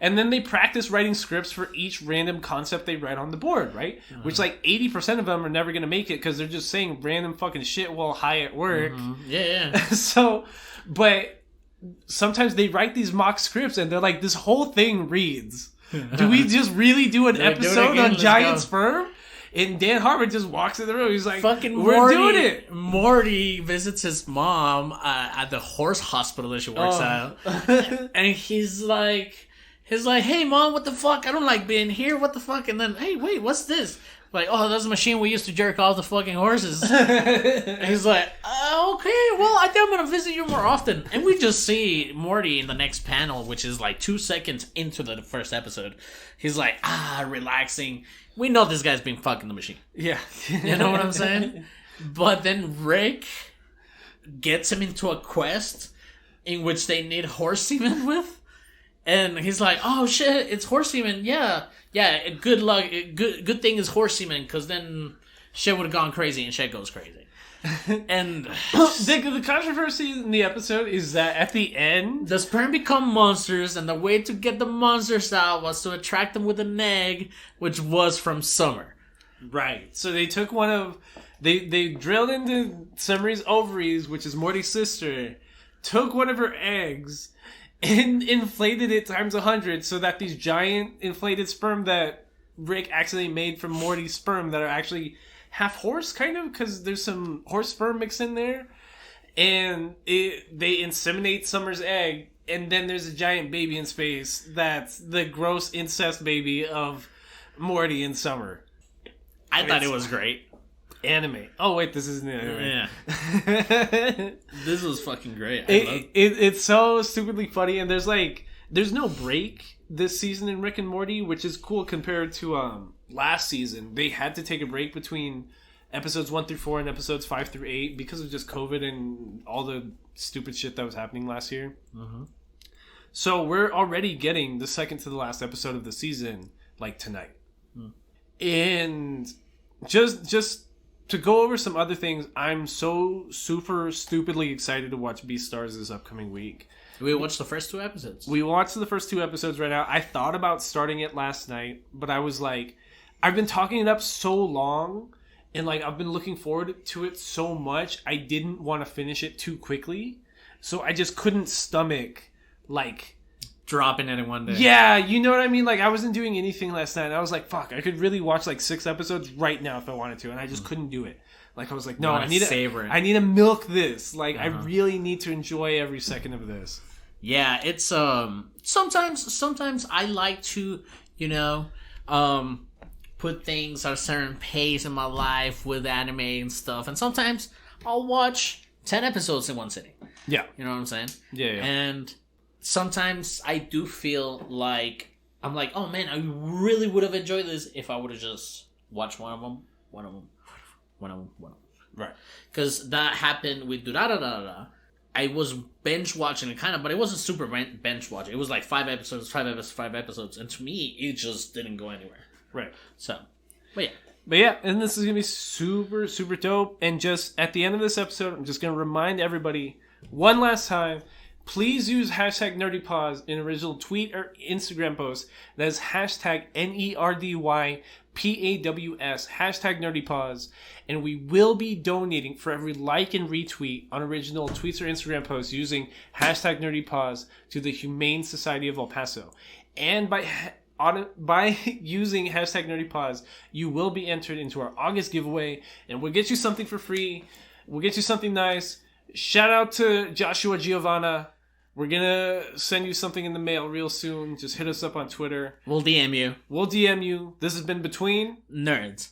And then they practice writing scripts for each random concept they write on the board, right? Mm-hmm. Which like 80% of them are never going to make it because they're just saying random fucking shit while high at work. Mm-hmm. Yeah. So, but sometimes they write these mock scripts and they're like, this whole thing reads. Do we just really do an episode on giant sperm? And Dan Harmon just walks in the room. He's like, "Fucking we're doing it." Morty visits his mom at the horse hospital that she works at, and he's like, "Hey, mom, what the fuck? I don't like being here. What the fuck?" And then, "Hey, wait, what's this?" Like, oh, that's the machine we used to jerk off the fucking horses. And he's like, okay, well, I think I'm gonna visit you more often. And we just see Morty in the next panel, which is like 2 seconds into the first episode. He's like, relaxing. We know this guy's been fucking the machine. Yeah. You know what I'm saying? But then Rick gets him into a quest in which they need horse semen with. And he's like, oh shit, it's horse semen. Yeah, good luck. Good thing is horse semen, because then shit would have gone crazy, and shit goes crazy. And the controversy in the episode is that at the end, the sperm become monsters, and the way to get the monsters out was to attract them with an egg, which was from Summer. Right. So they took one of... They drilled into Summer's ovaries, which is Morty's sister, took one of her eggs, and inflated it times 100 so that these giant inflated sperm that Rick accidentally made from Morty's sperm that are actually half horse, kind of, because there's some horse sperm mixed in there, and they inseminate Summer's egg, and then there's a giant baby in space that's the gross incest baby of Morty and Summer. I thought it was great. Anime. Oh wait, this isn't anime. Yeah. This was fucking great. It's so stupidly funny, and there's no break this season in Rick and Morty, which is cool compared to last season. They had to take a break between episodes 1 through 4 and episodes 5 through 8 because of just COVID and all the stupid shit that was happening last year. Mm-hmm. So we're already getting the second to the last episode of the season, like tonight. And just to go over some other things, I'm so super stupidly excited to watch Beastars this upcoming week. We watched the first 2 episodes. We watched the first 2 episodes right now. I thought about starting it last night, but I was like, I've been talking it up so long, and like I've been looking forward to it so much, I didn't want to finish it too quickly. So I just couldn't stomach, like... dropping it in one day. Yeah, you know what I mean? Like, I wasn't doing anything last night. I was like, fuck, I could really watch like 6 episodes right now if I wanted to, and I just couldn't do it. Like, I was like, no, I need to milk this. Like, I really need to enjoy every second of this. Yeah, it's sometimes I like to, put things at a certain pace in my life with anime and stuff, and sometimes I'll watch 10 episodes in one sitting. Yeah. You know what I'm saying? Yeah. And sometimes I do feel like I'm like, oh man, I really would have enjoyed this if I would have just watched one of them. Right. Because that happened with Durarara. I was binge watching it kind of, but it wasn't super binge watching. It was like 5 episodes, and to me, it just didn't go anywhere. Right. So, but yeah, and this is gonna be super, super dope. And just at the end of this episode, I'm just gonna remind everybody one last time. Please use hashtag NerdyPause in original tweet or Instagram post. That is hashtag NERDYPAWS, hashtag NerdyPause. And we will be donating for every like and retweet on original tweets or Instagram posts using hashtag NerdyPause to the Humane Society of El Paso. And by using hashtag NerdyPause, you will be entered into our August giveaway. And we'll get you something for free. We'll get you something nice. Shout out to Joshua Giovanna. We're going to send you something in the mail real soon. Just hit us up on Twitter. We'll DM you. This has been Between Nerds.